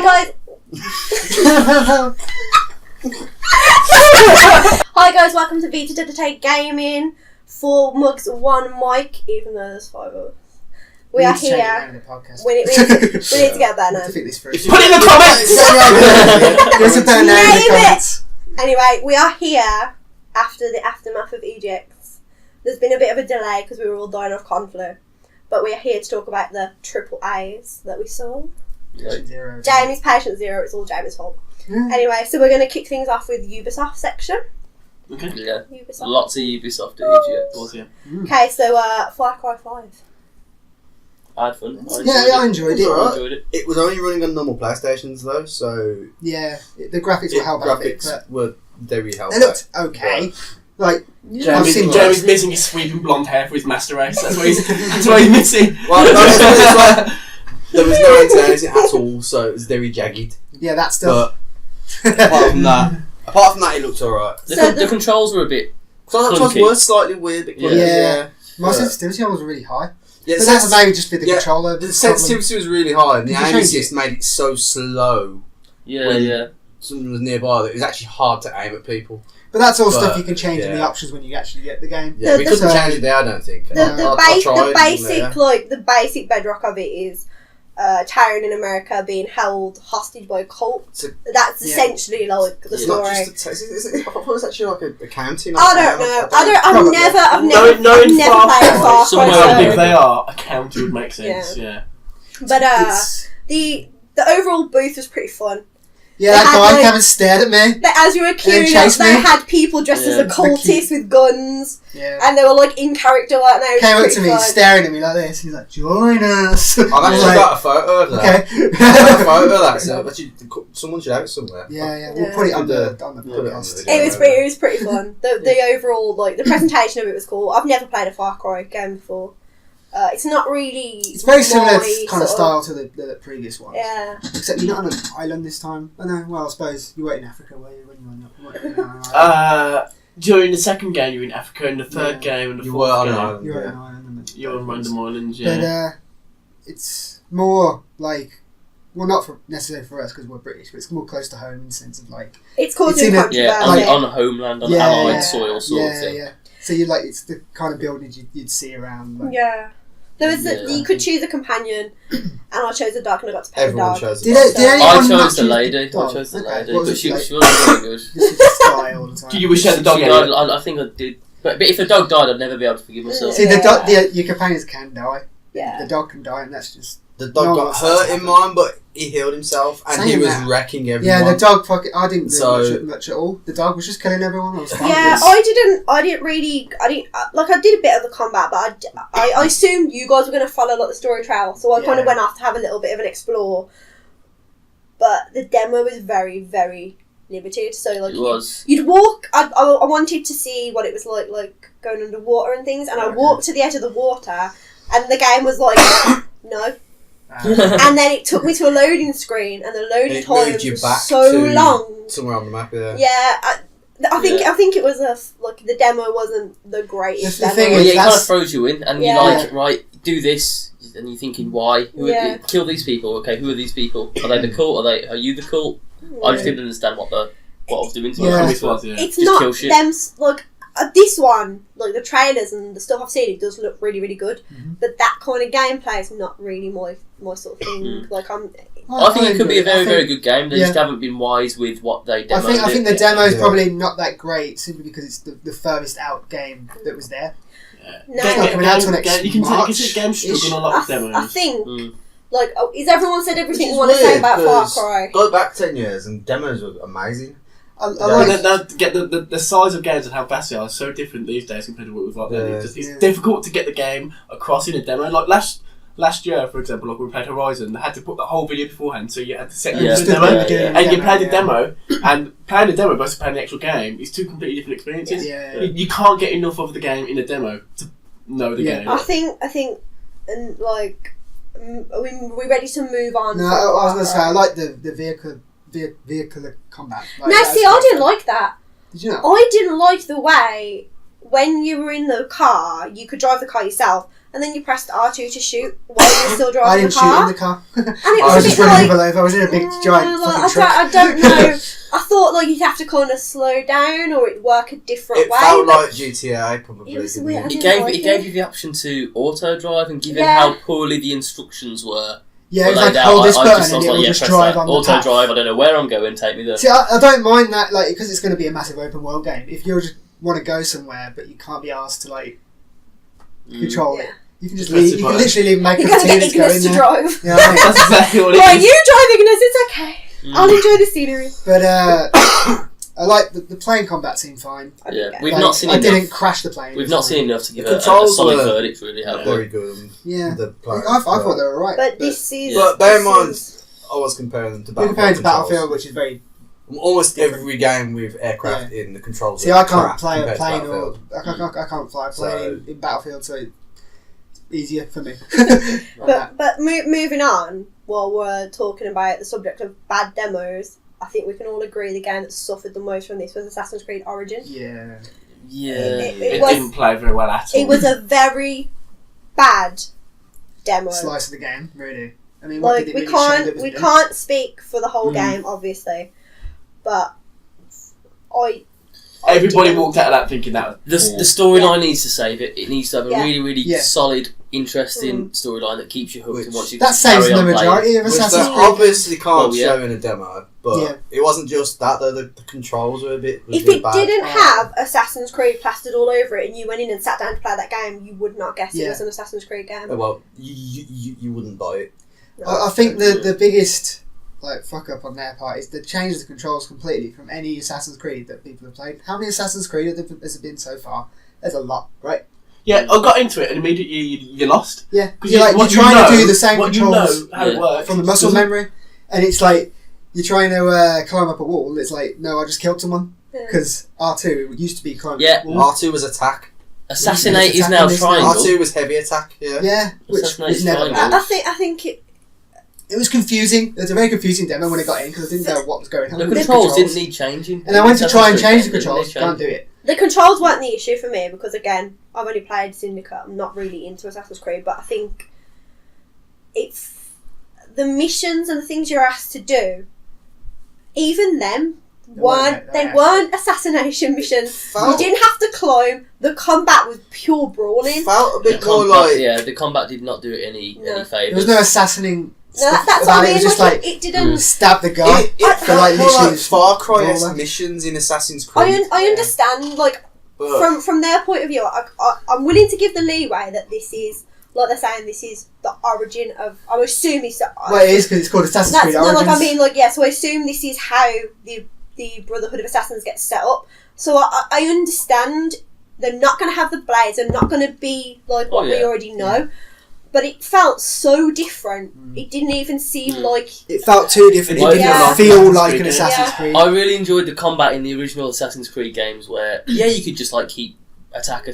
Hi guys. Hi guys, welcome to Vita, Deditae Gaming. 4 mugs, 1 mic, even though there's 5 of us. We are here. We need to get that now. Put it in the comments! There's a better name in the comments. Anyway, we are here after the aftermath of EGX. There's been a bit of a delay because we were all dying of conflict. But we are here to talk about the AAAs that we saw. Zero. Jamie's patient 0, it's all Jamie's fault. Anyway, so we're going to kick things off with Ubisoft section. Okay. Yeah. Ubisoft. Lots of Ubisoft at EGX. Okay, so Far Cry 5. I had fun. I enjoyed it. It was only running on normal PlayStations though, so yeah, the graphics were held back. Were very held back. They looked okay. Like Jeremy's missing his sweeping blonde hair for his master race. That's what he's missing. Well, no, there was no antennas at all, so it was very jagged. Yeah, that stuff. But apart from that, it looked alright. The controls were a bit. Controls were slightly weird. Yeah. My sensitivity was really high. Yeah, but that was maybe just with the controller. The sensitivity was really high, and the aim assist made it so slow. Yeah. Someone was nearby that it was actually hard to aim at people. But that's all stuff you can change in the options when you actually get the game. Yeah, we couldn't change it there, I don't think. The basic bedrock of it is Tyrion in America being held hostage by a cult. That's essentially like the story. I thought it was actually like a county. I don't know. I've never played Far Cry. If they are, a county would make sense. Yeah. But the overall booth was pretty fun. Yeah, that guy came and stared at me. As you were queuing up, they had people dressed as occultists with guns. Yeah. And they were like in character like that. Came up to me, staring at me like this. He's like, "Join us." I've actually got a photo of that. Okay. I've got a photo of that, so someone should have it somewhere. Yeah. We'll put it on the podcast. It was pretty fun. The overall, like, the presentation of it was cool. I've never played a Far Cry game before. It's not really. It's very similar kind of style to the previous ones. Yeah. Except you're not on an island this time. Oh no. Well, I suppose you were in Africa, were you? When you were on an island. During the second game, you were in Africa, and the third game, and the fourth game, you were on an island. You were on random islands. Yeah. But it's more like. Well, not necessarily for us because we're British, but it's more close to home in the sense of like. It's causing controversy. On homeland, on allied soil, sort of thing. Yeah. So you it's the kind of buildings you'd see around. Like, yeah. There was you could choose a companion, and I chose a dog, and I got to pet Everyone the dog. chose a dog. I chose the lady. But she wasn't very good. This was sky all the time. Did you wish you had the dog? I think I did. But if the dog died, I'd never be able to forgive myself. See, your companions can die. Yeah. The dog can die, and that's just. The dog got hurt in mine, but he healed himself, and he was wrecking everyone. Yeah, the dog I didn't do much at all. The dog was just killing everyone. I was fine. Yeah, I didn't I did a bit of the combat, but I assumed you guys were going to follow like the story trail, so I kind of went off to have a little bit of an explore. But the demo was very, very limited, so like you'd walk. I wanted to see what it was like going underwater and things, and I walked to the edge of the water, and the game was like, no. And then it took me to a loading screen, and the loading time was so long. Somewhere on the map, Yeah, I think it was the demo wasn't the greatest. The thing is, it kind of throws you in, and you're like, do this, and you're thinking, why? Kill these people. Okay, who are these people? Are they the cult? Are you the cult? I just didn't understand what I was doing. It's not them. Like this one, like the trailers and the stuff I've seen, it does look really, really good. Mm-hmm. But that kind of gameplay is not really my sort of thing. Like I think it could be a very, very good game. They just haven't been wise with what they demoed. I think the demo is probably not that great simply because it's the furthest out game that was there. Yeah. No, it's not coming out till next You can see games struggling a lot with demos. I think. Like, is everyone said everything you want to say about Far Cry? Go back 10 years and demos were amazing. The size of games and how fast they are so different these days compared to what we've got then. It's difficult to get the game across in a demo. Like last year, for example, like we played Horizon, they had to put the whole video beforehand, so you had to set the demo, and you played the demo, and playing the demo versus playing the actual game is two completely different experiences. You can't get enough of the game in a demo to know the game. I think, and like, are we ready to move on? No, I was going to say I like the vehicular combat. I didn't like that. Did you not? I didn't like the way when you were in the car, you could drive the car yourself, and then you pressed R2 to shoot while you were still driving the car. I didn't shoot in the car. And it I was was a just bit running like, below. I was in a big giant fucking truck. I don't know. I thought like you'd have to kind of slow down or it'd work a different way. It felt like GTA, probably. It was weird. It gave you the option to auto drive, and given how poorly the instructions were. Yeah, it was laid like out, hold this I button just and was it will like, just press drive that. on the Auto path. drive, I don't know where I'm going, take me there. See, I don't mind that, like, because it's going to be a massive open world game. If you just want to go somewhere, but you can't be asked to, like, control it. You can just leave. You can literally make You're a going to get team go in Ignis to there. drive. You know what I mean? That's exactly what it Right, is. you drive Ignis, it's okay. I'll enjoy the scenery. But I like the plane combat seemed fine. Yeah, we've Like, not seen I enough. didn't crash the plane. We've not seen enough to give The a controls solid were verdict, really, have we? very good. Yeah, The plane, I thought they were right. But this is... But bear in this mind, is- I was comparing them to You're comparing to controls. Battlefield, which is very. Almost different. every game with aircraft in the controls. See, are I can't crap play a compared to plane Battlefield. or I can't fly a plane in Battlefield, so it's easier for me. But moving on, while we're talking about the subject of bad demos, I think we can all agree the game that suffered the most from this was Assassin's Creed Origins. Yeah. It was, didn't play very well at all. it was a very bad demo. Slice of the game, really. I mean, what Like did it we really show that can't was we new? can't speak for the whole game, obviously, but Everybody didn't- walked out of that thinking that The was storyline needs to save it. It needs to have a Yeah. really Yeah. solid, interesting storyline that keeps you hooked Which- and wants you That to saves carry the on playing. majority of Which Assassin's they Creed. obviously can't Well, yeah. show in a demo, but Yeah. it wasn't just that though. The controls were a bit. If really it bad. didn't have Assassin's Creed plastered all over it, and you went in and sat down to play that game, you would not guess it Yeah. was an Assassin's Creed game. Well, you wouldn't buy it. I think the biggest fuck up on their part is they changed the controls completely from any Assassin's Creed that people have played. How many Assassin's Creed has there been so far? There's a lot, right? Yeah, I got into it and immediately you lost. Yeah, Because you're trying to do the same what controls you know how it works. from the muscle Doesn't- memory, and it's like you're trying to climb up a wall. It's like, no, I just killed someone because R2 used to be climbing. Yeah. up walls. R2 was attack. Assassinate Yeah, is now it's triangle. R2 was heavy attack. Yeah. Yeah, which Assassinate was is never triangle. bad. I think It was confusing. It was a very confusing demo when I got in because I didn't know what was going on. The with controls didn't need changing. And I went to try and change the Didn't need controls. Can't do changing. it. the controls weren't the issue for me because again, I've only played Syndicate. I'm not really into Assassin's Creed, but I think it's the missions and the things you're asked to do. Even them weren't assassination missions. You didn't have to climb. The combat was pure brawling. Felt a The bit more combat, like the combat did not do it any No. favours. There was no assassinating. No, that's what I mean. It was just like, like it didn't. stab the guy. it for felt like more literally like Far Cry roller. missions in Assassin's Creed. I understand, like But from their point of view, I'm willing to give the leeway that this is, like they're saying, this is the origin of. I assume it's. Well, it is because it's called Assassin's That's Creed no, Origins. like I mean, like yeah. So I assume this is how the Brotherhood of Assassins gets set up. So I understand they're not going to have the blades. They're not going to be like what we already know. But it felt so different. It didn't even seem like It felt too different. It didn't feel like an Assassin's Creed. I really enjoyed the combat in the original Assassin's Creed games where, you could just keep attack,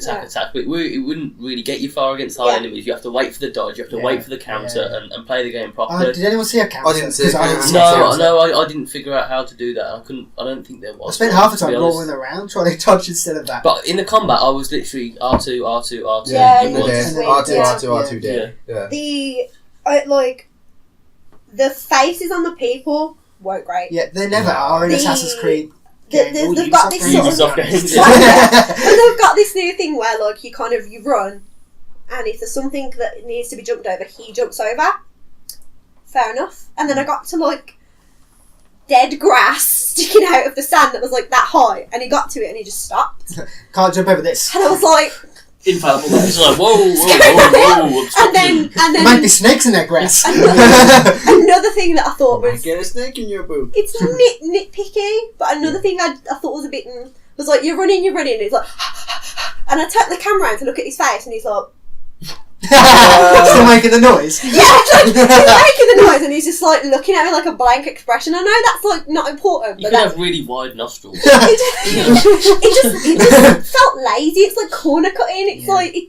but it wouldn't really get you far against high enemies. You have to wait for the dodge, you have to wait for the counter and play the game properly. Did anyone see a counter? I didn't see a 'Cause I didn't counter. see a counter. No, I didn't figure out how to do that. I don't think there was. I spent half the to be time honest. rolling around trying to dodge instead of that. But in the combat, I was literally R2, R2. Yeah, in the and dead. it's R2 dead. Yeah. the faces on the people weren't great. Yeah, they never are in Assassin's Creed. They've got this sort Ubisoft of games. But they've got this new thing where you run, and if there's something that needs to be jumped over, he jumps over. Fair enough. And then I got to dead grass sticking out of the sand that was that high, and he got to it and he just stopped. Can't jump over this. And I was like, infallible. It's like whoa. and then There might be snakes in that grass. another thing that I thought was Get a snake in your boot. it's nitpicky, but another thing I thought was a bit was you're running, and it's like, and I turned the camera around to look at his face, and he's like, Still making the noise. yeah, he's making the noise, and he's just looking at me like a blank expression. I know that's not important, You but can have really wide nostrils. it just felt lazy. It's like corner cutting. It's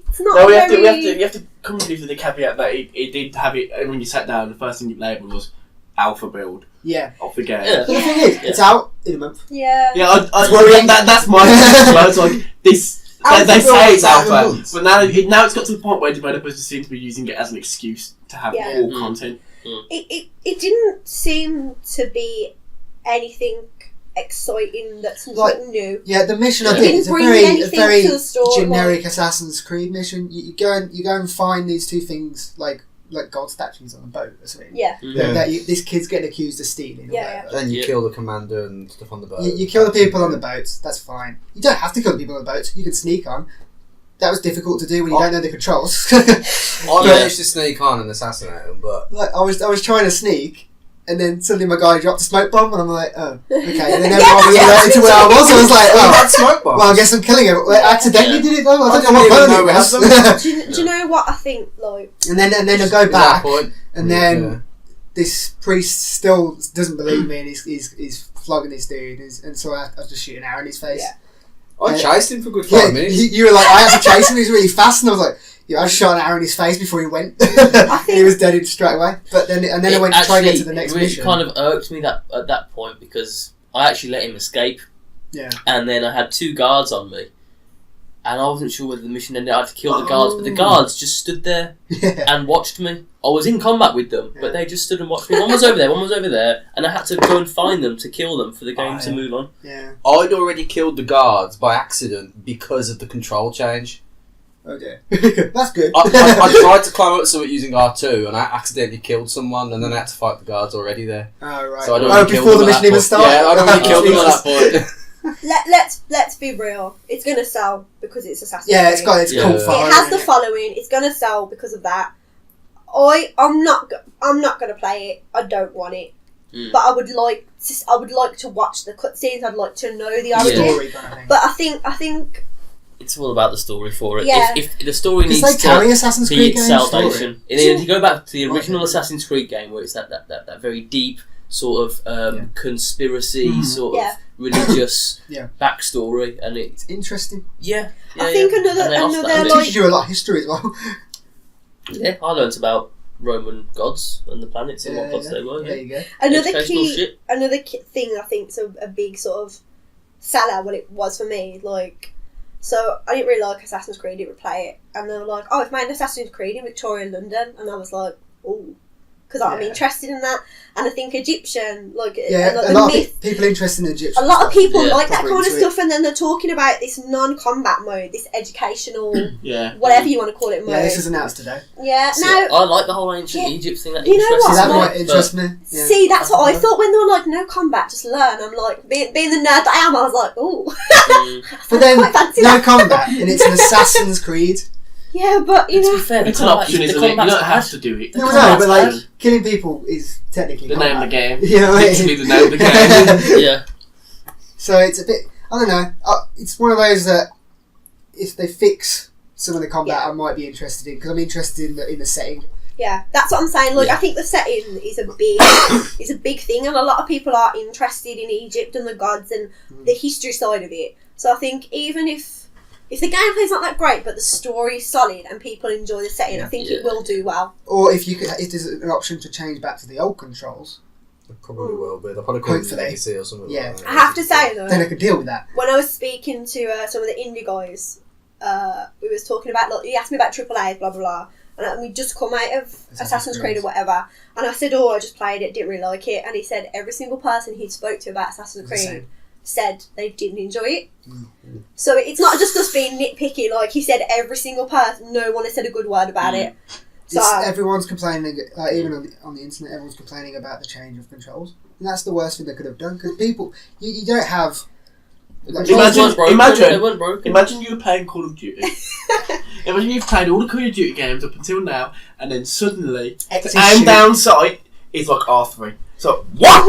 it's not. No, we very... have to come to the caveat that it did have it. And when you sat down, the first thing you labelled was alpha build Yeah. of the game. Yeah. But the thing is, it's out in a month. Yeah. Yeah, worrying. that's my. It's like this. They say it's Alpha alpha, months. but now it's got to the point where developers just seem to be using it as an excuse to have more content. It didn't seem to be anything exciting that's Like, new. Yeah, the mission I It did didn't is a bring very anything to the story, generic Assassin's Creed mission. You go and find these two things like gold statues on a boat or something. Yeah. This kid's getting accused of stealing. Then you kill the commander and stuff on the boat. You kill the people on the boats. That's fine. You don't have to kill the people on the boats. You can sneak on. That was difficult to do when you don't know the controls. I managed to sneak on and assassinate them, but like I was trying to sneak. And then suddenly my guy dropped a smoke bomb, and I'm like, oh, okay. And then everyone was alerted to where I was. I was like, that smoke bomb. well, I guess I'm killing him. I accidentally did it though. I don't know what even button know we it was. had Do you know what I think? Like, and then I go At that back, point, and then this priest still doesn't believe me, and he's flogging this dude, and so I just shoot an arrow in his face. Yeah. I chased him for a good 5 minutes. You were like, I had to chase him. He was really fast, and I was like, I shot an arrow in his face before he went. And he was dead straight away. But then I went to try and get to the next mission. It kind of irked me that at that point because I actually let him escape. Yeah. And then I had 2 guards on me. And I wasn't sure whether the mission ended. I had to kill the guards, but the guards just stood there and watched me. I was in combat with them, but they just stood and watched me. One was over there, and I had to go and find them to kill them for the game to move on. Yeah. I'd already killed the guards by accident because of the control change. Okay. That's good. I tried to climb up to it using R2 and I accidentally killed someone and then I had to fight the guards already there. Oh, right. So I'd already killed before them the at mission even that point. started? Yeah, I'd already killed them at that point. let's be real. It's gonna sell because it's Assassin's Creed. Yeah, it's got its cult following. It has the following. It's gonna sell because of that. I'm not gonna play it. I don't want it. But I would like to watch the cutscenes. I'd like to know the origin. Story kind of thing. But I think It's all about the story for it. Yeah. If the story needs they carry to Assassin's be Creed its games salvation, if you go back to the original Assassin's Creed game, where it's that very deep sort of conspiracy sort of religious backstory, and it's interesting. I think another It teaches you a lot of history as well. Yeah, I learnt about Roman gods and the planets and what gods they were. There you go. Another Educational key thing I think is a big sort of seller. What it was for me, like, so I didn't really like Assassin's Creed. Didn't play it, and they were like, "Oh, we've made an Assassin's Creed in Victorian London," and I was like, "Oh." Because I'm interested in that, and I think Egyptian, like a lot of people interested in Egyptian. A lot of people like that proper kind of into stuff, and then they're talking about this non-combat mode, this educational, Yeah. whatever you want to call it, mode. Yeah, this was announced today. Yeah, So, no, I like the whole ancient Egypt thing. That You know interests what? See, that me, might interest me. Yeah. see, that's what I thought when they were like, no combat, just learn. I'm like, being the nerd that I am, I was like, ooh. But then, quite fancy no that. combat, and it's an Assassin's Creed. Yeah, but you To be know, fair, It's the an combat- option, the isn't it? You combat's don't have bad. to do it. No, combat's but like bad. killing people is technically The name of the combat. game. You know what I mean? Literally the name of the game. Yeah. So it's a bit. I don't know. It's one of those that if they fix some of the combat, I might be interested in because I'm interested in the setting. yeah, that's what I'm saying. Like, I think the setting is a big thing, and a lot of people are interested in Egypt and the gods and the history side of it. So I think even if the gameplay's not that great, but the story's solid and people enjoy the setting, I think it will do well. Or if there's an option to change back to the old controls, It probably will be. They'll probably call it Hopefully. Legacy or something Yeah. like that. I have to say though, then I could deal with that. when I was speaking to some of the indie guys, we was talking about, like, he asked me about AAA, blah blah blah, and we just come out of Assassin's Creed or whatever, and I said, I just played it, didn't really like it, and he said every single person he spoke to about Assassin's It's the Creed same. said they didn't enjoy it. So it's not just us being nitpicky, like he said every single person, no one has said a good word about it. So Everyone's complaining, like, even on the internet, everyone's complaining about the change of controls. And that's the worst thing they could have done, because people, you don't have... They weren't broken. Imagine you were playing Call of Duty. Imagine you've played all the Call of Duty games up until now, and then suddenly X the is aim shoot. down sight is like R3. So what?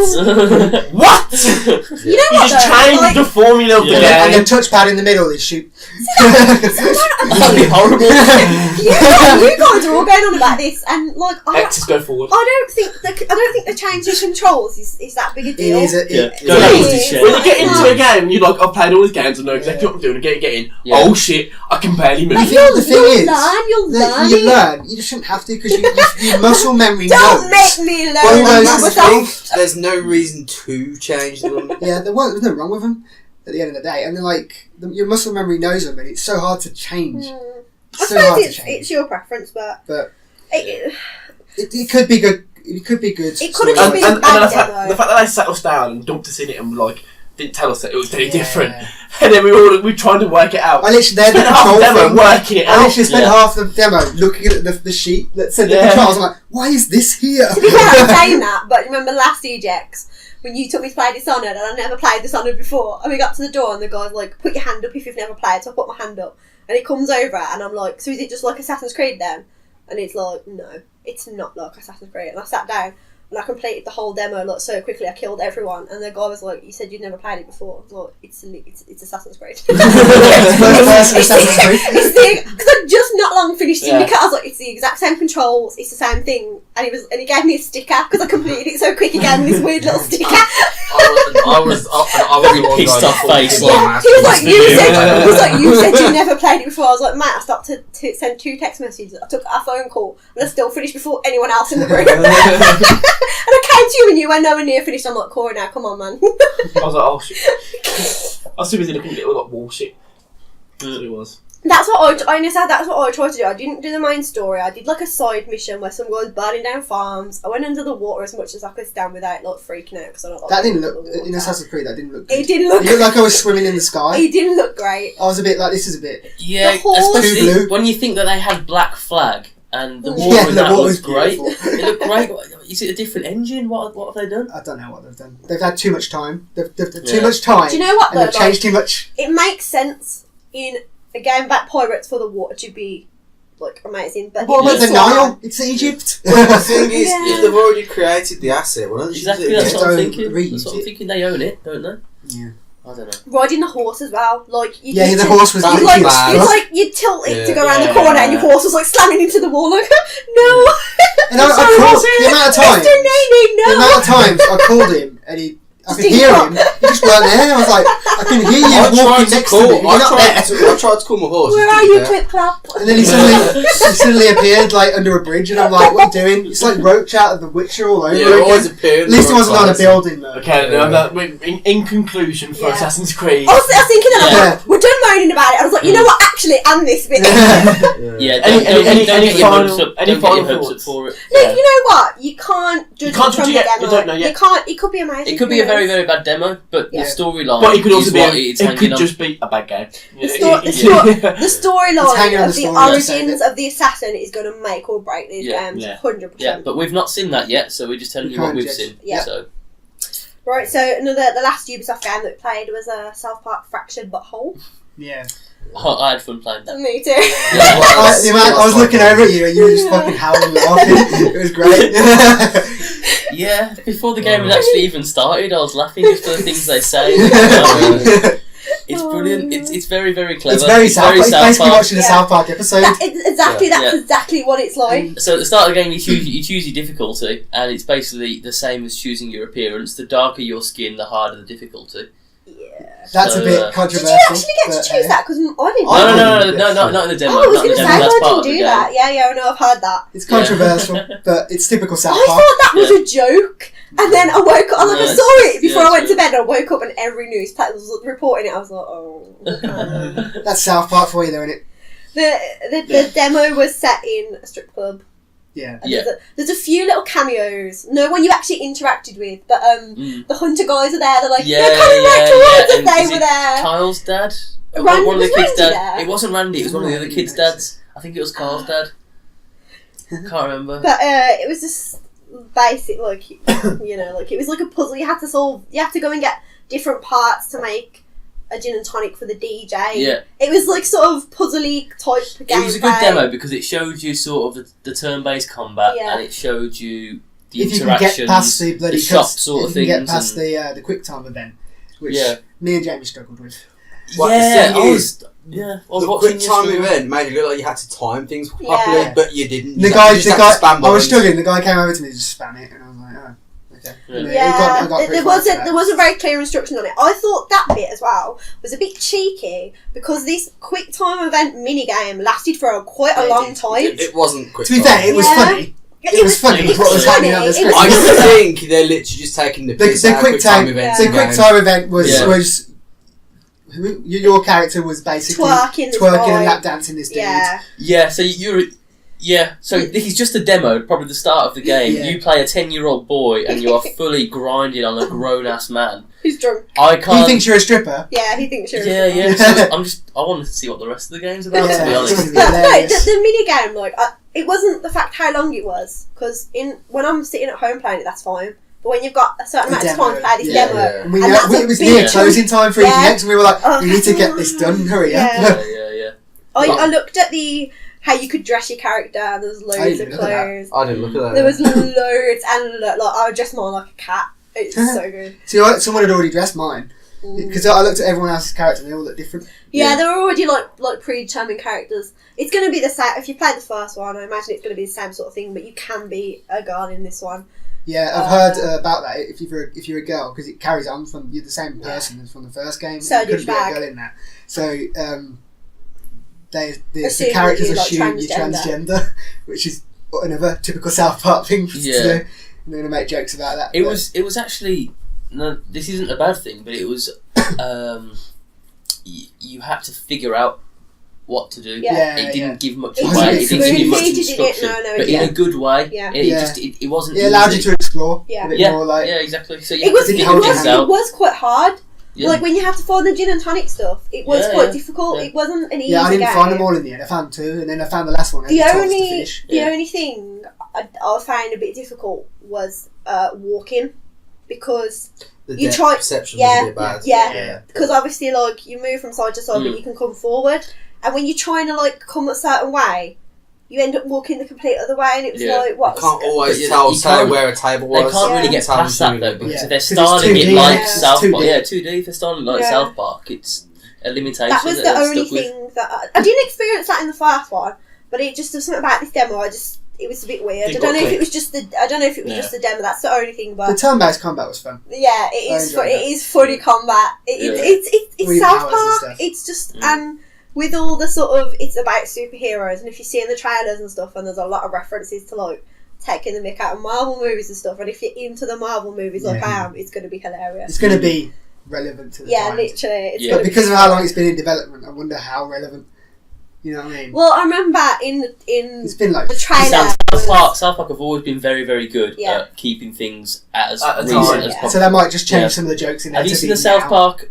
What? you know You what just though? changed Like, the formula of the And the game. touchpad in the middle is shoot. That'd be horrible. you guys are all going on about this, and like X's go forward. I don't think the change in controls is that big a It deal. is Yeah. it Go Yeah. easy shit. When you get into a game and you're like, I've played all these games, I know exactly what I'm doing, I get in. Yeah. Oh shit, I can barely move. I But think the thing you'll is, learn. you learn. You just shouldn't have to, because you muscle memory Don't knows. make me Well, learn. no, That's the myself. thing. There's no reason to change them. Yeah, there's no wrong with them. at the end of the day. And then, like, your muscle memory knows them, and it's so hard to change. I So hard to suppose change. it's your preference, but It could be good. It could be good. It could have story. just been a bad the demo. fact that they sat us down and dumped us in it and like didn't tell us that it was very different, Yeah. and then we were trying to work it out. I literally Spent half the demo working it I out. literally spent half the demo looking at the sheet that said the controls. I'm like, why is this here? To be fair, I'm saying that, but remember last EGX when you took me to play Dishonored and I never played Dishonored before, and we got to the door and the guy's like, put your hand up if you've never played, so I put my hand up, and he comes over and I'm like, so is it just like Assassin's Creed then? And it's like, no, it's not like Assassin's Creed. And I sat down and I completed the whole demo like so quickly. I killed everyone, and the guy was like, "You said you'd never played it before." I was like, "It's Assassin's Creed." Because I just not long finished Syndicate. I was like, "It's the exact same controls. It's the same thing." And he gave me a sticker because I completed it so quick. He gave me this weird little sticker. I was pissed off face. He was like, "You said you never played it before." I was like, "Mate, I stopped to send 2 text messages. I took a phone call, and I still finished before anyone else in the room." And I came to you and you were nowhere near finished. I'm like, "Corey, now come on, man." I was like, oh shit. I was too busy looking at little like wall shit. That's what it was. That's what I tried to do. I didn't do the main story. I did like a side mission where some guy was burning down farms. I went under the water as much as I could stand without like freaking out because I don't like That didn't look the water. in Assassin's Creed. That didn't look good. It didn't look. It looked like I was swimming in the sky. It didn't look great. I was a bit like, this is a bit. Yeah, The horse- Too especially blue. when you think that they had Black Flag and the water Yeah, in the that water was was great. beautiful. It looked great. Is it a different engine? What have they done? I don't know what they've done. They've had too much time. They've had Yeah. too much time. Do you know what And though? they've changed too much. It makes sense in a game about pirates for the water to be like amazing, but What about this the one- Nile? It's Egypt. Well, the thing is, Yeah. if they've already created the asset, why don't they Exactly, use that's it? what I'm Don't thinking. read That's what I'm it. thinking. They own it, don't they? Yeah. I don't know. Riding the horse as well, like you. Yeah, the horse was That's You'd literally like, bad. it's like you tilt it to go around the Yeah. corner, and your horse was like slamming into the wall. Like, no, And I sorry, called horse. the amount of times. Mr. Nene, The no. amount of times I called him and I could Just hear didn't him. He just weren't there. I was like, I can hear you walking next to me. You're not there. I tried to call my horse. Where are you, Clip Clap? And then he suddenly appeared like under a bridge, and I'm like, what are you doing? It's like Roach out of The Witcher all over Yeah, again. always appeared. At least it wasn't on a building though. Okay, Yeah. in conclusion for Yeah. Assassin's Creed. I was thinking that. I was Yeah. like, we're done moaning about it. I was like, you know what? Actually, and this bit. Yeah, Any- any don't get your final- hopes up. any Don't get your final hopes up thoughts? for it. No, Yeah. you know what? You can't judge You can't it from judge the it yet. demo. You don't know yet. You can't. It could be amazing. It could be a very, very bad demo, but Yeah. the storyline But it could also is be. what it's It hanging could on. just be a bad game. The storyline It's hanging on of the the story, that's origins it. of the assassin is going to make or break these Yeah. games. Yeah. 100%. Yeah, but we've not seen that yet, so we're just telling We you what can't we've judge. seen. Yeah. So Right. So the last Ubisoft game that we played was a South Park Fractured Butthole. Yeah. I had fun playing that. Me too. I was looking over at you and you were just fucking howling laughing. It was great. Yeah, before the game had actually even started, I was laughing just for the things they say. It's brilliant. It's very, very clever. It's very South Park. It's basically Park. watching a Yeah. South Park episode. That's exactly Yeah. what it's like. So at the start of the game, you choose your difficulty, and it's basically the same as choosing your appearance. The darker your skin, the harder the difficulty. Yeah. That's So, a bit Did controversial. you actually get to but, choose that? Because I didn't. No, didn't. not in the demo. Oh, I was not in going the to say, demo. I That's part didn't of the do game. that. Yeah, I know, I've heard that. It's controversial, but it's typical South I Park. thought that was a joke, and then I woke up. I No, saw it before yeah, I went true. to bed. And I woke up and every news was reporting it. I was like, oh. Okay. That's South Park for you, though, isn't it? The demo was set in a strip club. Yeah. And Yeah. there's a few little cameos. No one you actually interacted with, but the hunter guys are there. They're like, Yeah, they're coming right yeah, towards yeah. us. And They is were it there. Kyle's dad? Randy- One of the was kids' Randy dad. there? It wasn't Randy. It was one of the other Randy, kids' actually. dads. I think it was Carl's dad. Can't remember. But it was just basic, like like it was like a puzzle. You had to solve. You had to go and get different parts to make a gin and tonic for the DJ. Yeah. It was like sort of puzzly type game. It was a good demo because it showed you sort of the turn-based combat, Yeah. and it showed you the If you can interactions, get past the bloody shop cuts, sort of if you can things. get past and- the quick time event, which Yeah. me and Jamie struggled with. What, the yeah, thing I is, was the watching quick time your stream. event made it look like you had to time things properly, Yeah. but you didn't. The You guy, just had to spam I was buttons. struggling. The guy came over to me, just spam it, and I was like, oh, okay. Yeah. And Yeah, it got there pretty close to that. wasn't very clear instruction on it. I thought that bit as well was a bit cheeky because this quick time event mini game lasted for quite a long time. It wasn't quick. To be time. fair, it was Yeah. funny. It was funny. It What was was happening on the funny. screen? I just think they're literally just taking the piss The out of quick quick time time, events. the in quick games. time event was Yeah. was your character was basically twerking and lap dancing this dude. Yeah. So so this is just a demo, probably the start of the game. Yeah. You play a 10-year-old boy and you are fully grinding on a grown-ass man. Who's drunk. He thinks you're a stripper. Yeah, he thinks you're Yeah. So I wanted to see what the rest of the game's about, to be honest. But no, the mini game, like, it wasn't the fact how long it was, because when I'm sitting at home playing it, that's fine. But when you've got a certain amount of time to play this demo, and it was near closing time for EGX, and we were like, we need to get this done, hurry up. Yeah. I looked at how you could dress your character, and there was loads of clothes. I didn't look at that. There was loads, and like I would dress mine like a cat. It's so good. See, someone had already dressed mine. Because I looked at everyone else's character and they all look different. Yeah, they were already like predetermined characters. It's going to be the same. If you played the first one, I imagine it's going to be the same sort of thing, but you can be a girl in this one. Yeah, I've heard about that. If you're a girl, because it carries on from you're the same person as from the first game. So you couldn't be a girl in that. So the characters assume you're transgender, which is another typical South Park thing to do. And they're going to make jokes about that. It was actually, no, this isn't a bad thing, but it was you had to figure out what to do. It didn't give much away. It didn't give much instruction, but in a good way. It wasn't. It allowed you to explore. A bit more like. Yeah, exactly. So it was quite hard. Yeah. Like when you have to find the gin and tonic stuff, it was quite difficult. It wasn't an easy game. I didn't find them all in the end. I found 2, and then I found the last one. The only thing I found a bit difficult was walking, because you try perception was a bit bad. Yeah, because obviously, like, you move from side to side, but you can come forward, and when you're trying to like come a certain way, you end up walking the complete other way, and it was like, what? You can't always tell where a table was. They can't really get past that though, because if they're styling it like South Park, 2D. If they're styling it like South Park, it's a limitation. That was the only thing that I didn't experience that in the first one, but it just was something about this demo. It was a bit weird. I don't know if it was just the demo. That's the only thing. But the turn-based combat was fun. Yeah, it is. It is funny combat. It's South Park. It's just and with all the sort of, it's about superheroes, and if you see in the trailers and stuff, and there's a lot of references to like taking the mick out of Marvel movies and stuff, and if you're into the Marvel movies like I am, it's going to be hilarious. It's going to be relevant to the time. Literally. But because of how long it's been in development, I wonder how relevant. You know what I mean? Well, I remember it's been like the trailer. South Park have always been very, very good at keeping things as recent as possible. So they might just change some of the jokes in there. Have you seen the South Park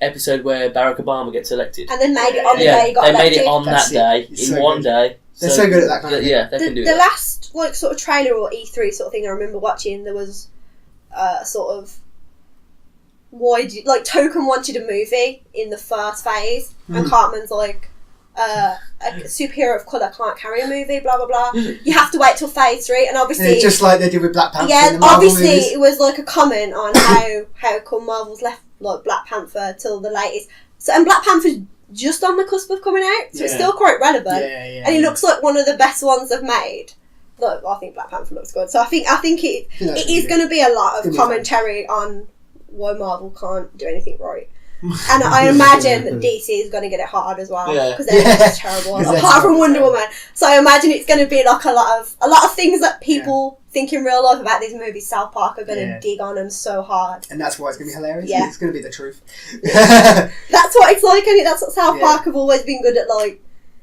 episode where Barack Obama gets elected? And then made it on the day he got elected. They made it on that day, in one day. They're so good at that kind of thing. Yeah, they can do that. The last like sort of trailer or E3 sort of thing I remember watching, there was sort of Token wanted a movie in the first phase, and Cartman's like, a superhero of colour can't carry a movie, blah blah blah. You have to wait till phase 3, and obviously just like they did with Black Panther. Yeah, obviously it was like a comment on how come Marvel's left like Black Panther till the latest. So and Black Panther's just on the cusp of coming out, so it's still quite relevant. And it looks like one of the best ones they've made. Like, I think Black Panther looks good, so I think it is going to be a lot of commentary on why Marvel can't do anything right. And I imagine that DC is going to get it hard as well, because they're just terrible, apart from Wonder Woman. So I imagine it's going to be like a lot of things that people think in real life about these movies. South Park are going to dig on them so hard, and that's why it's going to be hilarious. Yeah, it's going to be the truth. That's what it's like, and that's what South Park have always been good at, like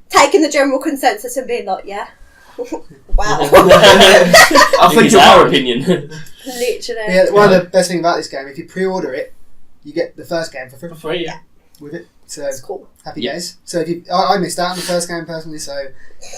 taking the general consensus and being like, wow. I think it's our opinion. Literally. Yeah, one of the best things about this game, if you pre-order it, you get the first game for free. For free, with it. So that's cool. Happy days. So if I missed out on the first game personally, so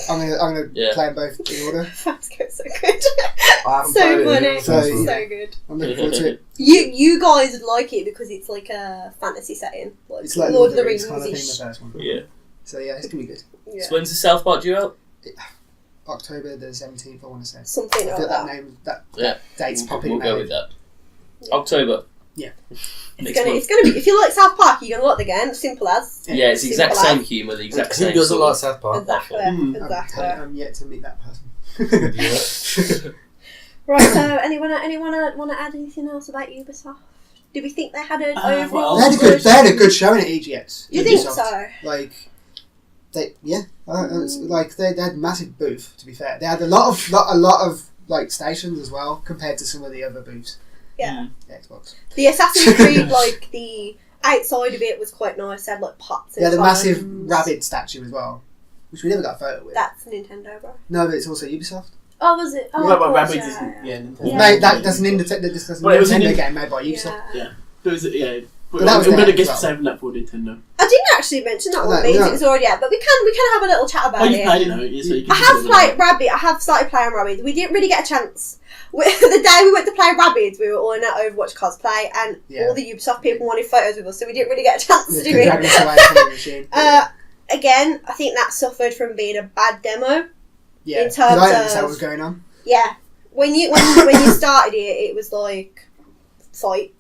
I'm gonna play them both in order. First game's so good. So funny. So good. I'm looking forward to it. You guys would like it because it's like a fantasy setting. Like it's like Lord of the Rings kind of thing, the first one. Yeah. So it's gonna be good. Yeah. So when's the South Park due out? October the 17th, I want to say. Something like that. That date's popping. We'll go with that. October. Yeah. It's gonna be. If you like South Park, you're gonna like the game. Simple as. Yeah, it's the exact same humour, the exact same. Who doesn't like South Park? Exactly. I'm yet to meet that person. Right. So, anyone want to add anything else about Ubisoft? Do we think they had an overall? They had a good showing at EGX. You think so? Like. They had a massive booth. To be fair, they had a lot of like stations as well compared to some of the other booths. Yeah, Xbox. The Assassin's Creed, like the outside of it was quite nice. They had like pots and Yeah, the farms. massive rabbit statue as well, which we never got a photo with. That's Nintendo, bro. No, but it's also Ubisoft. Oh, was it? Oh, What of about course, Rabbids? yeah. Nintendo. Yeah. Mate, that's an Nintendo game made by Ubisoft. Yeah. There was, yeah. But that was I'm going to there guess as well. saving that for Nintendo. I didn't actually mention that one No, because no. it was already out, but we can have a little chat about Oh, you've it. played it, haven't you? So you can I just have let me played know. Rabbids. I have started playing Rabbids. We didn't really get a chance. The day we went to play Rabbids, we were all in our Overwatch cosplay, and Yeah. all the Ubisoft people wanted photos with us, so we didn't really get a chance to do The Dragon's it. Away from the machine. Again, I think that suffered from being a bad demo. Yeah, in 'cause terms I didn't understand of- what was going on. Yeah, when you started it was like fight,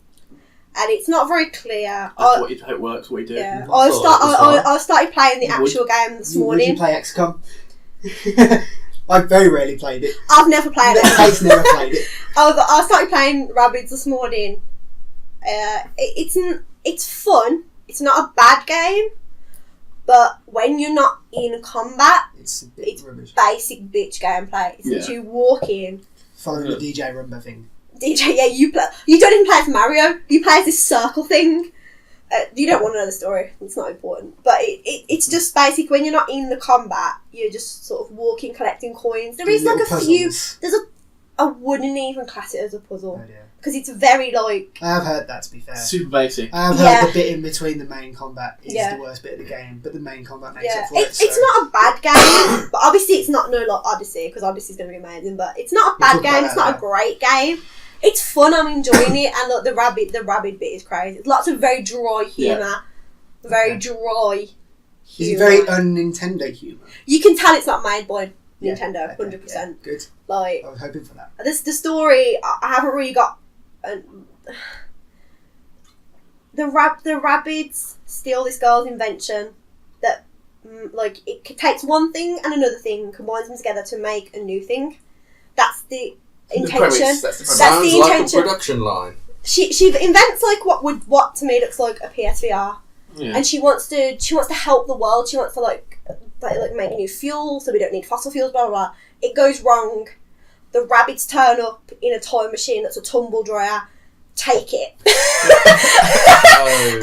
and it's not very clear. That's how it works, what you do. Yeah, I thought it was fine. I started playing the Would- actual game this Would you morning. play XCOM? I very rarely played it. I've never played it. Kate's never played it. I started playing Rabbids this morning. It's fun. It's not a bad game, but when you're not in combat, It's a bit It's rubbish. basic bitch gameplay. It's Yeah. you walk in. Following the DJ Rumba thing. DJ, yeah, you play. You don't even play as Mario. You play as this circle thing. You don't want to know the story. It's not important. But it's just basic. When you're not in the combat, you're just sort of walking, collecting coins. There is like a few. There's I wouldn't even class it as a puzzle Oh, dear. because it's very like. I have heard that, to be fair. Super basic. I have Yeah. heard the bit in between the main combat is Yeah. the worst bit of the game, but the main combat makes Yeah, up for it. it's So not a bad game, but obviously it's not like Odyssey because Odyssey's going to be amazing. But it's not a We'll bad talk about game. It's that not a great game. It's fun. I'm enjoying it, and look, the rabbit bit is crazy. It's lots of very dry humour, very Okay. dry. Is it Humour. very un-Nintendo humour? You can tell it's not made by Yeah, Nintendo, okay, 100%. yeah, good. Like I was hoping for that. this, the story. I haven't really got. The rabbits steal this girl's invention that, like, it takes one thing and another thing, combines them together to make a new thing. That's the intention. That's the premise. Sounds the like intention. a production line. She invents like what to me looks like a PSVR, Yeah. and she wants to help the world. She wants to like make new fuel so we don't need fossil fuels. Blah blah blah. It goes wrong. The rabbits turn up in a time machine that's a tumble dryer. Take it.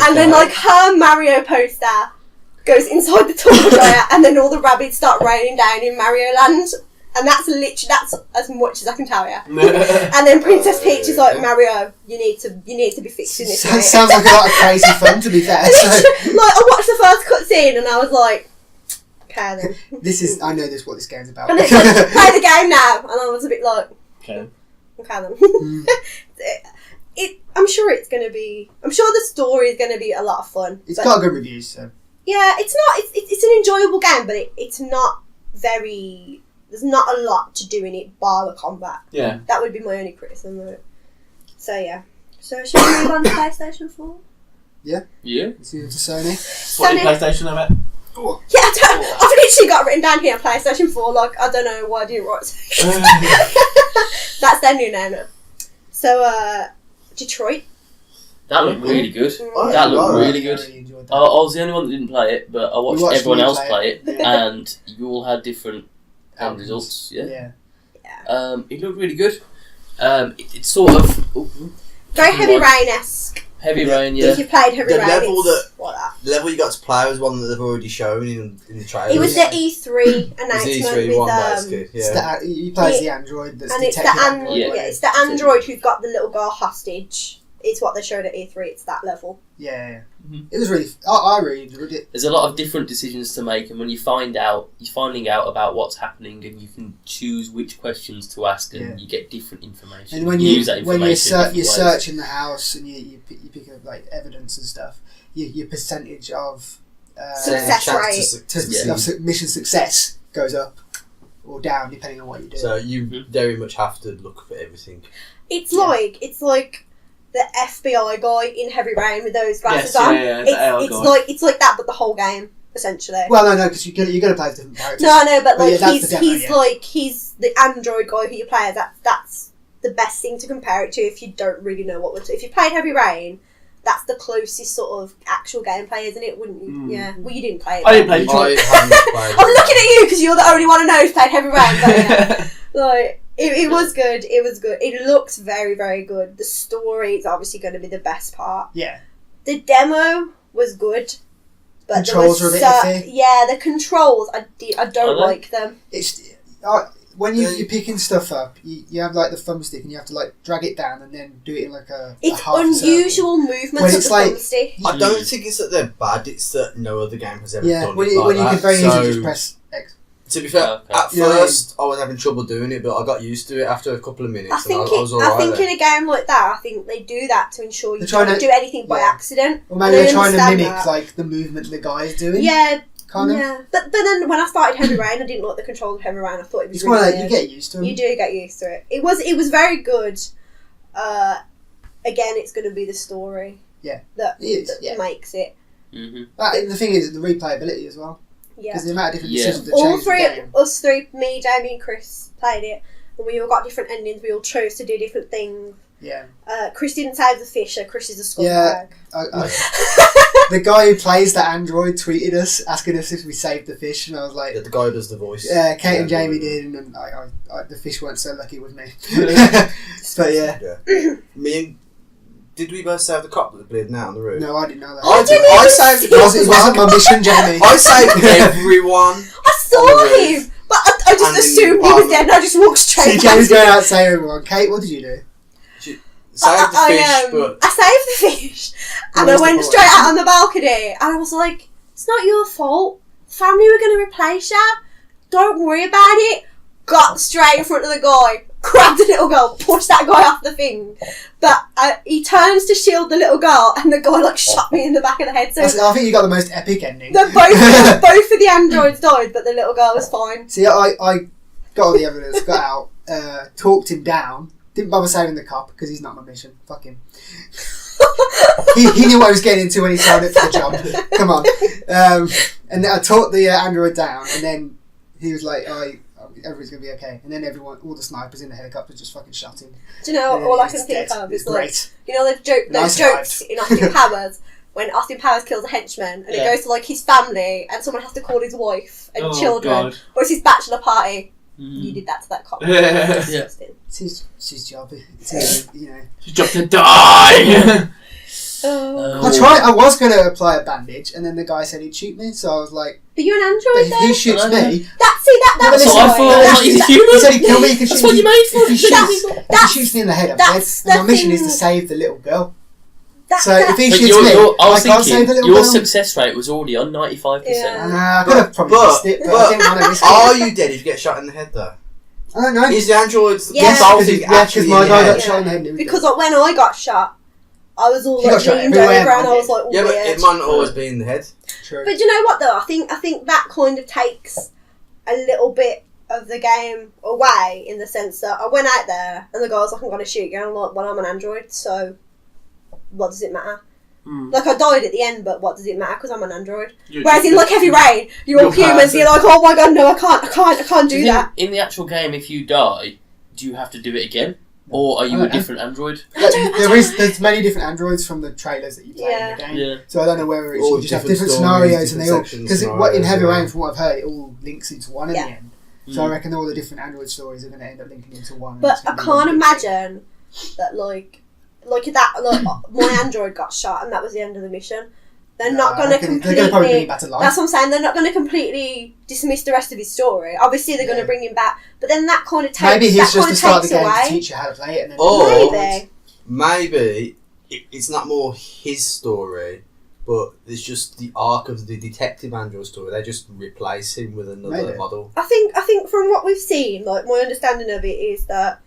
And then like her Mario poster goes inside the tumble dryer, and then all the rabbits start raining down in Mario Land. And that's as much as I can tell you. And then Princess Peach is like, Mario, you need to be fixing this. mate." Sounds like a lot of crazy fun, to be fair. So, Like I watched the first cutscene and I was like, okay then. I know what this game's about. And it's like, play the game now, and I was a bit like, Okay. okay then. Mm. I'm sure the story is going to be a lot of fun. It's but got good reviews, so yeah, it's an enjoyable game, but it's not very. There's not a lot to do in it bar the combat. Yeah. That would be my only criticism of it. So yeah. So should we move on to PlayStation 4? Yeah. it's to Sony. What Sony. PlayStation have it? Yeah, I've literally got written down here PlayStation 4. Like I don't know why I didn't write. That's their new name now. So Detroit. That looked really good. Mm. That looked really I good. really enjoyed that. I was the only one that didn't play it, but I watched You watched everyone me else play play it, Yeah. and you all had different end results. Yeah. It looked really good. It's sort of Very Heavy Rain-esque. Heavy Rain, If yeah. you played Heavy The Rain, level it's like that. The level you got to play was one that they've already shown in the trailer. It was Yeah. the E3 announcement E3 with one, basically. It's Yeah. you play as the android that's and it's the detected android. Yeah. Yeah, it's the android who's got the little girl hostage. It's what they showed at E3. It's that level. Yeah. Mhm. It was really. I really enjoyed it. There's a lot of different decisions to make, and when you're finding out about what's happening, and you can choose which questions to ask, and Yeah. you get different information. And when you you use that when information in you're different ways. searching the house and you pick up like evidence and stuff, your percentage of Success rate. mission success goes up or down depending on what you do. So you very much have to look for everything. It's Yeah. like the FBI guy in Heavy Rain with those glasses Yes, on. yeah, the AI guy. It's like that, but the whole game essentially. Well, no, because you got to play as different characters. No, I know, but But like yeah, that's the demo, he's yeah. like he's the android guy who you play as. That's the best thing to compare it to if you don't really know what. If you played Heavy Rain, that's the closest sort of actual gameplay, isn't it? Wouldn't you? Mm. Yeah. Well, you didn't play it. I didn't but- play Detroit. I haven't played. I'm looking at you because you're the only one I know who's played Heavy Rain. But yeah. Like it was good. It was good. It looks very, very good. The story is obviously going to be the best part. Yeah. The demo was good. But Controls there were was a bit iffy. Yeah, the controls, I don't like them. It's when you're picking stuff up, you have like the thumbstick and you have to like drag it down and then do it in like a It's half unusual movements When of it's the like- thumbstick. I don't think it's that they're bad. It's that no other game has ever Yeah, done when it you like can that. very So, easily just press X. To be fair, Okay. at You know what I mean? first I was having trouble doing it, but I got used to it after a couple of minutes. I think, and I was alright. I think in a game like that, I think they do that to ensure you They're trying don't to- do anything by yeah. accident. Or maybe I they're trying to understand mimic that. like the movement the guy is doing. Yeah, kind of. yeah. But then when I started Heavy Rain, I didn't like the controls of Heavy Rain. I thought it was It's more really like you weird. get used to them. You do get used to it. It was very good. Again, it's going to be the story. Yeah. That, It is, that yeah. makes it. Mm-hmm. But the thing is the replayability as well. Yeah. Because the amount of different Yeah. decisions that All change the three, game. us three, me, Jamie, and Chris played it, and we all got different endings. We all chose to do different things. Yeah. Chris didn't save the fish, so Chris is a scumbag. Yeah. The guy who plays the android tweeted us asking us if we saved the fish, and I was like, Yeah, the guy who does the voice. Kate and Jamie did, and I the fish weren't so lucky with me. But yeah, Me and did we both save the cop that bleeding out on the roof? no, I didn't know that. I saved. It wasn't my mission, Jamie. I saved everyone. I saw On the roof. him, but I just And in assumed the he was apartment. dead, and I just walked See, straight Jamie's past going him. out saying everyone. Kate, what did you do? Saved the fish, but I saved the fish, and I Where's the went boy? straight out on the balcony, and I was like, "It's not your fault. Family were going to replace you. Don't worry about it." Got straight in front of the guy, grabbed the little girl, pushed that guy off the thing. But he turns to shield the little girl, and the guy like shot me in the back of the head. So I think you got the most epic ending. both of the androids died, but the little girl was fine. See, I got all the evidence, got out, talked him down, didn't bother saving the cop because he's not my mission. Fuck him. he knew what he was getting into when he signed up for the job. Come on. And then I talked the android down, and then he was like, everything's going to be okay. And then all the snipers in the helicopter just fucking shot him. Do you know And all I he's can think dead. of It's is like, great. you know, those Nice jokes vibes. in Austin Powers when Austin Powers kills a henchman and it Yeah. goes to like his family and someone has to call his wife and children, God. or it's his bachelor party. You did that to that cop. Yeah. Disgusting. It's his job. It's his, His job to die. Oh. I was going to apply a bandage, and then the guy said he'd shoot me, so I was like, Are you an but android if though? he shoots me, That No, but was listen, what I why. thought. That's- Like, he's a he human. said he'd kill me, he can That's shoot what me. you made for. If he That's- shoots me in the head, I'm that's dead. And my the mission is to thing. save the little girl. That- So if he But shoots me, I I was can't save the thinking little your girl. success rate was already on 95%. Yeah. I could have probably missed it, but I didn't want to risk it. are you dead if you get shot in the head though? I don't know. Is the android's Yeah. consulting because actually my in guy your got head? shot in the head. and it was because dead. like, when I got shot, I was all You like got shot leaned everywhere, over and I man. was like, yeah, but weird. it might not always be in the head. True. But do you know what though? I think that kind of takes a little bit of the game away in the sense that I went out there and the guy was like, I'm going to shoot you. And I'm like, well, I'm an android, so what does it matter? Like, I died at the end, but what does it matter? Because I'm an android. Whereas in like Heavy Rain, you're all You're humans. person. You're like, oh my god, no, I can't do that. In the actual game, if you die, do you have to do it again? Or are you I a don't know. different android? There's many different androids from the trailers that you play in the game. Yeah. So I don't know whether it's All you just have different different stories, scenarios and they all different because sections, in Heavy scenarios, Rain, yeah. from what I've heard, it all links into one in Yeah. the end. So I reckon all the different android stories are going to end up linking into one. and But it's I gonna be can't one big thing. imagine that like my android got shot and that was the end of the mission. They're not going to completely. They're going to probably bring it back to life. That's what I'm saying. They're not going to completely dismiss the rest of his story. Obviously, they're going to bring him back, but then that kind of takes. Maybe he's that just kind to of start the takes game away. to teach you how to play it, and then Or- Maybe. Maybe it's not more his story, but it's just the arc of the detective android story. They just replace him with another Maybe. model. I think from what we've seen, like my understanding of it is that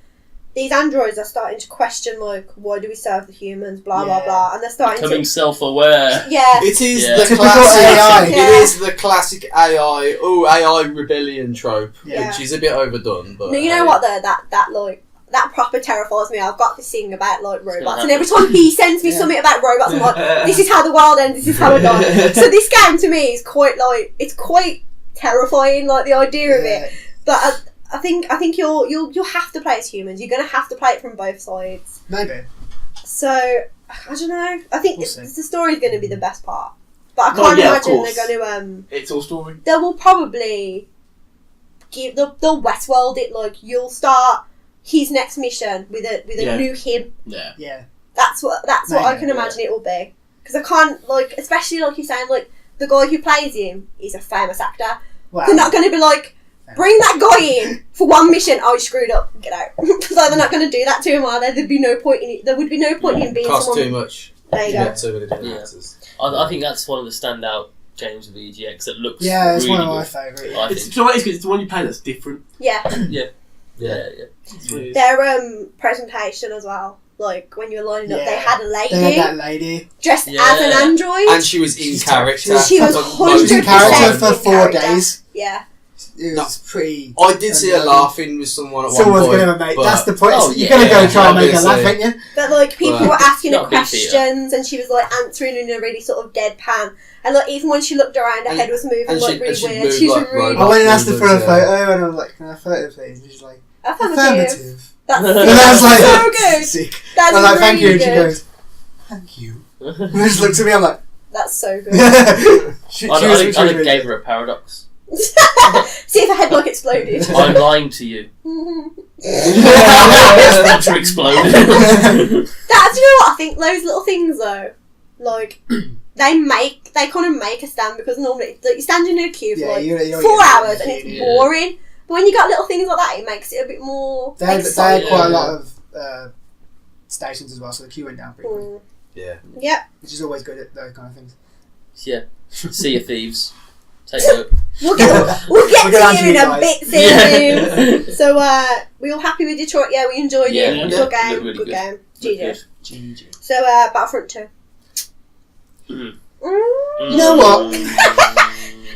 these androids are starting to question like, why do we serve the humans? Blah blah Yeah. blah, and they're starting Becoming to self-aware. yeah. It is Yeah. the Typical classic AI. Yeah. It is the classic AI rebellion trope, Yeah. which is a bit overdone. But No, you know what though? That proper terrifies me. I've got this thing about like gonna robots, and happen. every time he sends me Yeah. something about robots, I'm like, this is how the world ends. This is how I die. So this game to me is quite like it's quite terrifying, like the idea of it. But I think you'll have to play as humans. You're gonna have to play it from both sides. Maybe. So I don't know. I think We'll see. the story's going to be the best part. But I Well, can't yeah, of imagine course. they're going to It's all story. they will probably give they'll Westworld it, like you'll start his next mission with a Yeah. new him. Yeah. Yeah. That's what I Maybe, can yeah. imagine it will be. because I can't, like, especially like you're saying, like, the guy who plays him is a famous actor. Wow. They're not going to be like, bring that guy in for one mission. Oh, you screwed up. Get out. So they're not going to do that to him, are there? There'd be no point in it. There would be no point in being Costs someone. too much. There you go. Get so many different actors. I think that's one of the standout games of EGX that looks Yeah, it's really one of my good. favourites. I It's, think. you know what it is? It's the one you play that's different. Yeah. Yeah. Their presentation as well. Like, when you were lining up, they had a lady They had that lady. dressed Yeah. as an android. And she was in character. She was Like, 100% She was in character for in 4 character. days. Yeah. It was pretty. I did see her laughing with someone at Someone's one point. gonna make. but- That's the point. Oh, You're yeah. gonna go try and make her Obviously. laugh, ain't you? But, like, people Well, were asking her not Vita. questions, and she was, like, answering in a really sort of deadpan. And, like, even when she looked around, her And- head was moving, and like, she- really and she weird. moved She was like really... robot. I went and asked her for a Yeah. photo, and I was like, "Can I have a photo, please?" And she's like, Affirmative. "Affirmative." That's And I was like, so good. Sick. That's I was like, really "Thank you," and she good. goes, "Thank you." And she just looked at me. I'm like, That's so good. she I was think really gave good. her a paradox. See if her head like exploded. I'm lying to you. That's, Water exploded. you know what? I think those little things though, like they kind of make a stand, because normally like, you stand in a queue for Yeah, like you don't 4 get hours it. and it's Yeah. boring. But when you got little things like that, it makes it a bit more They had exciting. quite a lot of stations as well, so the queue went down pretty quick, Mm. Yeah. Yep. which is always good at those kind of things. Yeah. Sea of Thieves. Take note. We'll get We'll get to onto you in you a guys. bit soon. So we all happy with Detroit? Yeah, we enjoyed Yeah, it. yeah. Good game. Looked really Good game. Look GG. good. GG. So Battlefront 2. Mm. You know what?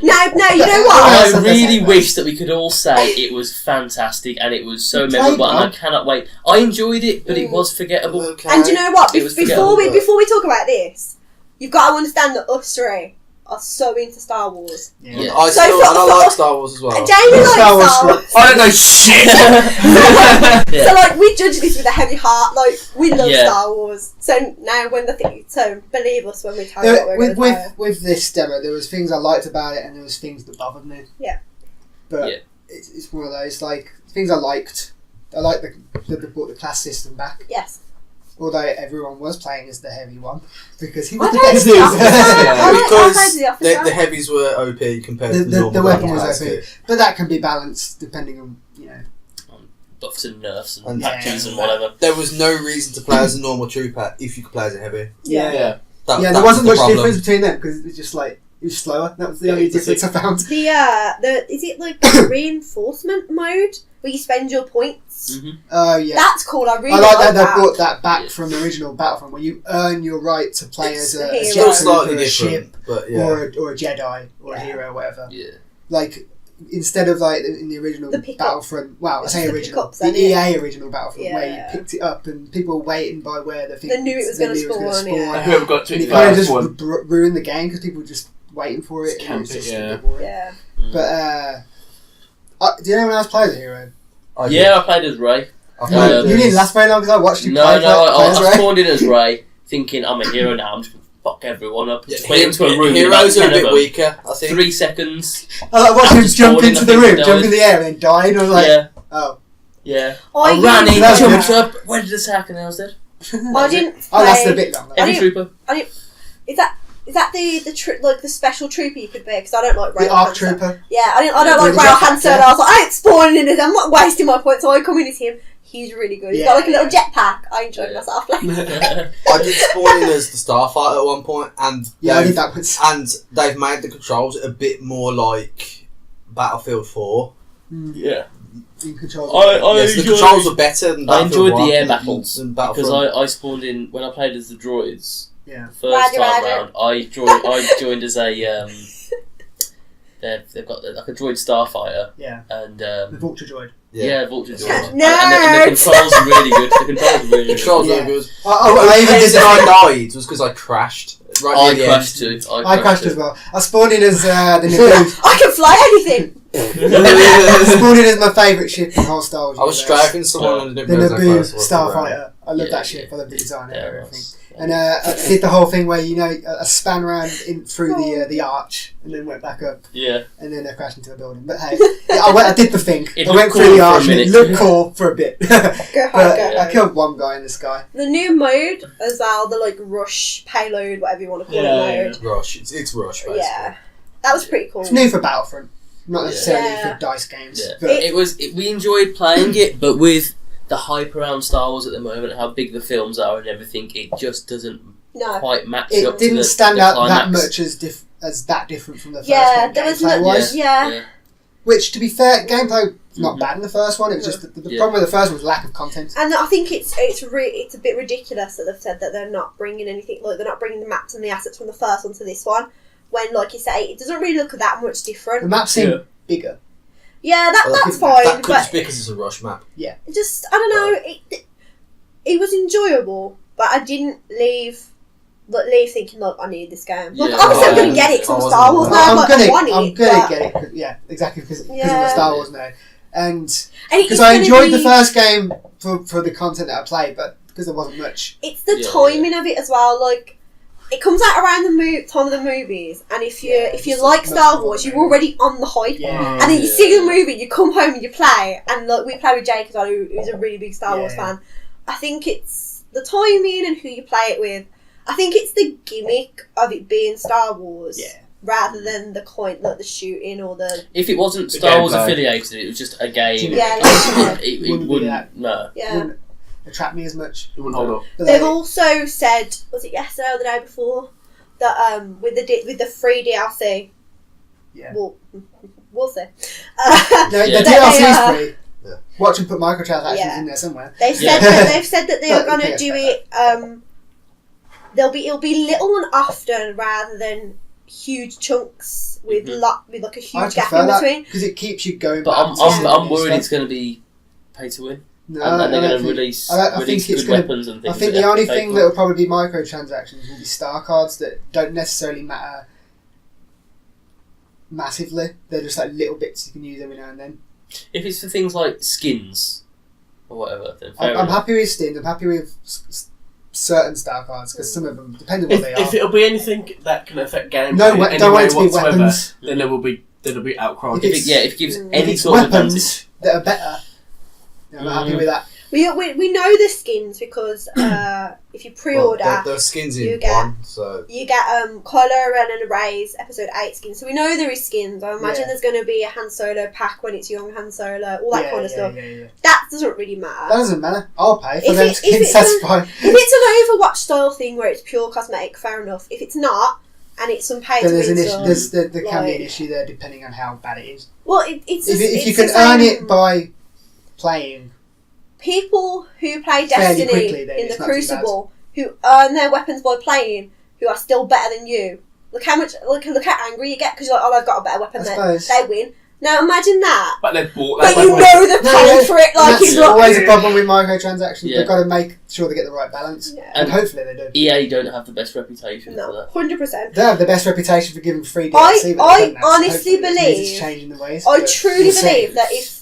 No, you know what? That's I the really best. wish that we could all say it was fantastic and it was so You played memorable, and I one. cannot wait. I enjoyed it, but it was forgettable. Okay. And do you know what? It was Before we forgettable. talk about this, you've got to understand that us three are so into Star Wars. Yeah. Yeah. I So still, for- and I for- like Star Wars as well. Jamie likes Star Wars Star Wars. I don't know shit! Yeah. So like we judge this with a heavy heart. Like we love Yeah. Star Wars. So now when the thing, so believe us when we tell you what we're going to tell. With this demo, there was things I liked about it, and there was things that bothered me. Yeah. But Yeah. it's one of those like things I liked. I liked that they brought the class system back. Yes. Although everyone was playing as the heavy one because he I was the played best. as the officer. Yeah. I Because played as the officer. the heavies were OP compared to the The normal weapon weapons. was OP, but that can be balanced depending on Buffs and nerfs and And patches yeah. and whatever. There was no reason to play as a normal trooper if you could play as a heavy. Yeah. Yeah. That, Yeah, that there wasn't was much the problem. difference between them because it was just like it was slower. That was the only difference I found. The is it like reinforcement mode where you spend your points? Mm-hmm. Oh yeah. That's cool. I really I like that that. they brought that back Yeah. from the original Battlefront, where you earn your right to play It's as a a hero. Still slightly or a ship different, but yeah. or a Jedi or a Yeah. hero or whatever. Yeah. Like instead of like in the original The pickup. Battlefront, well, I It's say the original, pickups, the isn't it? EA original Battlefront, where you Yeah. picked it up and people were waiting by where the thing They knew it was gonna knew spawn, yeah. And whoever got to And it it kind of first just one. ruined the game because people were just waiting for it. Just and it was camp it, just a yeah. bit boring. Yeah. But do you know when I was playing as a hero? I did. Yeah, I played as Ray. I played You didn't last very long because I watched you No, play. I as Ray. spawned in as Ray, thinking I'm a hero now. I'm just gonna fuck everyone up. Just went into a room. Heroes about are a 10 bit of them. weaker, I think. 3 seconds. I like watched him Just jump spawned in, into I the think room, he jump died. in the air, and then died. I was like, Yeah, oh. yeah. I I ran in, That's good. jumped up, went to the attack, and I was dead. I didn't play. Oh, that's a bit long. Every didn't- trooper. Is that the special trooper you could be? Because I don't like Rail The Arc Hanser. Trooper. Yeah, I don't Yeah, like the Rail jetpack, Hanser. yeah. And I was like, I ain't spawning in it. I'm not wasting my points. So I come in as him. He's really good. He's got like a little jetpack. I enjoyed Yeah. myself playing. I did spawn in as the Starfighter at one point, and Yeah, I they've- did that once. and they've made the controls a bit more like Battlefield 4. Yeah. In control. Yes, the controls were better than I Battlefield enjoyed 1 the air than battles because Battlefront. I spawned in when I played as the droids. Yeah. First Roger, time roger. round, I joined as a they've got like a droid starfighter Yeah. and The Vulture Droid. yeah, Vulture droid. Nerds. And the controls are really good. The controls are really The controls Yeah. were good. I The even did reason that. I died was because I crashed. Right I near the crashed end. too. I crashed too. as well. I spawned in as the Naboo. I can fly anything. I spawned in as my favourite ship in the whole Star Wars. I was universe. strafing someone and The didn't realise how Naboo close I was to the ground. Starfighter. I love Yeah, that ship. yeah. I love the design Yeah, and it everything. was. And I did the whole thing where a span around through the arch and then went back up Yeah. and then crashed into a building. But hey, I did the thing. It I went looked through cool the for a arch and it minute. looked cool for a bit. Go But hard, go I hard. killed one guy in the sky. The new mode as well, the like rush payload, whatever you want to call it mode. Rush. It's Rush, basically. Yeah, that was pretty cool. It's new for Battlefront, not necessarily Yeah. for dice games. Yeah. But We enjoyed playing it, but with the hype around Star Wars at the moment, how big the films are and everything, it just doesn't No. quite match it up didn't to the stand out that climax. much as that different from the first Yeah, one there was gameplay-wise. yeah. Which, to be fair, gameplay not Mhm. bad in the first one. It was just the Yeah. problem with the first one was lack of content. And I think it's a bit ridiculous that they've said that they're not bringing anything, like they're not bringing the maps and the assets from the first one to this one. When, like you say, it doesn't really look that much The different. map seemed Yeah. bigger. Yeah, Well, that's fine, That could but just be because it's a Rush map. just I don't know. It was enjoyable, but I didn't leave thinking like I need this game. Like Yeah. obviously I'm Yeah. gonna get it because I I'm wasn't- Star Wars now. I'm Like, gonna I want it. but- get it. Yeah, exactly because of Yeah. the Star Wars now, and And because it's I gonna enjoyed be- the first game for the content that I played, but because there wasn't much. It's the Yeah, timing of it as well. Like it comes out around the time of the movies, and if you Yeah, if you it's like much Star more Wars, you're movie. already on the hype. Yeah, And then you Yeah. see the movie, you come home and you play, and like we play with Jake as well, who's a really big Star Wars Yeah. fan. I think it's the timing and who you play it with. I think it's the gimmick of it being Star Wars, Yeah. rather than the coin, like the shooting or the If it wasn't The Star Wars gameplay. affiliated, it was just a game. Yeah, it Wouldn't be wouldn't. that. No. yeah. Wouldn't attract me as much. It wouldn't hold up. But They've like, also said, was it yesterday or the day before, that with the free DLC. Yeah. We'll see. the Yeah. DLC They, is free. Yeah. Watch them put microtransactions Yeah. in there somewhere. They've said Yeah. that they are But going you to can do expect it. It'll be little and often rather than huge chunks with Mhm. with like a I huge gap prefer in that between. because it keeps you going. But back I'm, to I'm, the I'm new worried stuff. it's going to be pay to win. No, And they're I don't going to think- release, I think release it's good gonna- weapons and I things. think that the you only have to pay thing for. that will probably be microtransactions will be star cards that don't necessarily matter massively. They're just like little bits you can use every now and then. If it's for things like skins or whatever, then fair I'm enough. happy with skins. I'm happy with certain star cards because some of them, depending on what they If are. it'll be anything that can affect gameplay, No, in any don't want way it to be whatsoever, weapons. then there'll be outcry. If If it's- it, yeah, if it gives If any it's sort of weapons advantage. that are better, I'm happy with that. We know the skins because if you pre-order, Well, there are skins you in get- one, so you get Kylo Ren and Rey's Episode 8 skins. So we know there is skins. I imagine Yeah. there's going to be a Han Solo pack when it's young Han Solo, all that Yeah, kind of stuff. Yeah. That doesn't really That matter. doesn't matter. I'll pay for If them it- skins. if That's it's fine. If it's an Overwatch style thing where it's pure cosmetic, fair enough. If it's not, and it's some pay to Then there's win an issue. stuff, There can be an like- issue there depending on how bad it is. well, it's If just, you it's can the earn same- it by playing, people who play Fairly Destiny quickly, then in the it's not too Crucible, who earn their weapons by playing, who are still better than you. Look how angry you get because you're like, oh, I've got a better weapon I than suppose. they win. Now imagine that. But they've bought But that you weapon. know they're No, paying yeah. for it, like That's it's not. always a problem with microtransactions. Yeah. They've got to make sure they get the right balance, Yeah. and hopefully they do. EA don't have the best reputation for No, that. 100%. They have the best reputation for giving free DLC. but I they don't now, so honestly hopefully this means believe- it's changing the ways. I but truly we'll see. believe that if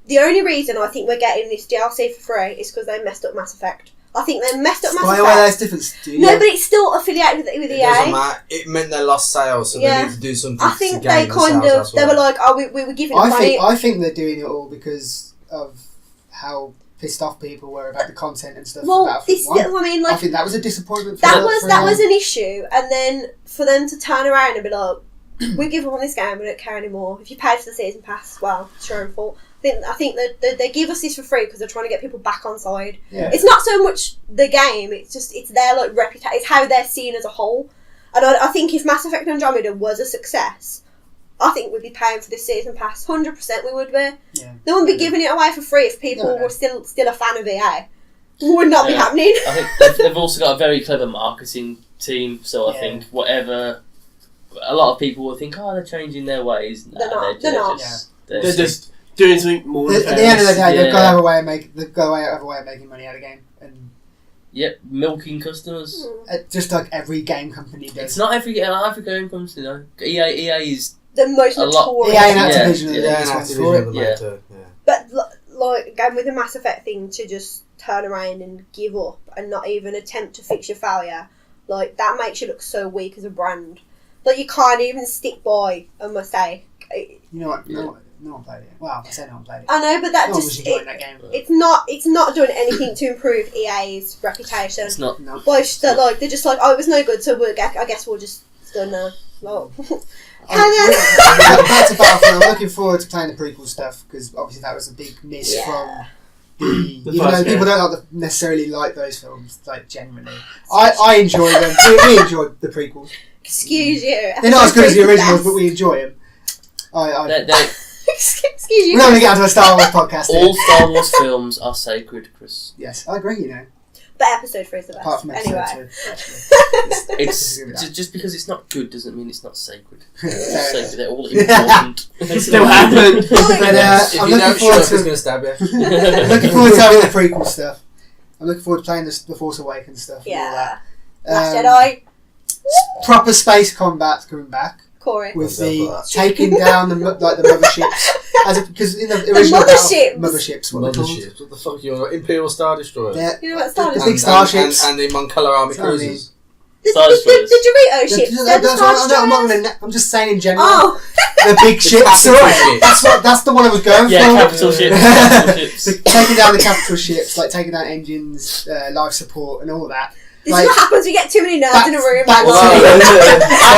the only reason I think we're getting this DLC for free is because they messed up Mass Effect. I think they messed up Mass BioWare, Effect. there's different studios. No, but it's still affiliated with it doesn't EA. matter. It meant they lost sales, so Yeah. they need to do something. I to think gain they the kind sales of they elsewhere. were like, oh, we were giving them money. I think they're doing it all because of how pissed off people were about the content and stuff. Well, about this, Battlefield 1. I mean, I like think that was a disappointment. For that for was an issue, and then for them to turn around and be like, we give up on this game, we don't care anymore. If you paid for the season pass, well, it's your own fault. I think that they give us this for free because they're trying to get people back on side. Yeah. It's not so much the game; it's their like reputation. It's how they're seen as a whole. And I think if Mass Effect Andromeda was a success, I think we'd be paying for this season pass. 100% we would be. Yeah. They wouldn't be giving it away for free if people No. were still a fan of EA. Would not be Yeah. happening. I think they've also got a very clever marketing team, so I Yeah. think whatever. A lot of people will think, oh, they're changing their ways. Nah, They're not. They're not. They're just doing something more. At the end of the day, Yeah. they've got to have a way of making money out of the game, and Yep, milking customers. just like every game company does. It's not every game comes, you know. EA is The most A lot. notorious. EA and Yeah, Activision are the yeah, Yeah, biggest and ones for Activision it. are the Yeah. main two, yeah. But like again with the Mass Effect thing, to just turn around and give up and not even attempt to fix your failure, like, that makes you look so weak as a brand. Like, you can't even stick by a mistake. You know what? No one played it. Well, I say no one played it. I know, but that No one just... was enjoying that game. It's not doing anything to improve EA's reputation. It's not. No. Well, they're just like, oh, it was no good, so I guess we'll just done now. Oh. Back to Battlefield. I'm looking forward to playing the prequel stuff because obviously that was a big miss from the even though first people game. don't necessarily like those films, like generally. I enjoy them. We enjoyed the prequels. Excuse you. They're not as good as the originals, Best. but we enjoy them. Excuse you. We're not going to get onto a Star Wars podcast. All Star Wars films are sacred, Chris. Yes, I agree. You know, But episode 3 is the best. apart from episode Anyway. 2. Actually. It's disagree with that. just because it's not good doesn't mean it's not sacred. Fair Sacred, they're all enough. important. It still happened. But If I'm you looking don't forward shut up, he's to going to stab you. I'm looking forward to having the prequel stuff. I'm looking forward to playing the Force Awakens stuff. And all Yeah. that. Last Jedi. Proper space combat coming back Corey. with I'll go the for that. taking down the motherships. Because in the original motherships? motherships, what they're called. Motherships. What the fuck? You're Imperial Star Destroyer. They're- You know what Star the Destroyer big starships. And the Mon Calamari That's what I mean. cruisers. The Star Destroyers. Dorito ships. They're the That's Star what I'm not Destroyers. gonna. I'm just saying in general. Oh. The big ships. capital ships. That's the one I was going Yeah, for. capital ships. Capital ships. Taking down the capital ships, like taking down engines, life support, and all that. This Like, is what happens when you get too many nerds in a room. back Well,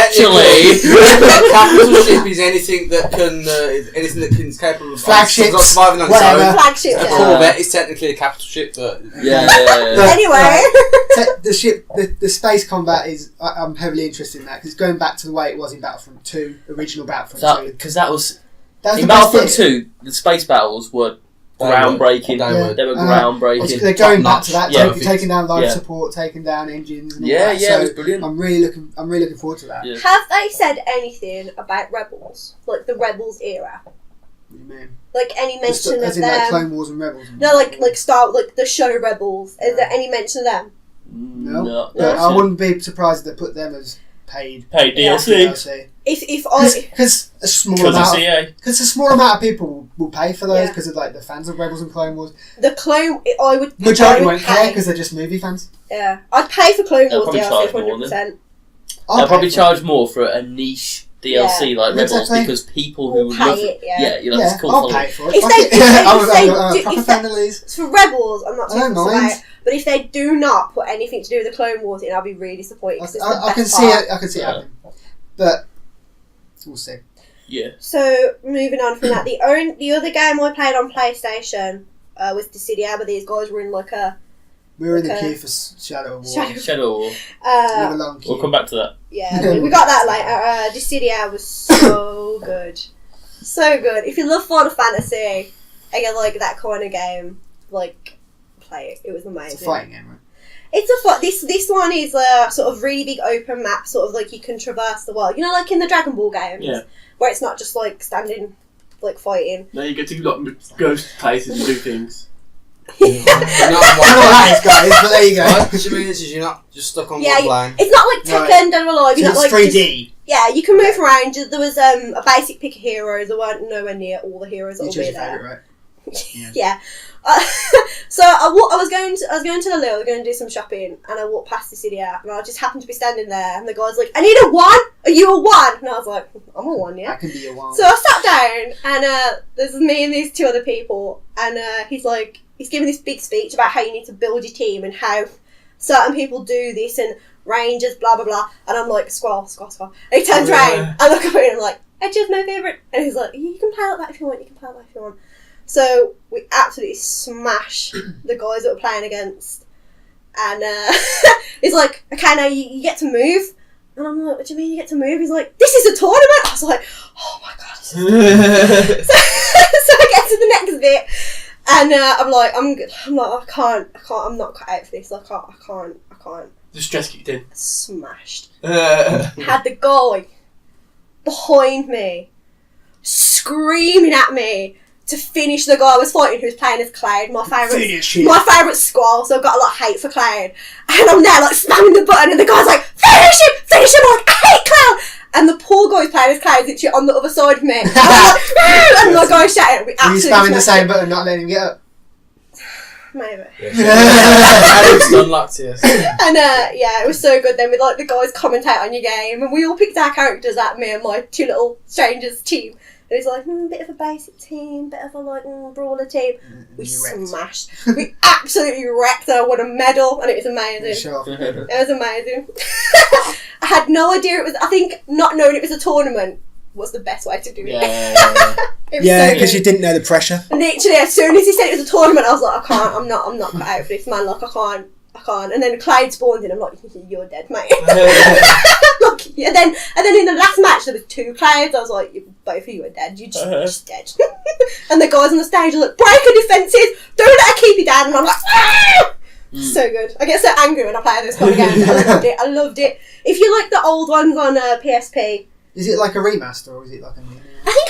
Actually- a capital ship is anything that is capable of Flagships, not surviving on its whatever. own. Flagship. A Yeah. Corvette is technically a capital ship, but Yeah. Anyway. The ship, the space combat is. I'm heavily interested in that because going back to the way it was in Battlefront 2, original Battlefront 2. Because that was That was in the best Battlefront bit. 2. The space battles were They were. groundbreaking. They were. They were Uh, groundbreaking. They're going back to that, Yeah. taking down life Yeah. support, taking down engines. And all Yeah, that. yeah, So it was brilliant. I'm really looking forward to that. Yeah. Have they said anything about Rebels? Like the Rebels era? What do you mean? Like any mention of As in like them? Clone Wars and Rebels. No, like the show Rebels. Is there any mention of them? No. No. I wouldn't be surprised if they put them as paid Paid Yeah. DLC. If I Because a small Because of amount. CA. Because a small amount of people will pay for those Yeah. because of like the fans of Rebels and Clone Wars. the Clone, I would. Majority I would won't care pay. because they're just movie fans. Yeah, I'd pay for Clone They'll Wars probably DLC charge more, 100%. I'll They'll pay probably for charge more for a niche DLC like Rebels Exactly. because people We'll who pay love it, yeah. you know, Yeah, it's cool. I'll following. pay for it. If Fuck they- it. if they- I'm if they a do- proper if fan of these. For Rebels, I'm not I too don't fussed mind. about it. But if they do not put anything to do with the Clone Wars in, I'll be really disappointed because it's the I can best see part. it. I can see it Yeah. happening, but we'll see. Yeah. So moving on from that, the other game I played on PlayStation was Deditae, but these guys were in like a We were in the Okay. queue for Shadow of War. Shadow- Shadow War. We were long queue. We'll come back to that. yeah, we got that later. Deditae was so good, so good. If you love Final Fantasy and you like that kind of game, like play it. It was amazing. It's a fighting game, right? It's a this one is a sort of really big open map, sort of like you can traverse the world. You know, like in the Dragon Ball games, Yeah. where it's not just like standing, like fighting. Now you get to like, go to places and do things. You're not on I don't know one what that is, guys, but there you go. What you mean is you're not just stuck on Yeah, one line. It's not like Tekken, Dead or Alive. So You're it's not like 3D. yeah, you can move around. There was a basic pick of heroes. There weren't nowhere near all the heroes that You will chose be your there. favourite, right? Yeah. Yeah. So I was going to the Lidl, I was going to do some shopping, and I walked past the city out, and I just happened to be standing there, and the guy's like, "I need a 1. Are you a 1?" And I was like, "I'm a 1, yeah." That can be a while. So I sat down, and there's me and these 2 other people, and he's giving this big speech about how you need to build your team and how certain people do this and rangers, blah blah blah, and I'm like, squall. And he turns around, I look at me, and I'm like, "Edge is my favourite," and he's like, "You can play like that if you want. You can play like that if you want." So we absolutely smash the guys that we're playing against, and he's like, "Okay, now you get to move," and I'm like, "What do you mean you get to move?" He's like, "This is a tournament." I was like, "Oh my god!" This is so I get to the next bit, and I'm like, "I'm good." I'm like, I can't. I'm not cut out for this. I can't. The stress kicked in. Smashed. Had the guy behind me screaming at me to finish the guy I was fighting, who was playing as Cloud, my favourite squall. So I've got a lot of hate for Cloud, and I'm there like spamming the button, and the guy's like, finish him. I'm like, I hate Cloud. And the poor guy who's playing as Cloud is literally on the other side of me. And I'm like, and the guy's shouting. We Were you absolutely spamming the smashed same it. button, not letting him get up? Maybe. Adam's unlocked, yes. And yeah, it was so good. Then with like the guys commentate on your game, and we all picked our characters out. Me and my two little strangers team. And it's like bit of a basic team, bit of a like brawler team. We smashed. We absolutely wrecked. I won a medal, and it was amazing. Sure. It was amazing. I had no idea it was. I think not knowing it was a tournament was the best way to do it. Yeah, because you didn't know the pressure. Literally, as soon as he said it was a tournament, I was like, I can't. I'm not cut out for this, man. Like, I can't. And then Clyde spawned in. I'm like, you're dead, mate. Like, and then in the last match there was 2 Clydes. I was like, both of you are dead. You're just dead. And the guys on the stage are like, break her defences. Don't let her keep you down. And I'm like, ah! So good. I get so angry when I play this kind of game. I loved it. If you like the old ones on PSP. Is it like a remaster or is it like a new? I think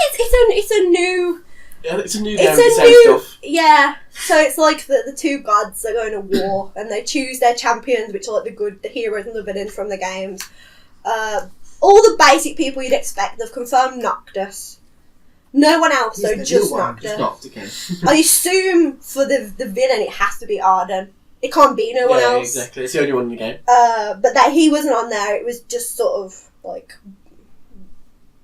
it's a new. Yeah, it's a new game with the same stuff. Yeah, so it's like the 2 gods are going to war and they choose their champions, which are like the heroes and the villains from the games. All the basic people you'd expect, they've confirmed Noctis. No one else, so just Noctis. I assume for the villain it has to be Arden. It can't be no one else. Yeah, exactly. It's the only one in the game. But that he wasn't on there, it was just sort of like...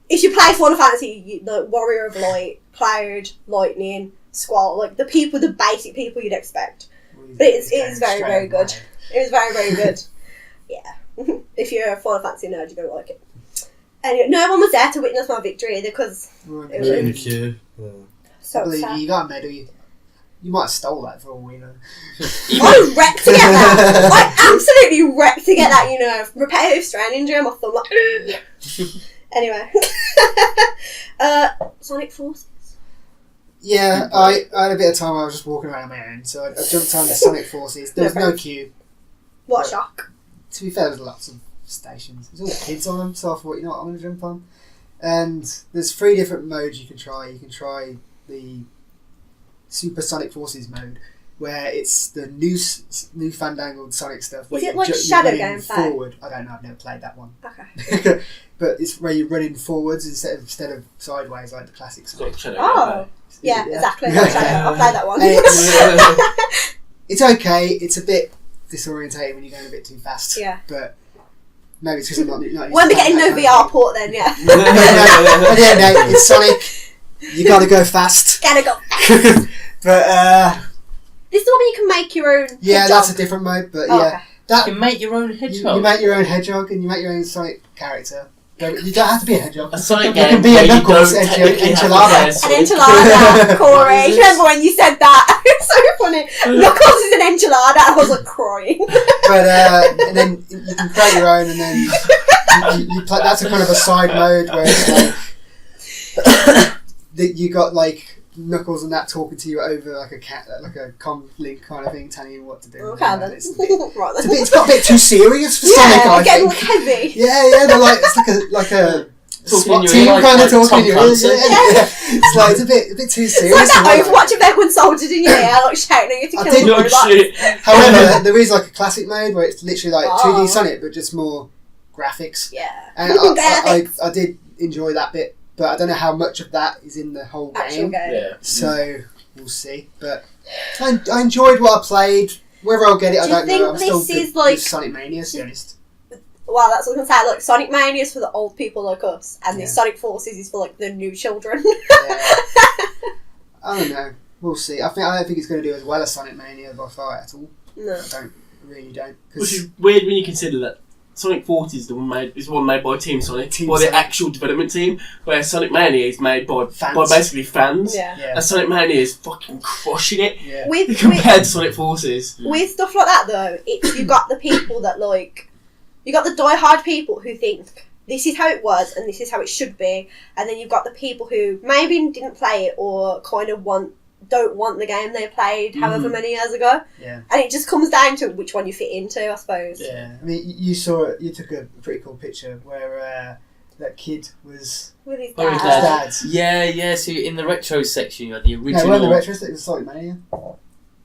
If you play Final Fantasy, the Warrior of Light, Cloud, Lightning, Squall, like the basic people you'd expect. But it is very, very good. It was very, very good. Yeah. If you're a Final Fantasy nerd, you're going to like it. And no one was there to witness my victory either because it was in the queue. Yeah. So I believe sad. you got a medal. You might have stole that for all we know. I wrecked to get that. I absolutely wrecked to get that, repetitive strain injury on my thumb. Like, anyway. Sonic Forces. Yeah, I had a bit of time where I was just walking around on my own, so I jumped on the Sonic Forces. There was no queue. What a shock. To be fair, there's lots of stations. There's all kids on them, so I thought, you know what, I'm going to jump on. And there's 3 different modes you can try. You can try the Super Sonic Forces mode, where it's the new fandangled Sonic stuff. Is it like Shadow gameplay? Forward. I don't know, I've never played that one. Okay. But it's where you're running forwards instead of sideways like the classic Sonic. Oh, yeah, exactly. I played that one. It's okay. It's a bit disorientating when you're going a bit too fast. Yeah. But maybe it's because I'm not Won't be getting no VR port then, yeah. No, it's Sonic. You gotta go fast. Gotta go fast. But this is the one where you can make your own hedgehog. That's a different mode, but yeah. You can make your own hedgehog. You make your own hedgehog and you make your own Sonic character. You don't have to be a hedgehog. A Sonic You game can be a where you Knuckles don't technically have to enchilada. An enchilada, Corey. Remember when you said that? It's so funny. Knuckles is an enchilada. I was like crying. But and then you can create your own, and then you play. That's a kind of a side mode where it's like that you got like Knuckles and that talking to you over like a comm link kind of thing, telling you what to do. Okay, then. It's got a bit too serious for Sonic. I getting think. heavy. Yeah. They're like it's like a SWAT team like, kind of like talking to you. Tom Yeah. It's like it's a bit too serious. It's like that Overwatch event when soldiers in your ear like shouting at you to kill them. However, there is like a classic mode where it's literally like 2D Sonic, but just more graphics. Yeah. And I did enjoy that bit, but I don't know how much of that is in the whole game. Yeah. So we'll see. But I enjoyed what I played. Whether I'll get it, I don't know. I'm still with Sonic Mania, to be honest. Well, that's what I was going to say. Like, Sonic Mania is for the old people like us, and the Sonic Forces is for like the new children. I don't know. We'll see. I don't think it's going to do as well as Sonic Mania by far at all. No. I really don't. Which is weird when you consider that Sonic Forces is the one made by Team Sonic, the actual development team, where Sonic Mania is made by basically fans. Yeah. And Sonic Mania is fucking crushing it. Yeah. Compared to Sonic Forces. With stuff like that though, you got the people that like, you got the die-hard people who think this is how it was and this is how it should be, and then you've got the people who maybe didn't play it or kind of don't want the game they played however many years ago. Yeah. And it just comes down to which one you fit into, I suppose. Yeah. I mean, you took a pretty cool picture where that kid was with his Oh, his dad. dad's. Yeah. So in the retro section, you had the original. No, it wasn't the retro. It was Sonic Mania.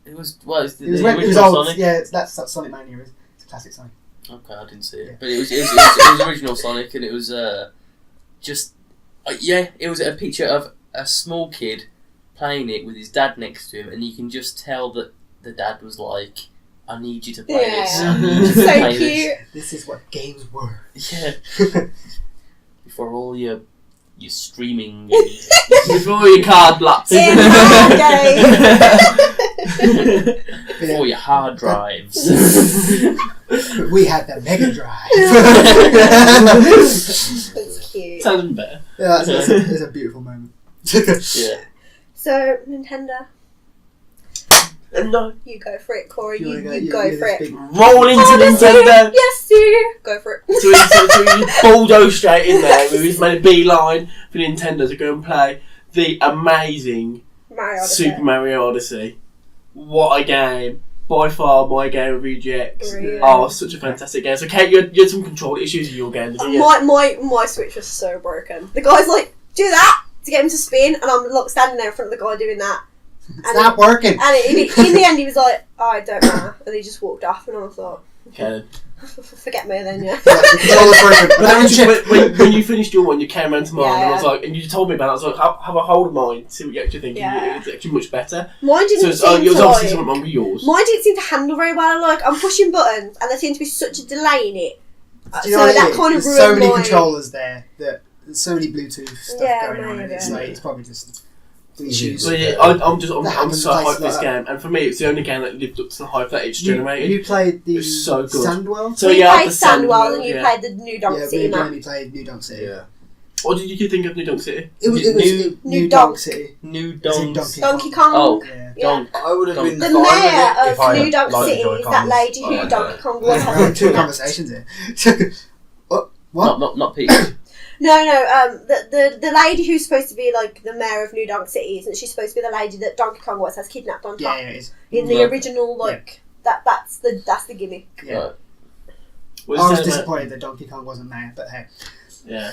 It was the It was original old. Sonic. Yeah, that's Sonic Mania. It's a classic Sonic. Okay, I didn't see it, Yeah. but it was original Sonic, and it was it was a picture of a small kid playing it with his dad next to him, and you can just tell that the dad was like, I need you to play this. Yeah. I need you to So play cute. This is what games were. this. Yeah. Before all your streaming. Before your card blocks. In our day. Before your hard drives. We had the Mega Drive. That's cute. Sounds even better. Yeah, that's a beautiful moment. Yeah. So, Nintendo. No. You go for it, Corey. You You, wanna go- you go you're for this it. big- Roll into Yes, Nintendo. yes, dear. Go for it. So he bulldoze straight in there with his made a beeline for Nintendo to go and play the amazing Mario Odyssey. Super Mario Odyssey. What a game. By far my game of EGX. Really? Oh, such a fantastic game. So Kate, you had some control issues with your game, didn't you? My Switch was so broken. The guy's like, do that to get him to spin, and I'm like, standing there in front of the guy doing that. It's not working. And in the end, he was like, oh, I don't know. And he just walked off, and I thought, Okay. forget me then, yeah. The controller's broken. But then when you finished your one, you came around to mine, and I was Yeah. like, and you told me about it. I was like, have a hold of mine, see what you actually think. Yeah. It's actually much better. Mine So didn't it's, seem it was to obviously like, something wrong with yours. mine didn't seem to handle very well. Like, I'm pushing buttons, and there seems to be such a delay in it. Do you know So what that it is? kind of There's so ruined many my... controllers there that there's so many Bluetooth stuff Yeah, going on. maybe. It's like it's probably just issues. So yeah, I'm That so happens hyped for places this like game, and for me, it's the only game that lived up to the hype that it's generated. You played the It's so good. Sandwell? So we yeah, played the Sand Sandwell, World, and you yeah. played the New Donk Yeah, City me and map. Jamie played New Donk City. Yeah. What did you think of New Donk City? It was New New Donk. Donk City. New As in Donks. Donkey Kong. Oh. Yeah. Yeah. Donk. I would have been The fine with mayor it if of I New Donk liked City is that Joy-Cons. lady who Oh, Donkey Kong We're was having having. two conversations here. What? Not Pete. No, the lady who's supposed to be like the mayor of New Donk City, isn't she supposed to be the lady that Donkey Kong was has kidnapped on top? Yeah, it is. In the Yeah. original, like that's the gimmick. Yeah. Right. What I was it say about- disappointed that Donkey Kong wasn't there, but hey. Yeah.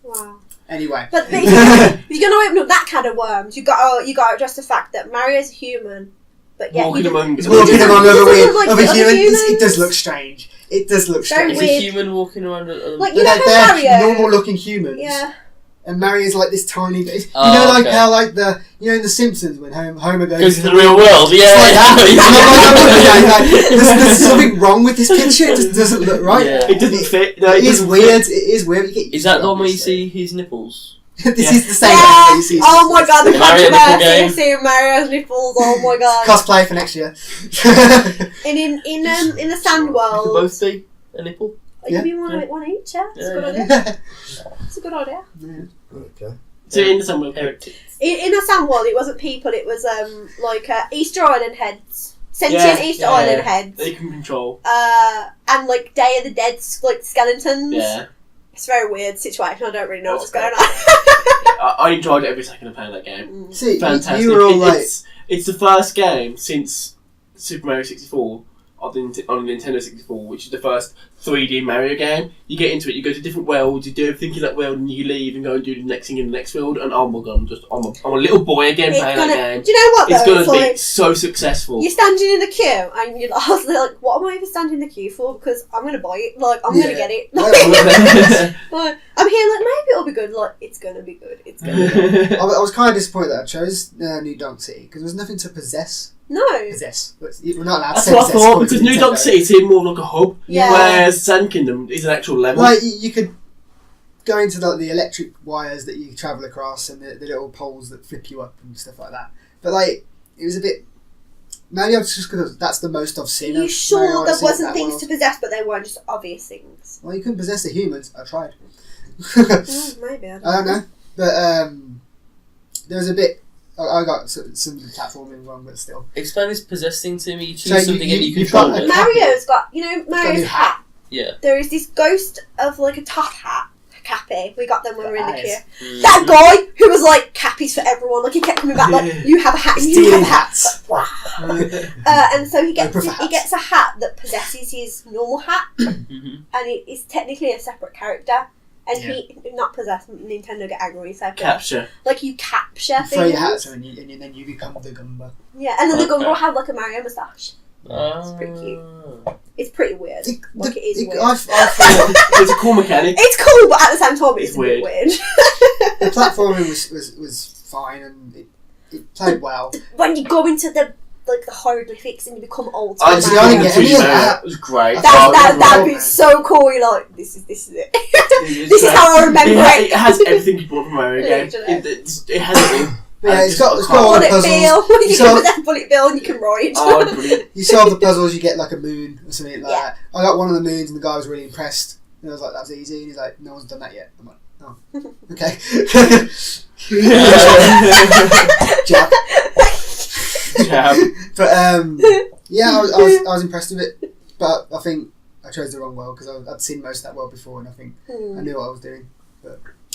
Wow. Anyway. But if you're gonna open up that can of worms, you got to address the fact that Mario's a human, but yeah, Walking he among It's Well, walking just- among it other doesn't weird, look like other other humans. It humans. does look strange. It does look Very strange. Is a weird. human walking around? Like, you know they're how Mario? normal-looking humans. Yeah. And Mario's like this tiny bit. You Oh, know, like okay. how, like in The Simpsons when Homer goes Goes to to the real world. Yeah. It's like that. Yeah. There's something wrong with this picture. It just doesn't look right. Yeah. It doesn't fit. No, It is doesn't weird. It is weird. You get Is that the one where you obviously. see his nipples? This Yeah. is the same. Yeah. thing you see. Oh my god, the The Mario nipple controversy game. of seeing Mario's nipples. Oh my god. Cosplay for next year. And in the sand Could world, both be a nipple? it could be one each. Yeah, it's a good Yeah. idea. It's a good idea. Okay. So in the summer, Heritage. In the sand world, it wasn't people. It was like Easter Island heads, sentient Yeah, Easter yeah, Island yeah. heads, they can control. and like Day of the Dead like skeletons. Yeah. It's a very weird situation. I don't really know That's what's going I enjoyed every second of playing that game. on. See, Fantastic. you were all like, It's the first game since Super Mario 64 on the Nintendo 64, which is the first 3D Mario game. You get into it, you go to different worlds, you do everything in that world, and you leave and go and do the next thing in the next world. And oh my god, I'm a little boy again It's playing gonna, that game. do you know what though? It's gonna It's be like, so successful. you're standing in the queue, and I was like, what am I even standing in the queue for? Because I'm going to buy it. Like, I'm going to Yeah. get it. I Like, I'm here like, maybe it'll be good. Like, it's going to be good. It's going to be good. was kind of disappointed that I chose New Donk City because there was nothing to possess. No. Possess. We're not allowed to That's say what I possess. thought, according to because New Donk Nintendo. City seemed more like a hub, Yeah. whereas Sand Kingdom is an actual level. Like you could go into the electric wires that you travel across and the little poles that flip you up and stuff like that. But like it was a bit. Maybe it's just because that's the most I've Are seen. you of sure Mario there Odyssey wasn't that things world. to possess, but they weren't just obvious things? Well, you couldn't possess the humans. I tried. Maybe. I I don't know, but there was a bit. I got some platforming wrong, but still. Explain this possess thing to me. You choose So something and you you've control got it. a- Mario's got, new Mario's hat. hat. Yeah. There is this ghost of like a top hat, Cappy. We got them when we were in the Eyes. queue. Mm. That guy who was like Cappies for everyone, like he kept coming back, like Yeah. you have a hat, and you Stealing have a hat. hats. And so he gets Oprah he gets a hat that possesses his normal hat, Mhm. and it is technically a separate character. And Yeah. he not possessed. Nintendo get angry when you say that. Capture. Like you capture You throw your hats things. on and then you become the Gumba. Yeah, and then the Okay. Gumbo have like a Mario moustache. Ah. pretty cute. It's pretty weird. Like it is weird. I feel It's a cool mechanic. It's cool, but at the same time, it's It's a bit weird. weird. the platforming was fine and it played well. When you go into the like the hieroglyphics and you become old. I See, I didn't get any of that. It was great. That'd be so cool. You're like, this is it. This is how I remember it. It has everything you bought from Mario game. It has everything. Yeah, it's got all the Bullet puzzles. bill. You can put that bullet bill and you can ride. Oh, brilliant. You solve the puzzles, you get like a moon or something like Yeah. that. I got one of the moons and the guy was really impressed. And I was like, that was easy. And he's like, no one's done that yet. I'm like, oh, okay. Jab. Jab. But yeah, I was impressed with it. But I think I chose the wrong world because I'd seen most of that world before and I think I knew what I was doing.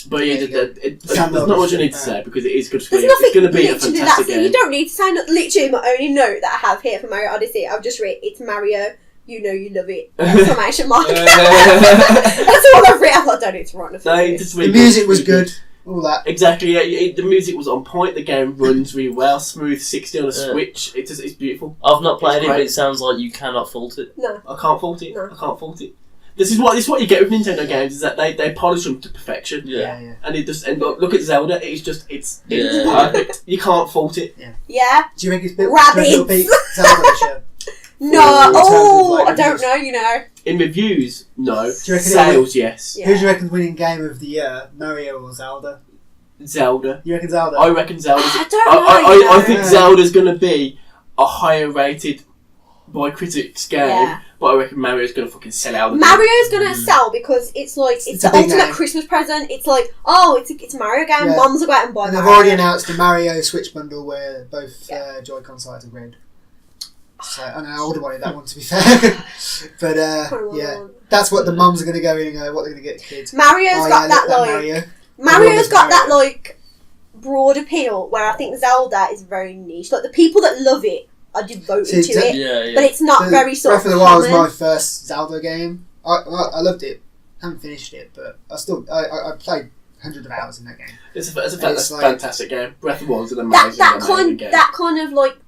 But yeah, there's not much I need to say because it is good to There's play. nothing It's going to be a literally fantastic game. You don't need to sign up. Literally, my only note that I have here for Mario Odyssey, I've just written, it's Mario, you know you love it. Exclamation mark. That's all I've written. I don't need to write nothing. The music was good. All that. Exactly, yeah. The music was on point. The game runs really well. Smooth 60 on a Switch. It's beautiful. I've not played it, great. but it sounds like you cannot fault it. No. I can't fault it. No. I can't fault it. This is what you get with Nintendo games is that they polish them to perfection. Yeah. And it just and look at Zelda. It's Yeah. perfect. You can't fault it. Yeah. Do you think it's built? Rabbits. No. I don't know, you know. In reviews, no. Do you reckon Sales, yes. Yeah. Who do you reckon's winning game of the year? Mario or Zelda? Zelda. You reckon Zelda? I reckon Zelda. I don't know. I think Zelda's going to be a higher rated by critics game, Yeah. but I reckon Mario's going to fucking sell out. Mario's gonna sell because it's like it's a the big ultimate name. Christmas present. It's like, oh, it's a Mario game. Yeah. Mums will go out and buy And they've Mario. already announced the Mario Switch bundle where both Joy-Con sides are red. So, I know I would have wanted that one to be fair. But yeah, that's what the mums are going to go in and go, what they're going to get the kids. Mario's got that like Mario. Mario's got that like broad appeal where I think Zelda is very niche. Like the people that love it are devoted to it, Yeah. but it's not very sort Breath of the of Wild was common. my first Zelda game. I loved it. Haven't finished it, but I played hundreds of hours in that game. It's a It's like- fantastic game. Breath of the Wild's an amazing, amazing game. That kind of like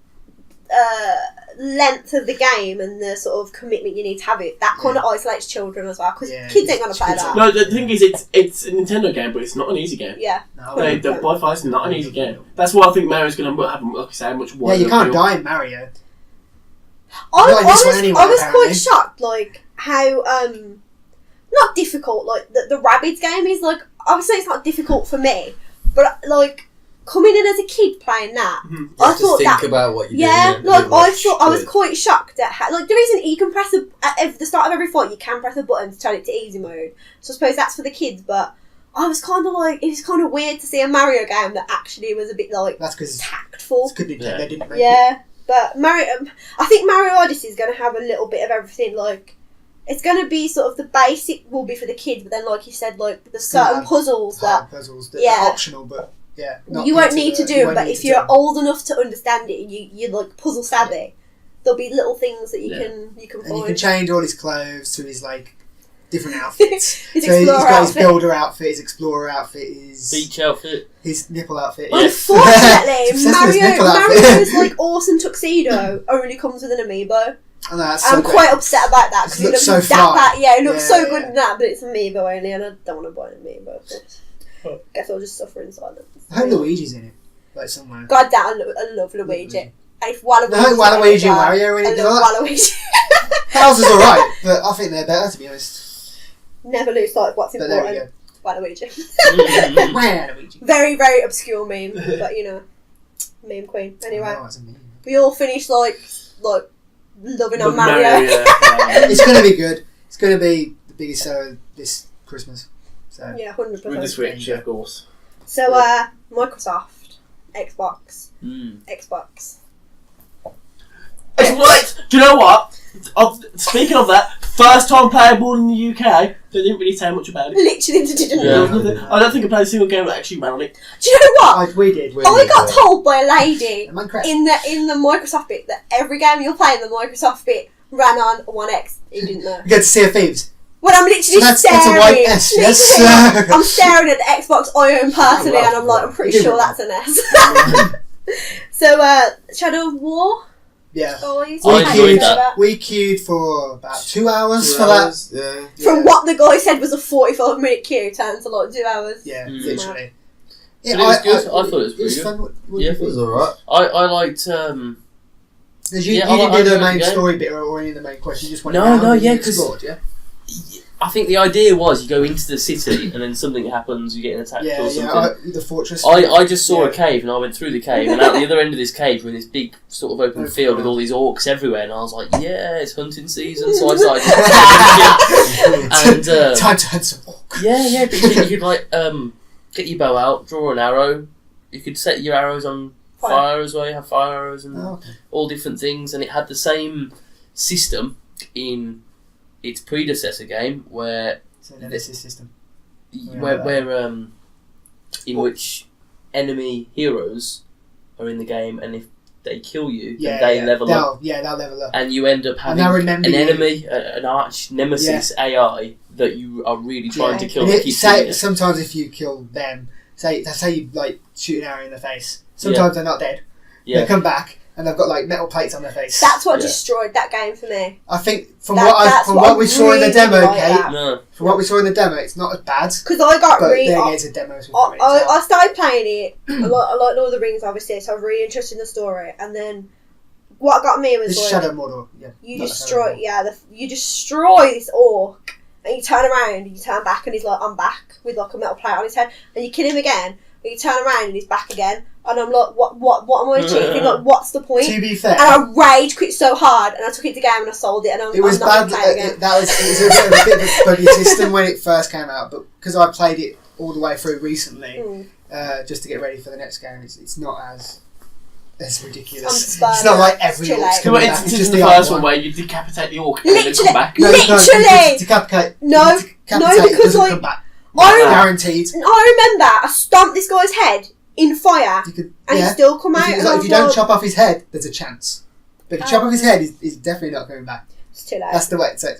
length of the game and the sort of commitment you need to have it. That kind of isolates children as well because kids ain't gonna play that. No, the thing is, it's a Nintendo game, but it's not an easy game. Yeah. No, By far, it's not an easy game. That's why I think Mario's going to have, like I say, much yeah, wider you can't appeal. die in Mario. I Not in this one anyway, was apparently. quite shocked, like how not difficult. Like the Rabbids game is like obviously it's not difficult for me, but like coming in as a kid playing that, I Just thought think that about what you're yeah, doing. like I thought I was quite shocked at how, like the reason you can press at the start of every fight you can press a button to turn it to easy mode. So I suppose that's for the kids, but I was kind of like it was kind of weird to see a Mario game that actually was a bit like That's because tactful. it's good Nintendo didn't make it. Yeah, but Mario, I think Mario Odyssey is going to have a little bit of everything. Like, it's going to be sort of the basic will be for the kids, but then, like you said, like there's certain puzzles that Hard puzzles that are optional, but yeah, not you won't into need to the- do. you won't But need if to you're do. old enough to understand it, and you're like puzzle savvy, there'll be little things that you can and you find. can change all his clothes to his like different outfits. His so he's explorer got his outfit. builder outfit, his explorer outfit, his Beach outfit. his nipple outfit. Unfortunately, Obsessed with his nipple Mario's like awesome tuxedo only comes with an amiibo. Oh, no, that's so I'm great. quite upset about that because It looks so that fly. bad. Yeah, it looks Yeah, so yeah, good yeah. in that, but it's amiibo only, and I don't want to buy an amiibo. So guess I'll just suffer in silence. I hope Luigi's in it, like somewhere. God damn, I love Luigi. And if Waluigi, I hope Waluigi and Mario are in it. I love Waluigi. Bowser's alright, but I think they're better to be honest. Never lose sight of what's But there we important. Waluigi. Waluigi. Very, very obscure meme, but you know, meme queen. Anyway, Oh, that's a meme. we all finished like loving on Love Mario. yeah. It's going to be good. It's going to be the biggest seller this Christmas. So Yeah, With the 100%. Switch, yeah, of course. So, Microsoft, Xbox. Right. Do you know what? Speaking of that, first time playable in the UK. They didn't really say much about it. Literally didn't Yeah. know. There was nothing- I don't think I played a single game that actually ran on it. Do you know what? we did. I got told by a lady Minecraft. in the Microsoft bit that every game you'll play in the Microsoft bit ran on 1X. He didn't know. You get to see a Thieves. When I'm literally So that's staring, a white S, yes. literally, I'm staring at the Xbox I own personally, and I'm like, I'm pretty You did sure well. that's an S. So, Shadow of War, Yeah. guys. I what do you enjoyed say that. about- We queued for about 2 hours for that. Yeah. From what the guy said was a 45-minute queue, turned to like 2 hours. Yeah, Mm. literally. But it was good. I thought it was pretty good. fun. What Yeah, did It you was think? alright. I liked Did you, Yeah, you didn't do the I main like the story bit or any of the main questions? You just went No, around no, and yeah, you 'cause- explored, yeah? I think the idea was you go into the city and then something happens, you get attacked Yeah, or yeah. something. The fortress. I just saw Yeah. a cave and I went through the cave and out the other end of this cave we're in this big sort of open Open field with world. all these orcs everywhere and I was like, yeah, it's hunting season, so I started and Time to hunt some orc. yeah, but you could like get your bow out, draw an arrow. You could set your arrows on fire as well. You have fire arrows and Oh, okay. all different things, and it had the same system in its predecessor game where It's a nemesis system. in which enemy heroes are in the game, and if they kill you, then they level up, they'll level up. and you end up having they'll an remember you. enemy, an arch nemesis AI that you are really trying to kill. And And it, keep killing it. sometimes if you kill them, say you like shoot an arrow in the face. Sometimes they're not dead. Yeah. They come back and they've got like metal plates on their face. That's what Yeah. destroyed that game for me. I think from That's what we saw in the really demo, like Kate. that. No. From what we saw in the demo, it's not as bad. Because I got But really. then again, it's a demo. So we can't really I tell. started playing it. I like Lord of the Rings, obviously, so I was really interested in the story. And then what got me was This like, Shadow Mordor. Yeah. you not destroy, Shadow you destroy this orc, and you turn around and you turn back, and he's like, I'm back with like a metal plate on his head, and you kill him again, and you turn around and he's back again, and I'm like, what am I achieving? Like, what's the point? To be fair, And I rage quit so hard, and I took it to game and I sold it, and I'm it was not bad. gonna play it again. It was a bit of a buggy system when it first came out, but because I played it all the way through recently, just to get ready for the next game, it's not as ridiculous. It's not like every It's too orc's late. There coming were back. It's instances just in the the first odd one one. where you decapitate the orc and then come back. No, Literally! decapitate. No, Decapitate because, doesn't like, come back. I Guaranteed. remember I stomped this guy's head in fire, You could, and he yeah. still come out. It's And like, I if was you don't like, chop off his head, there's a chance. But if you chop off his head, he's definitely not coming back. it's too late. That's the way it's I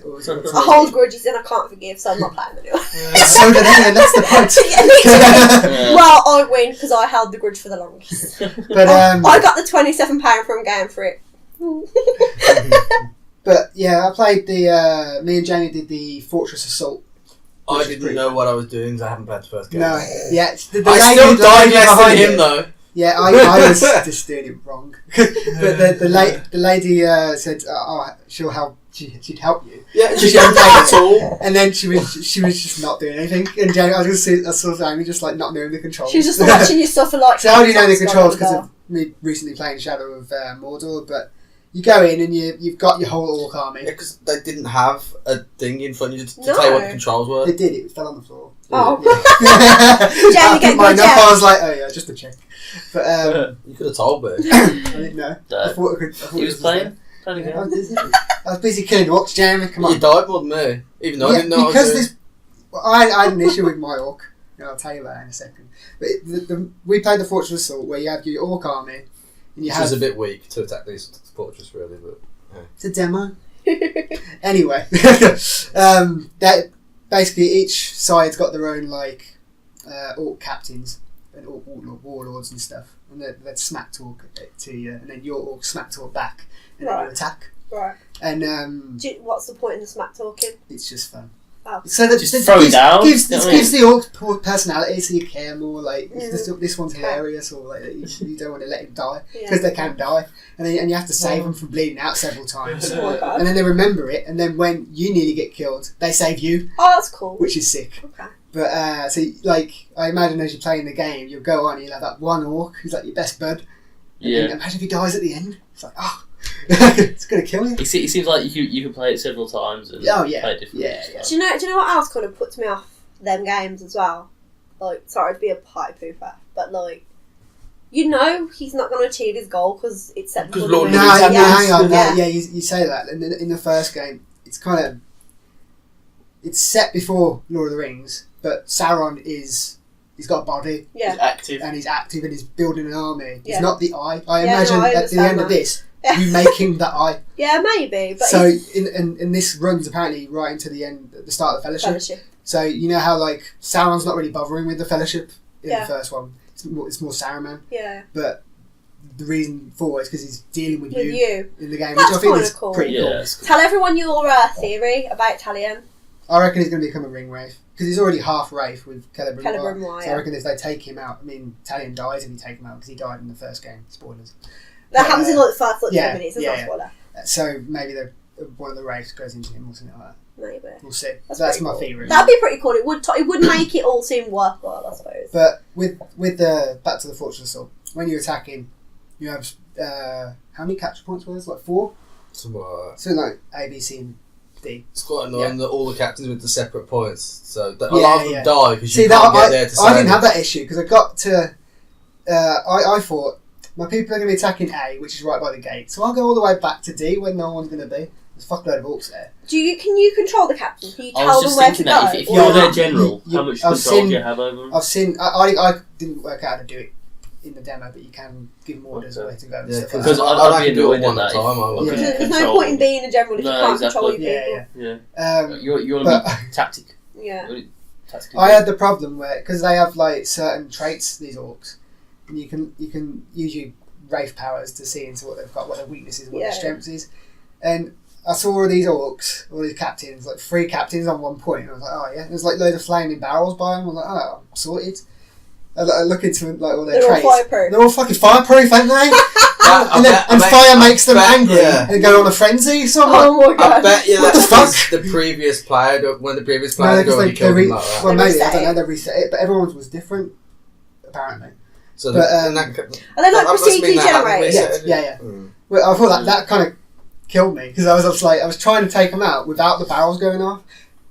hold grudges and I can't forgive, so I'm not playing anymore. So do they, and that's the point. Yeah. Well, I win because I held the grudge for the longest. But I got the £27 from game for it. but yeah, I played the. Me and Jamie did the Fortress Assault. I didn't know what I was doing because I haven't played the first game. No, yeah, the I still the died lady less than behind him it- though. Yeah, I was just doing it wrong. But the lady said, she'll help. She'd help you. Yeah, She she didn't play didn't at all. And then she was just not doing anything. And Jamie, I saw Jamie just like not knowing the controls. She was just watching you suffer like. So how do you know the Sounds controls? like Because that. of me recently playing Shadow of Mordor. But you go in and you've got your whole orc army. Yeah, because they didn't have a thing in front of you to No. tell you what the controls were. They did. It fell on the floor. Oh. I get put mine good, up. yeah. I was like, oh yeah, just to check. But You could have told me. I didn't know. I thought He was playing? Playing Yeah, I again? was busy. I was busy killing orcs, Jeremy. Come on. You died more than me, even though I Yeah, didn't know what I was because doing. this. I had an issue with my orc. I'll tell you that in a second. But we played the Fortress Assault where you have your orc army and you Which have was a bit weak to attack these fortress, really. But it's a demo. Anyway, that basically each side's got their own like orc captains and orc warlords and stuff, and they'd smack talk to you, and then your orc smack talk back, and then Right. you attack. Right. And What's the point in the smack talking? it's just fun. Oh. So that Just throw it down, gives you know what I gives the orc personality, so you care more. Like this one's Okay. hilarious, or like you don't want to let him die Yeah. because they can die, and you have to save them from bleeding out several times. Oh my god. And then they remember it, and then when you nearly get killed, they save you, Oh, that's cool. which is sick. Okay. But so like I imagine as you're playing the game, you'll go on, you'll have that one orc who's like your best bud. And Yeah. imagine if he dies at the end. It's like it's gonna kill you. It seems like you can play it several times and Oh, yeah. play it differently. Yeah, yeah. Do you know what else kind of puts me off them games as well? Like, sorry to be a party pooper, but like, you know, he's not going to achieve his goal because it's set Because before Lord the of No, the game. Rings hang on. Yeah. Yeah, you say that, and then in the first game, it's kind of it's set before Lord of the Rings, but Sauron he's got a body Yeah. He's active. and he's active and he's building an army. He's Yeah. not the eye. I Yeah, imagine no, I at the understand end of that. this, Yeah. you make him the eye. Yeah, maybe, but So it's and this runs apparently right into the end, at the start of the Fellowship. fellowship. So you know how like Sauron's not really bothering with the Fellowship in Yeah. the first one. It's more Saruman, Yeah. but the reason for it is because he's dealing with With you you. in the game, That's which I think kinda is cool. pretty cool. Yeah. Tell everyone your theory about Talion. I reckon he's going to become a ring wraith because he's already half wraith with Celebrimbor. Celebrimbor, So yeah. I reckon if they take him out, I mean, Talion dies if you take him out because he died in the first game. Spoilers. That happens in like the first 10 minutes. It's not yeah. spoiler. So maybe one of the wraiths goes into him or something like that. Maybe. We'll see. That's my cool. theory. That'd be pretty cool. It would make it all seem worthwhile, I suppose. But with the Back to the Fortress Assault, when you're attacking, you have how many capture points were there? Like 4? Something like that. Something like A, B, C, and D. It's quite annoying that all the captains went to separate points, so a Yeah, lot of them die because you See, can't that get there to save I didn't have them. that issue because I got to. I thought my people are going to be attacking A, which is right by the gate, so I'll go all the way back to D where no one's going to be. There's a fuckload of orcs there. Can you control the captain? Can you I tell was them just where to thinking go? that if Or you're their not? general, You- how much I've control do seen- you have over them? I've seen. I didn't work out how to do it in the demo, but you can give them orders Okay. where to go. And Yeah, stuff like Because that. I'd be do annoyed it one at at a that. time. I would. Yeah. There's no Control. point in being a general if you No, can't exactly. control your people. Yeah. You want but- to be tactic. Yeah. Tactically. I had the problem where because they have like certain traits, these orcs, and you can use your wraith powers to see into what they've got, what their weaknesses, and what their Yeah. strengths is. And I saw all these orcs, all these captains, like 3 captains on one point, and I was like, oh yeah. There's like loads of flaming barrels by them. I was like, oh, I'm sorted. I look into like all their They're all traits. fireproof. They're all fucking fireproof, aren't they? I bet- fire I makes them bet, angry yeah. and go on a frenzy. So I'm like, Oh my god. I bet you What that the fuck? was the previous player, when the previous no, player because go and kill them like that. well, They maybe I reset don't know. it. They reset it, but everyone's was different, apparently. So but, then Are they like that must mean procedurally they haven't generated? reset it. Yeah. Mm. Well, I thought that kind of killed me because I was trying to take them out without the barrels going off,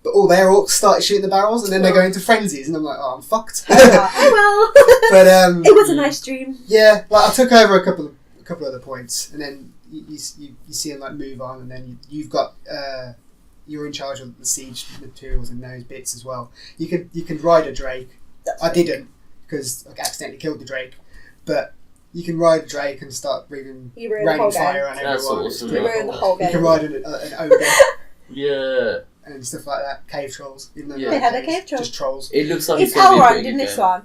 but all their orcs started shooting the barrels and then they go into frenzies and I'm like, oh, I'm fucked. Oh well. But It was a nice dream. yeah, like I took over a couple of other points and then you see them like move on and then you've got you're in charge of the siege materials and those bits as well. You can ride a drake. I didn't because I accidentally killed the drake, but you can ride a drake and start breathing You ruined the raining whole fire game. on That's everyone. awesome. It's You pretty ruined the cool. whole game. You can ride an ogre Yeah. and stuff like that. Cave trolls. Even though Yeah. They they're had a cave troll. Just trolls. It looks like It's going to be a Elrond pretty in good this game. one.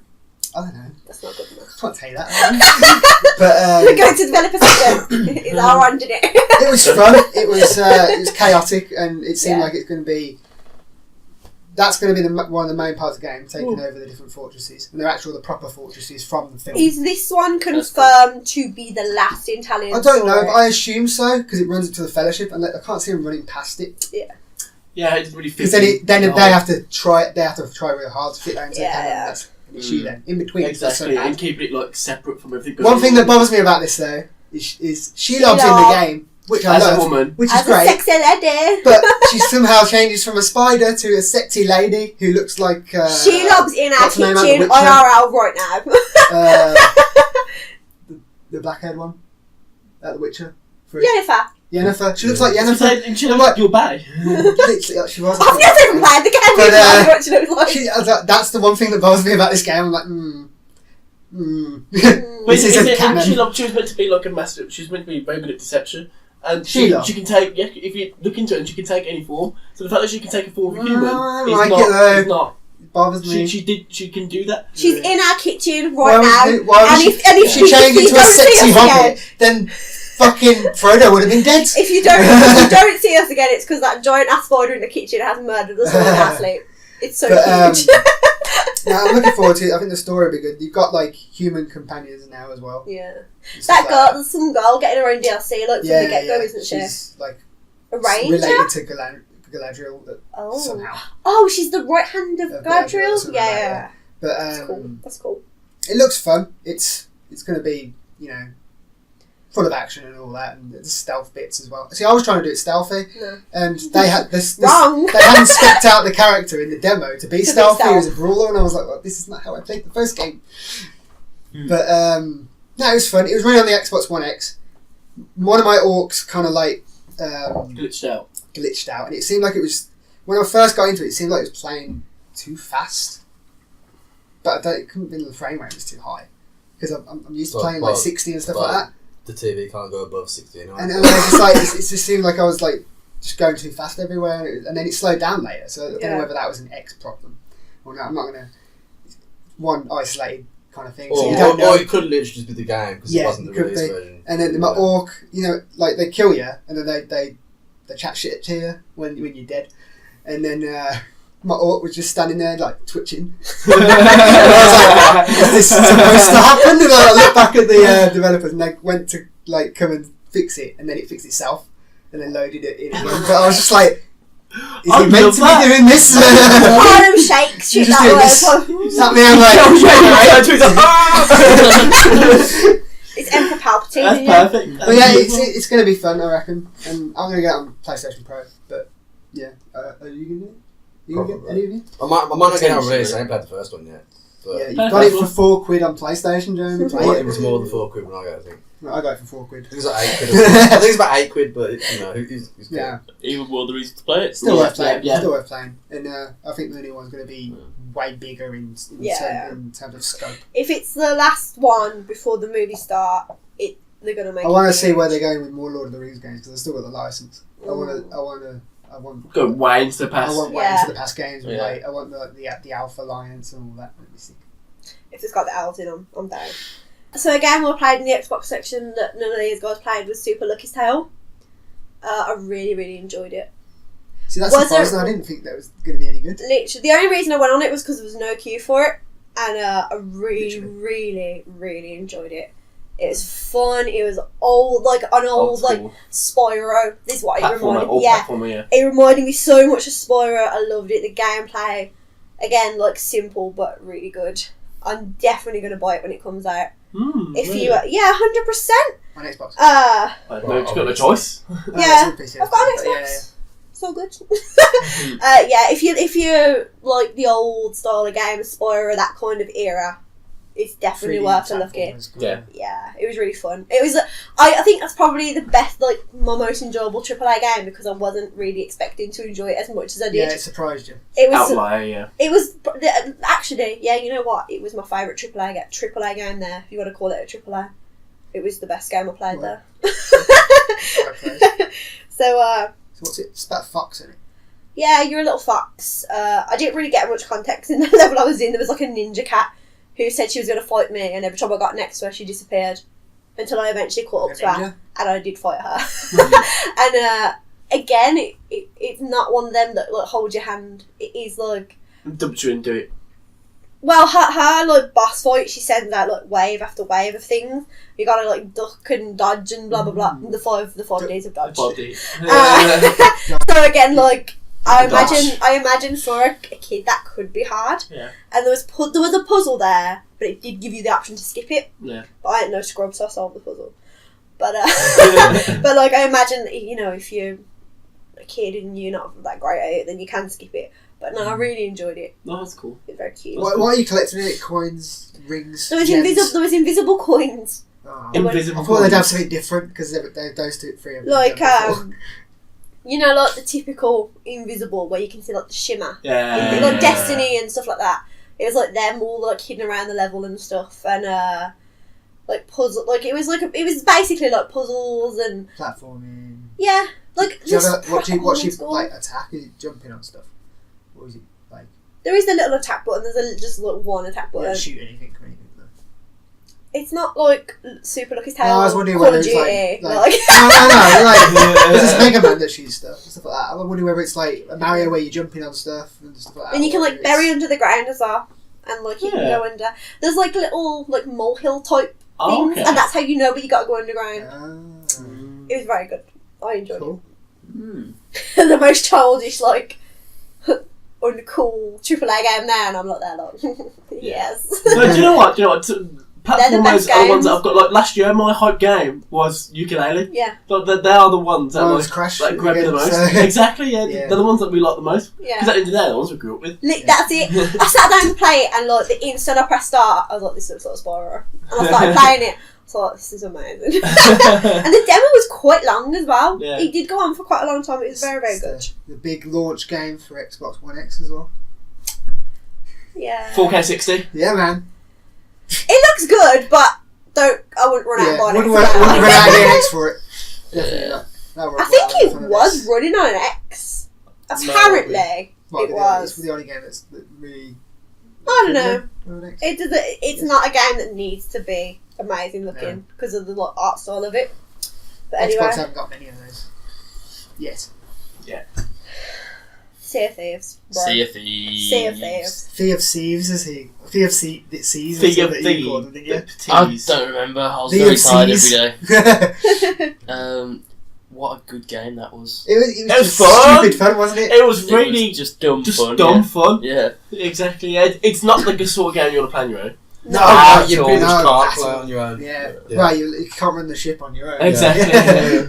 I don't know. That's not good enough. I can't tell you that. But We're going to developer system. It's Elrond in it. it was fun. It was chaotic, and it seemed Yeah. like it's going to be. That's going to be one of the main parts of the game, taking over the different fortresses, and they're actually the proper fortresses from the film. Is this one confirmed to be the last Italian I don't know, story? but I assume so because it runs into the Fellowship, and I can't see them running past it. Yeah, it didn't really fit. Because then in. they have to try. They have to try really hard to fit that into the Yeah, canon. yeah. That's an issue then. In between, it's Exactly, so bad. and keeping it like separate from everything. One thing that bothers me about this though is Shelob's in Shelob. the game, which I as a love, woman, which is As a great. sexy lady. But she somehow changes from a spider to a sexy lady who looks like. Shilob's in our what's the name of the kitchen Witcher? IRL right now. The black-haired one, The Witcher. Jennifer. Yennefer. She looks like you Yennefer. said in Chile, I'm like- you're bad. Literally, she was. I've never even played the game. But, I don't know what she looks like. That's the one thing that bothers me about this game. I'm like, But This isn't in canon. Shelob, she was meant to be like a master. She was meant to be very good at deception, and Shelob? she can take. Yeah, if you look into it, and she can take any form. So the fact that she can take a form of a human I is like not. it though. Is not. It bothers me. She can do that. She's in our kitchen Why right now. why and was if she you changed into a don't see sexy us again- hobbit, then fucking Frodo would have been dead. If you don't see us again, it's because that giant ass spider in the kitchen has murdered us all in our sleep. It's so But, huge. Yeah, I'm looking forward to it. I think the story will be good. You've got like human companions now as well. Yeah. It's That just girl, there's some girl getting her own DLC like from yeah, the get go, yeah. isn't she? She's like A ranger? related to Galadriel Oh. somehow. Oh, she's the right hand of Of Galadriel? Galadriel, something like Yeah. that, But That's cool. That's cool. it looks fun. It's going to be, full of action and all that, and the stealth bits as well. See, I was trying to do it stealthy, No. and they had this Wrong. they hadn't specced out the character in the demo to be be stealthy. He was a stealth. brawler, and I was like, well, this is not how I played the first game. Hmm. But no, it was fun. It was running on the Xbox One X. One of my orcs kind of like Glitched out. glitched out, and it seemed like it was when I first got into it. It seemed like it was playing too fast, but it couldn't be the frame rate was too high because I'm used to playing like 60 and stuff like that. The TV can't go above 60 anyway. And I was just like, it just seemed like I was like just going too fast everywhere, and then it slowed down later. So I don't know whether that was an X problem or not. I'm not gonna one isolated kind of thing. So you don't know. Or it could literally just be the game because it wasn't the could release be. version. And then my orc, like they kill you, and then they chat shit to you when you're dead, and then my orc was just standing there like twitching. And I was like, is this supposed to happen? And I looked back at the developers, and they went to like come and fix it, and then it fixed itself, and then loaded it in again. But I was just like, is he meant to be doing this? Harlem Shakes, shit Just that doing word. this. That me, I'm like, It's Emperor Palpatine. That's isn't it? perfect. but yeah, it's going to be fun, I reckon, and I'm going to get it on PlayStation Pro. But yeah, are you going to do it? You going to get any of you? I might not get it on release. I ain't played the first one yet. But Yeah, you got it for £4 on PlayStation, Jeremy. it was more than £4 when I got it, I think. I got it for £4. I think it's like £8. I think it's about £8, but it's good. Yeah, Even more the reason to play it. still worth playing. Yeah. Still worth playing, and I think the new one's going to be way bigger in terms of scope. If it's the last one before the movie start, they're gonna make. I want to see where they're going with more Lord of the Rings games because I've still got the license. I want Go way into the I past. want way Yeah. into the past games. Yeah. Like, I want the Alpha Alliance and all that. Let me see. If it's got the elves in them, I'm down. So again, we played in the Xbox section that none of these guys played was Super Lucky's Tale. I really, really enjoyed it. See, that's Was surprising. there- I didn't think that was going to be any good. Literally, the only reason I went on it was because there was no queue for it, and I really, Literally. really, really enjoyed it. It was fun. It was old, like an old, like Spyro. This is what it reminded me. Yeah, Platformer, yeah. it reminded me so much of Spyro. I loved it. The gameplay, again, like simple but really good. I'm definitely going to buy it when it comes out. If really? you, 100%. On Xbox. No, you got no choice. Yeah, it's on PC, I've got an but Xbox. So good. Yeah, if you like the old style of game, Spyro, that kind of era, it's definitely 3D worth a look at. platformers, Yeah. Yeah, it was really fun. It was. I think that's probably the best, like my most enjoyable AAA game because I wasn't really expecting to enjoy it as much as I did. Yeah, it surprised you. It was. Outlier, yeah. It was actually, yeah. You know what? It was my favourite AAA game. There, if you want to call it a AAA, it was the best game I played Wow. there. So, So what's it? It's about Fox, isn't it? yeah, you're a little fox. I didn't really get much context in the level I was in. There was like a ninja cat who said she was going to fight me, and every time I got next to her, she disappeared until I eventually caught up to her, Ninja? and I did fight her. And again, it's not one of them that like hold your hand. It is like, Dump you and do it. well, her like boss fight, she sends out like wave after wave of things. You gotta like duck and dodge and blah blah blah. The five days of dodge. Body. So again, like I Gosh. imagine for a kid that could be hard. Yeah. And there was a puzzle there, but it did give you the option to skip it. Yeah. But I ain't no scrub, so I solved the puzzle. But but like I imagine, if you're a kid and you're not that great at it, then you can skip it. But no, I really enjoyed it. No, that's cool. It was very cute. Why are you collecting it? Coins, rings, There was gems? invisible coins. Oh. Invisible. I thought they'd have something different because those three of them. Like done before. like the typical invisible where you can see like the shimmer. Yeah. Like Destiny and stuff like that. It was like them all like hidden around the level and stuff, and like puzzle. Like it was basically like puzzles and Platforming. yeah, like Do you just have what do you proper old school. like attack? Is it jumping on stuff? Or is it like There is a little attack button. There's just like one attack you button. don't shoot anything or anything? No. It's not like Super Lucky's Tale. No, I was wondering Call whether of it's Duty. like no, like there's this Mega Man that shoots stuff like that. I'm wondering whether it's like a Mario where you're jumping on stuff and stuff like that. And you can or like whether bury it's- under the ground as well, and like you can Yeah. go under. There's like little like molehill type Oh, things, okay. and that's how you know where you got to go underground. Ah, It was very good. I enjoyed cool. it. The most childish like uncool AAA game there, and I'm like there like yes. No, do you know what? They're the best Platformers are the ones that games. I've got. Like last year, my hype game was ukulele. Yeah, Like they are the ones that Ones like, Crash like grab me the again, most. so- Exactly. Yeah, Yeah. they're the ones that we like the most. yeah. Because at the end of the day, they're the ones we grew up with. That's it. I sat down to play it, and like the instant I pressed start, I was like, "This looks like Spyro," and I started playing it. I thought, "This is amazing." And the demo was quite long as well. Yeah. It did go on for quite a long time. It was very, very good. The big launch game for Xbox One X as well. Yeah. 4K 60. Yeah, man. It looks good, but I wouldn't run out Yeah, of buying it. wouldn't run out of the NX for it. Definitely not. That would I work think well it on was this. running on an X. Apparently, Might it be the- was. It's the only game that's really. I don't know. On X. It's not a game that needs to be amazing looking because of the like, art style of it. But anyway, Xbox haven't got many of those yet. Sea of Thieves. Bro. Sea of Thieves. Sea of Thieves. Sea of Thieves, as he Sea of Thieves. Sea of that you called them, didn't you? I don't remember. I was Sea very of tired Seas. every day. What a good game that was. It was was just fun. stupid fun, wasn't it? It was really It was just dumb fun. dumb fun. Yeah. Exactly. Yeah. It's not like a sort of game you want to play on your own. No, Ah, at you all. pretty much No, can't at play all. on your own. Yeah. Yeah. Well, you can't run the ship on your own. Exactly. Yeah.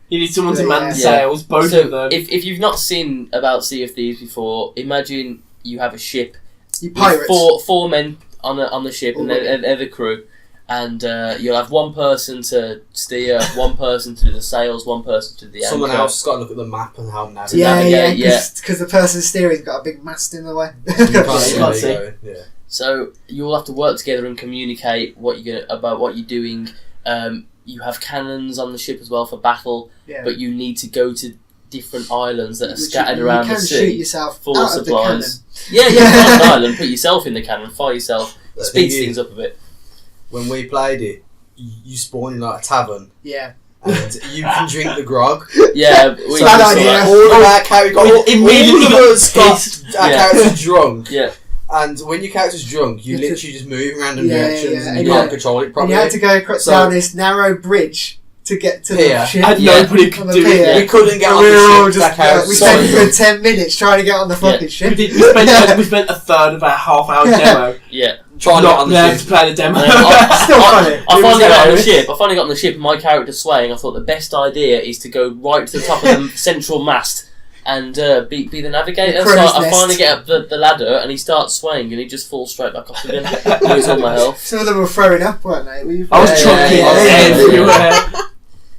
You need someone to Yeah, man yeah. the sails, both So of them. if you've not seen about Sea of Thieves before, imagine you have a ship You with pirates. four men on the ship, and they're the crew, and you'll have one person to steer, one person to do the sails, one person to the Someone anchor. else has got to look at the map and how navigate. Yeah, because the person steering's got a big mast in the way. You can't see where see. you're going. Yeah. So you all have to work together and communicate about what you're doing. You have cannons on the ship as well for battle, Yeah. but you need to go to different islands that are Which scattered you around the can shoot sea yourself full out of of the cannon. supplies. Yeah, you can find an island, put yourself in the cannon, fire yourself, The speeds thing things is, up a bit. when we played it, you spawn in like a tavern Yeah. and you can drink the grog. Yeah, we Bad saw idea. that. All of our characters got all Immediately of got us got pissed. our Yeah. characters drunk. Yeah, And when your character's drunk, you You have to- literally just move around in Yeah, directions yeah, and and you you- can't control it And properly. you had to go across So- down this narrow bridge to get to Pier. the ship. And Yeah. nobody On could the do pier. it. We couldn't get And on we the were all ship. just, That character we so spent drunk. good 10 minutes trying to get on the fucking ship. We spent a third of our half-hour demo yeah. Trying to get not on being the able to ship. play the demo. Still funny. I It was finally got on the hilarious. ship. I finally got on the ship, and my character's swaying. I thought the best idea is to go right to the top of the central mast and be the navigator. The So crow's I nest. finally get up the ladder, and he starts swaying, and he just falls straight back off again. Lose all my health. Some of them were throwing up, weren't they? Were you I was Yeah, chunking yeah, yeah, everywhere.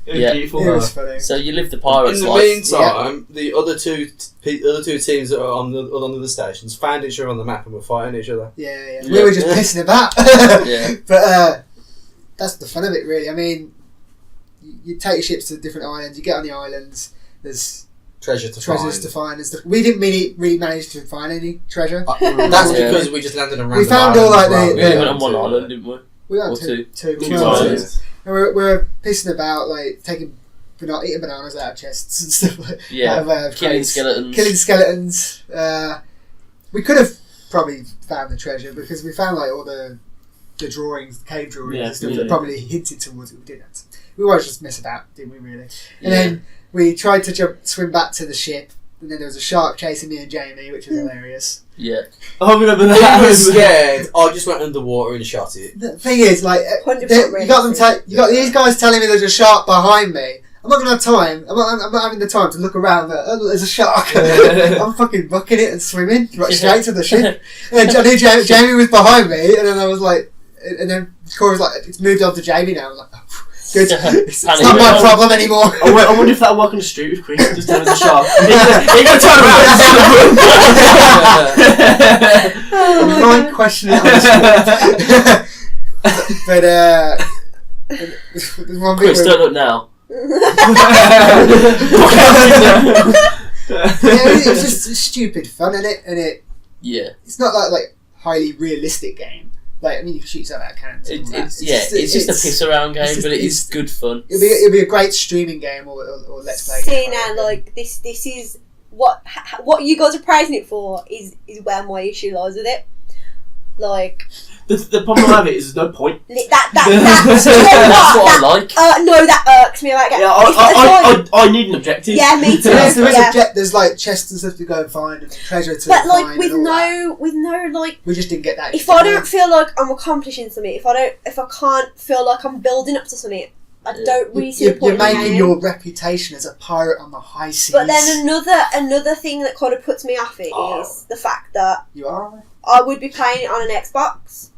It was Yeah. beautiful. It was funny. So you live the pirate's In the life. meantime, the other two teams that are on the stations found each other on the map and were fighting each other. Yeah. We Yeah. were just pissing about. Yeah. But that's the fun of it, really. I mean, you take your ships to different islands, you get on the islands, there's Treasure to treasures find. to find and stuff. We didn't really manage to find any treasure. That's Yeah. because we just landed on We random found all, like, islands the- rather We than went on one two. island, didn't we? We got Or two. two. We Two went on two. islands. And we're pissing about, like, eating bananas out of chests and stuff like Yeah. out of, Killing crates. skeletons. Killing skeletons. We could have probably found the treasure because we found like all the drawings, the cave drawings Yeah, and stuff yeah. that probably hinted towards it. We didn't. We always just mess about, didn't we? Really. And Yeah. then we tried to swim back to the ship, and then there was a shark chasing me and Jamie, which was hilarious. Yeah. I remember He that. was scared. I just went underwater and shot it. The thing is, like, 100% you got them. realistic. You got these guys telling me there's a shark behind me. I'm not gonna have time. I'm not having the time to look around. Oh, there's a shark. I'm fucking bucking it and swimming right straight to the ship. And then I knew Jamie was behind me, and then I was like, and then Corey was like, it's moved on to Jamie now. I was like, oh, good. It's not my problem anymore. I wonder if that'll work on the street with Chris. Just tell us a shark. He can turn around and see the I'm not questioning it on the street. But there's one bit Chris, where don't look now. it's just stupid fun, isn't it? And Yeah. it's not like highly realistic game. Like, I mean, you can shoot yourself out of cannons. and all that. It's just a piss around game, it's but it just- is good fun. It'll be a great streaming game or let's play. See game. now, like this is what you guys are praising it for is where my issue lies with it. Like The problem I have it is there's no point. that That's you know what what? I like. No, that irks me about it. Yeah, I need an objective. Yeah, me too. There's like chests and stuff to go and find and treasure to But like find with and all that. no like, We just didn't get that. if I don't feel like I'm accomplishing something, if I can't feel like I'm building up to something, I don't really see the point You're in the making game. your reputation as a pirate on the high seas. But then another thing that kind of puts me off it is the fact that You are, I would be playing it on an Xbox,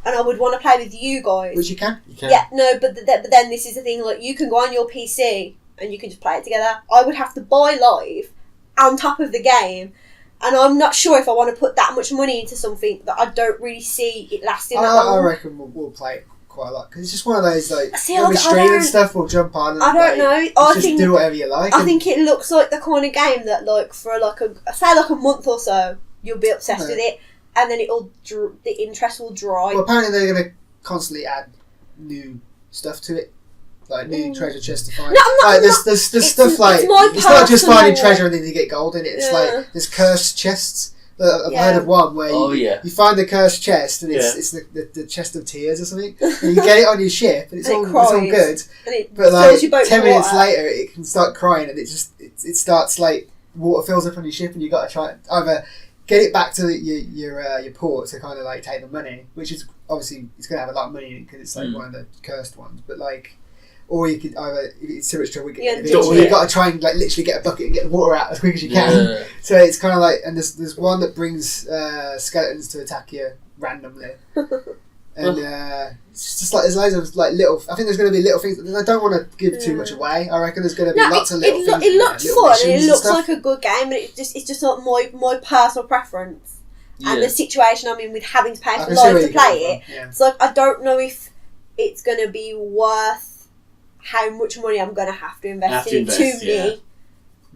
and I would want to play with you guys. which you can. You can. Yeah, no, but then this is the thing, like, you can go on your PC and you can just play it together. I would have to buy live on top of the game, and I'm not sure if I want to put that much money into something that I don't really see it lasting that I long. reckon we'll play it quite a lot because it's just one of those like See, when we I stream don't- and stuff. We'll jump on. And, I don't like, know. just do whatever you like. I and- think it looks like the kind of game that, like, for like a month or so, you'll be obsessed No. with it, and then the interest will dry. Well, apparently they're going to constantly add new stuff to it, like new treasure chests to find. No, I'm not- like, I'm not- there's it's- stuff like it's my it's not just finding personal- treasure and then you get gold in it. It's Yeah. like there's cursed chests I've heard of one where you find the cursed chest and it's the chest of tears or something. And you get it on your ship and it's all good. But like 10 minutes later, it can start crying and it starts like water fills up on your ship and you got to try either get it back to your port to kind of like take the money, which is obviously it's going to have a lot of money in it because it's like one of the cursed ones. But like. Or you could either, if it's too much trouble, or you've got to try and like literally get a bucket and get the water out as quick as you can. Yeah. So it's kind of like, and there's one that brings skeletons to attack you randomly, and it's just like there's loads of like little. I think there's going to be little things. I don't want to give too much away. I reckon there's going to be lots of little things. It looks fun and it looks like a good game, but it's just not my personal preference and the situation I'm in with having to pay for live to play it. Yeah. So like, I don't know if it's going to be worth how much money I'm going to have to invest in it to me.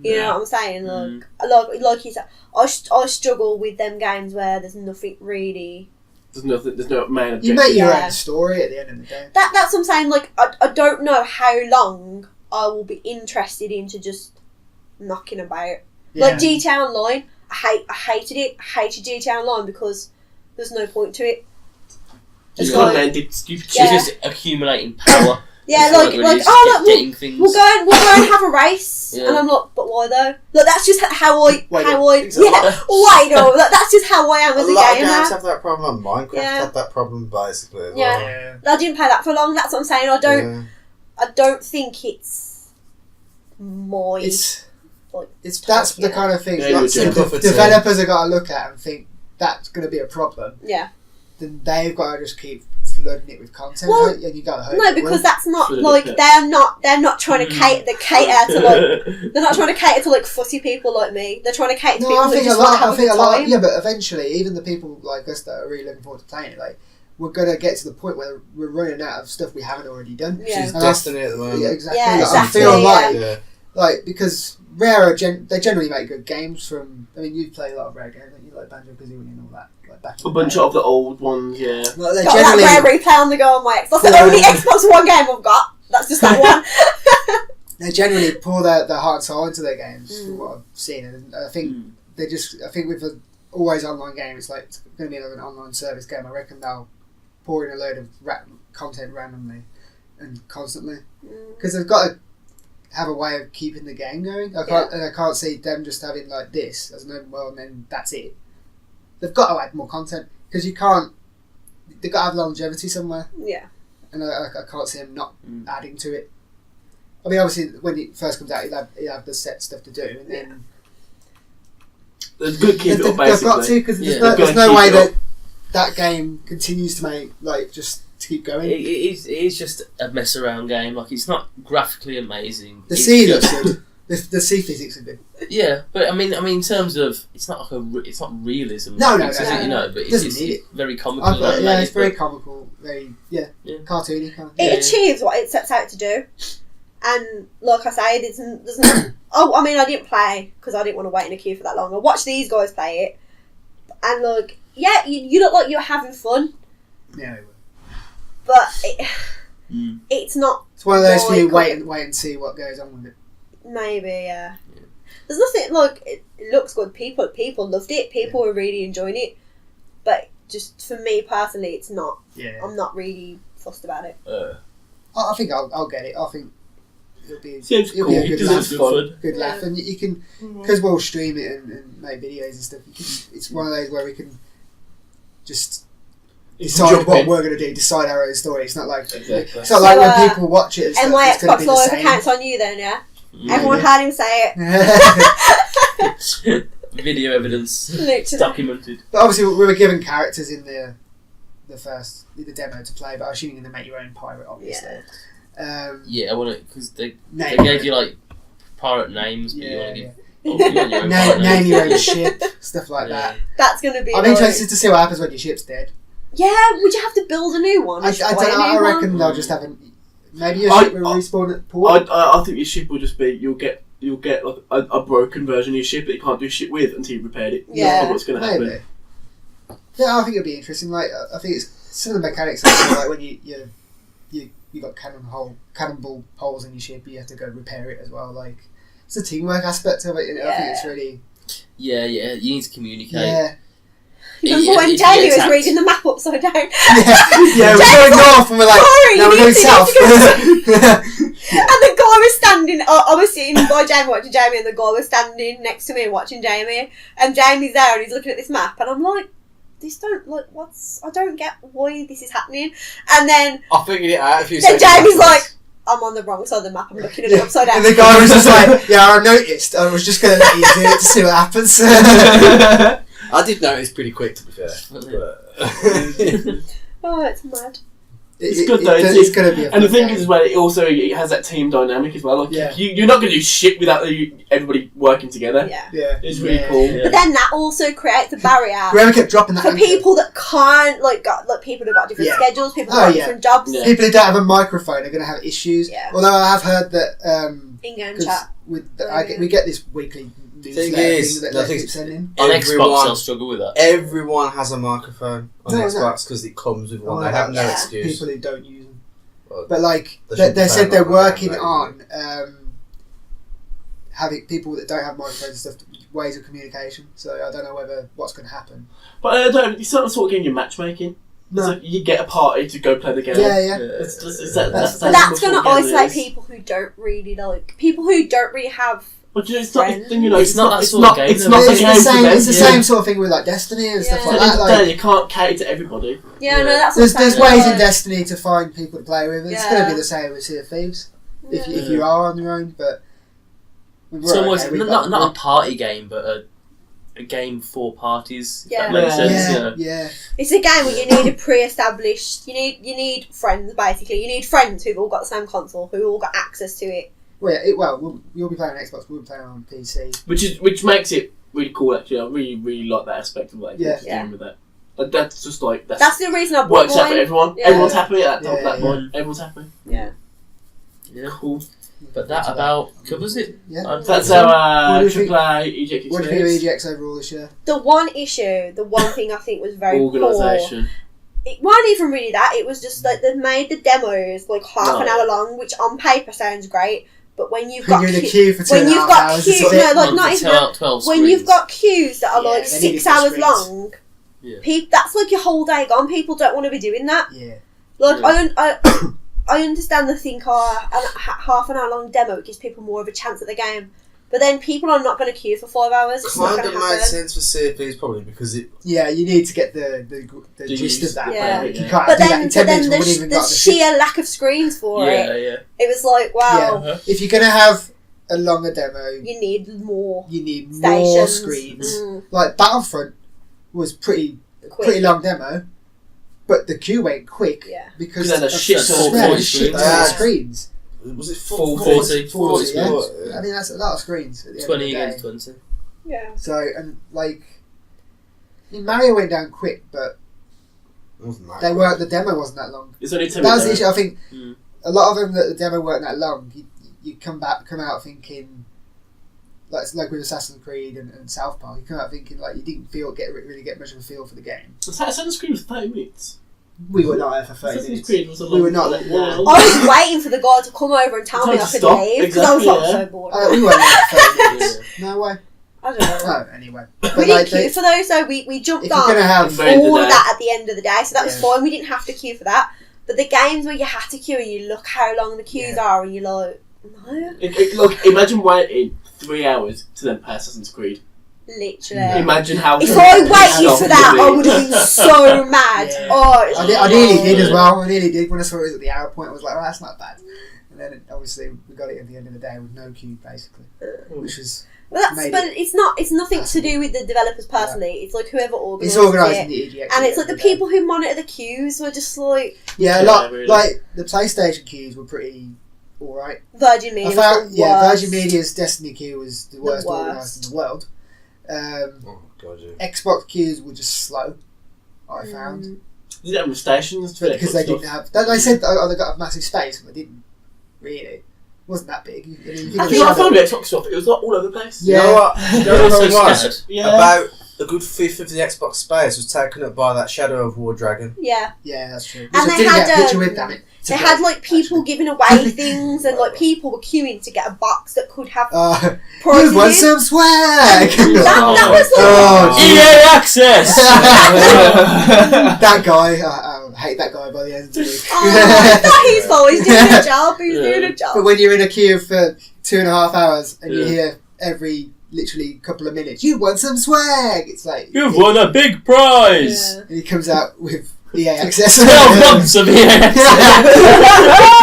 You know what I'm saying? Like you said, I struggle with them games where there's nothing really... There's no main objective. You make your own story at the end of the day. That's what I'm saying. Like, I don't know how long I will be interested into just knocking about. Yeah. Like GTA Online, I hated it. I hated GTA Online because there's no point to it. It's did stupid shit. It's just accumulating power. Yeah, like we'll go and have a race, and I'm like, but why though? Look, that's just that's just how I am as a gamer. A lot of games have that problem. Minecraft had that problem basically. As well. I didn't play that for long. That's what I'm saying. I don't think it's my. That's the kind of thing developers have got to look at and think that's going to be a problem. Yeah. Then they've got to just keep flooding it with content, and you got to hope. No, because that's not like they're not trying to cater to like they're not trying to cater to like fussy people like me. They're trying to cater to people who just want to have a good time. Yeah, but eventually, even the people like us that are really looking forward to playing it, like we're gonna get to the point where we're running out of stuff we haven't already done. Yeah. Which is Destiny at the moment. Yeah, exactly. Yeah, exactly. I feel like because Rare they generally make good games. From I mean, you play a lot of Rare games, don't you? Like Banjo-Kazooie and all that. A bunch of the old ones, yeah. Well, got that Rare replay on the go on my Xbox. That's the only Xbox One game I've got. That's just that one. They generally pour their heart and soul into their games, from what I've seen. And I think I think with an always online game, it's like it's going to be like an online service game. I reckon they'll pour in a load of content randomly and constantly. Because they've got to have a way of keeping the game going. I can't see them just having like this as an open world and then that's it. They've got to add more content because you can't. They've got to have longevity somewhere. Yeah. And I can't see them not adding to it. I mean, obviously, when it first comes out, you'll have the set stuff to do, and then there's good keep it up, basically. They've got to because there's no way that game continues to make just to keep going. It is just a mess around game. Like it's not graphically amazing. The sea looks good. The sea physics are good. Yeah, but I mean, in terms of it's not like it's not realism. No, but it's very comical. It's very comical, very cartoony kind of thing. It achieves what it sets out to do, and like I say, there's no. I mean, I didn't play because I didn't want to wait in a queue for that long. I watched these guys play it, and look, you look like you're having fun. Yeah, but it's not. It's one of those for you wait and see what goes on with it. Maybe, yeah. There's nothing like it looks good. People loved it. People were really enjoying it. But just for me personally, it's not. Yeah. I'm not really fussed about it. I think I'll get it. I think it'll be cool. A good laugh, and you can because we'll stream it and make videos and stuff. It's one of those where we can just decide what we're going to do. Decide our own story. It's not like it's not like when people watch it. And my Xbox Live account's on you then, yeah. Everyone heard him say it. Video evidence. Literally. Documented. But obviously we were given characters in the demo to play, but I'm assuming you're going to make your own pirate, obviously. I want to, because they gave you like pirate names, but you want to give name your own ship, stuff like that. That's going to be. I'm interested to see what happens when your ship's dead. Yeah, would you have to build a new one? I don't know. I reckon they'll just have maybe your ship will respawn at port. I think your ship will just be you'll get like a broken version of your ship that you can't do shit with until you've repaired it. Yeah, that's what's going to happen. Yeah, I think it'll be interesting. Like I think it's some of the mechanics like when you got cannonball holes in your ship, you have to go repair it as well. Like it's a teamwork aspect of it. I think it's really. Yeah, you need to communicate. Yeah. Remember when If you Jamie get was attacked. reading the map upside down? Yeah, we're going north and we're like, Sorry, no, you we're going need to south. And the guy was standing, I was sitting by Jamie watching Jamie, and the guy was standing next to me watching Jamie, and Jamie's there and he's looking at this map, and I'm like, I don't get why this is happening. And then I figured it out a few Then seconds Jamie's afterwards. like, I'm on the wrong side of the map, I'm looking at it upside down. And the guy was just like, yeah, I noticed. I was just going to let you do it to see what happens. I did notice pretty quick, to be fair. But Oh, it's mad. It's good though. It's going to be a And the fun thing game. is, as well, it has that team dynamic as well. Like Yeah. you're not going to do shit without everybody working together. Yeah. Yeah. It's really cool. Yeah. But then that also creates a barrier Whoever kept dropping that for anchor. people that can't, people who've got different Yeah. schedules, people Oh, who've got yeah. different jobs, Yeah. People who don't have a microphone are going to have issues. Yeah. Although I have heard that in-game 'cause chat. we get this weekly newsletter is, thing I that they think- keep sending. On Everyone- Xbox, I'll struggle with that. Everyone has a microphone on No, Xbox because it comes with one. They have no Yeah. excuse. People who don't use them. Well, But like they they should be said, playing they're on the working game, on having people that don't have microphones and stuff, ways of communication. So I don't know what's going to happen. But I don't. It's not the sort of game you're matchmaking. No. It's like you get a party to go play the game. Yeah. It's That's But that's going to what game it isolate is. people who don't really have. But it's not. Friends. Then, you know, It's not that It's sort of not. game, It's though. not the It's game the for same. them. It's the same sort of thing with like Destiny and stuff Yeah. like At the that. end of the Like day, you can't cater to everybody. Yeah, Yeah. no, that's there's what I'm saying. ways in Like, Destiny to find people to play with. It's Yeah. going to be the same with Sea of Thieves if yeah. you are on your own. But we're It's almost okay, we've not got- a party game, but a game for parties. If Yeah. that makes sense. Yeah, You know? yeah. It's a game where you need a pre-established. You need friends basically. You need friends who've all got the same console, who all got access to it. You'll be playing on Xbox. We'll be playing on PC. Which makes it really cool. Actually, I really like that aspect of what Xbox is Yeah. doing with that. Like, that's just like That's the reason I bought works out for mine. everyone. Yeah. Everyone's happy at that top of Yeah, that yeah. point. Everyone's happy. Yeah. Yeah. Cool. But that about covers it. Yeah. I'd That's say. our What do you think- AAA EGX What do you think of experience. EGX overall this year? The one thing I think was very poor. Organisation. It wasn't even really that. It was just like they've made the demos like half an No. hour long, which on paper sounds great, but when you've When got you're in a queue- queue for 2.5 when you've got hours, queue- it's a bit- no, like not even that. 12 When you've screens. got queues that are Yeah, like they need 6 the hours screens. long, Yeah. that's like your whole day gone. People don't want to be doing that. Yeah. Like Yeah. I understand the think half an hour long demo gives people more of a chance at the game, but then people are not going to queue for 5 hours. It's not kind going of to made happen. sense for CFPs probably because it. Yeah, you need to get the Do gist you- of that. Yeah. Like, you Yeah. can't But do that then, in 10 minutes. We the, wouldn't even the got the sheer lack of screens for it, Yeah. it was like, wow, Yeah. If you're going to have a longer demo, you need more you need more stations. screens. Mm, Like Battlefront was pretty quick. long demo, but the queue went quick Yeah. because Because then a of shit the ton of spread, screens. shit ton Yeah. of screens. Was it 40, 40, yeah. scores? I mean, that's a lot of screens at the end 20 of the day. against 20. Yeah. So, and like, I mean, Mario went down quick, but It wasn't that they good. weren't. The demo wasn't that long. It's only 10 That was the minutes. issue. I think Mm. a lot of them that the demo weren't that long. You come out thinking like with Assassin's Creed and South Park. You come out thinking like you didn't really get much of a feel for the game. Assassin's Creed was 30 minutes. We were not there for 30 Assassin's minutes. Creed was a long We were not long- there. long- I was waiting for the guy to come over and tell me I Time to could stop. leave because I was like Exactly, yeah. so bored. We weren't there for 30 minutes. Yeah. No way. I don't know. Oh, anyway. We But didn't like, queue for those, so we jumped if you're on gonna have Very all good of day. that at the end of the day, so that was Yeah. fine. We didn't have to queue for that. But the games where you had to queue and you look how long the queues Yeah. are and you're like, no, Look, imagine waiting 3 hours to then play Assassin's Creed. literally. Imagine how. If I waited how for that, it I would would be. have been so mad. Yeah. Oh, it's I nearly did as well. I nearly did when I saw it was at the hour point. I was like, "Oh, that's not bad." And then obviously we got it at the end of the day with no queue basically, which was But made it's not. It's nothing to do with the developers personally. It's like whoever it's organised organising it. the EGX. And it's like the people who monitor the queues were just like Yeah, a Yeah, lot really. like the PlayStation queues were pretty all right. Virgin Media. I found was the worst. Virgin Media's Destiny queue was the worst worst. organised in the world. Oh god, yeah. Xbox queues were just slow. I found Mm. Did it have stations? for because Xbox they stuff? didn't have. They said they got a massive space, but they didn't really. It wasn't that big. I mean, you I of think I Shadow- found the Xbox stuff. It was like all over the place. Yeah. You know what? You know They're what so it was? scattered. Yeah. About a good fifth of the Xbox space was taken up by that Shadow of War dragon. Yeah. Yeah, that's true. Which And I they didn't had, get a picture with, damn it. They had like people giving away things, and like people were queuing to get a box that could have prizes You want in. some swag? That was like EA access. That guy, I hate that guy by the end of the week. it's not his fault. He's doing a job. He's doing a job. But when you're in a queue for 2.5 hours and you hear every literally couple of minutes, you want some swag? It's like You've won a big prize. Yeah. and he comes out with EA access. 12 months of EA access.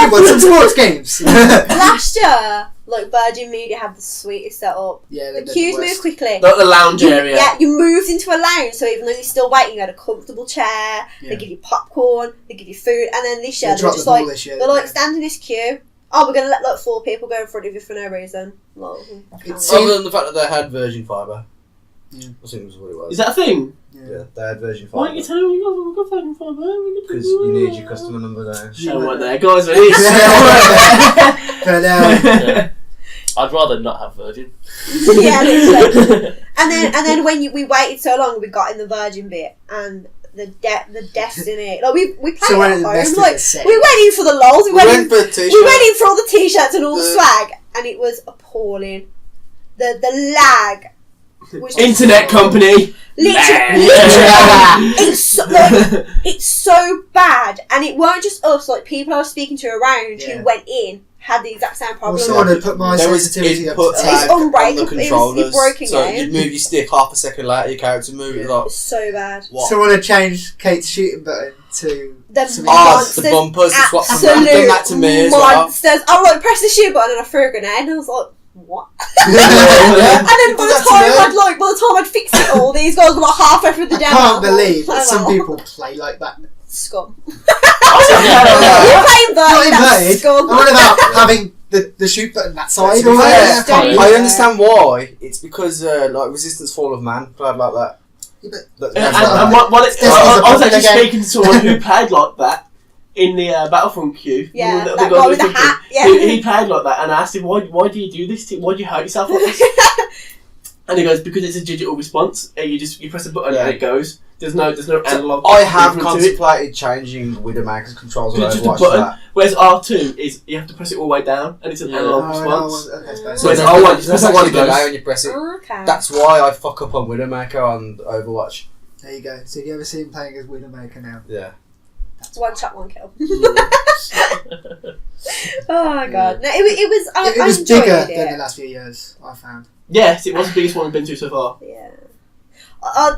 You want some sports games? Last year, like Virgin Media had the sweetest setup. Yeah, The queues moved quickly. The lounge area. Yeah, you moved into a lounge, so even though you're still waiting, you had a comfortable chair. Yeah. They give you popcorn. They give you food, and then this year They they're dropped just the ball like this year, they're like didn't stand in this queue. Oh, we're gonna let like 4 people go in front of you for no reason. Like, It's- Other than the fact that they had Virgin Fibre. Yeah. I think that's what it was. Is that a thing? Yeah, they had Virgin Why don't you Fibre. tell them you got fucking fibre? Because you need your customer number there. Show what there, guys. But Yeah. I'd rather not have Virgin. yeah, literally. And then when we waited so long, we got in the Virgin bit and the Destiny. Like we played So when at it home. invested Like the set. we went in for the lols. We went in for the t-shirt. We went in for all the t-shirts and all the swag, and it was appalling. The lag. Was Internet company. Literally, it's so bad, and it weren't just us. Like people I was speaking to around Yeah. who went in had the exact same well, problem. someone had put my There was sensitivity up input to It's lag on the unbreakable. controllers. It's broken So game. you'd move your stick half a second later, your character move it like It's so bad. what? Someone had changed Kate's shooting button to The some monsters, the bumpers, the swap from absolute that. Done that to me as well. monsters. I like press the shoot button and I threw a grenade, and I was like, what? Yeah. And then by the That's time weird. by the time I'd fixed it all, these guys were like halfway through the I demo. can't believe that Oh, some well. people play like that. Scum. Yeah. You're playing Not Virgin, that's inverted. scum. I want about having the shoot button that side. To be Or fair, Yeah. I understand why. It's because like Resistance Fall of Man played like that. And what This was a I was popular actually game. speaking to someone who played like that in the Battlefront queue. Yeah, The that guy guy with the jumping. hat, yeah. He played like that, and I asked him, why do you do this? Why do you hurt yourself like this? And he goes, because it's a digital response. You press a button Yeah. and it goes. There's no analog. I have movement to it. contemplated changing Widowmaker's controls on It's just a Overwatch to button. that. Whereas R2 is you have to press it all the way down, and it's an Yeah. analog response. Okay, So Whereas there's I want- there's I want actually those. delay when you press it. Okay. That's why I fuck up on Widowmaker on Overwatch. There you go. So have you ever seen him playing as Widowmaker now? Yeah. one shot, one kill. Oh my god! No, it was. I It was enjoyed bigger it. than the last few years, I found. Yes, it was the biggest one we've been to so far. Yeah.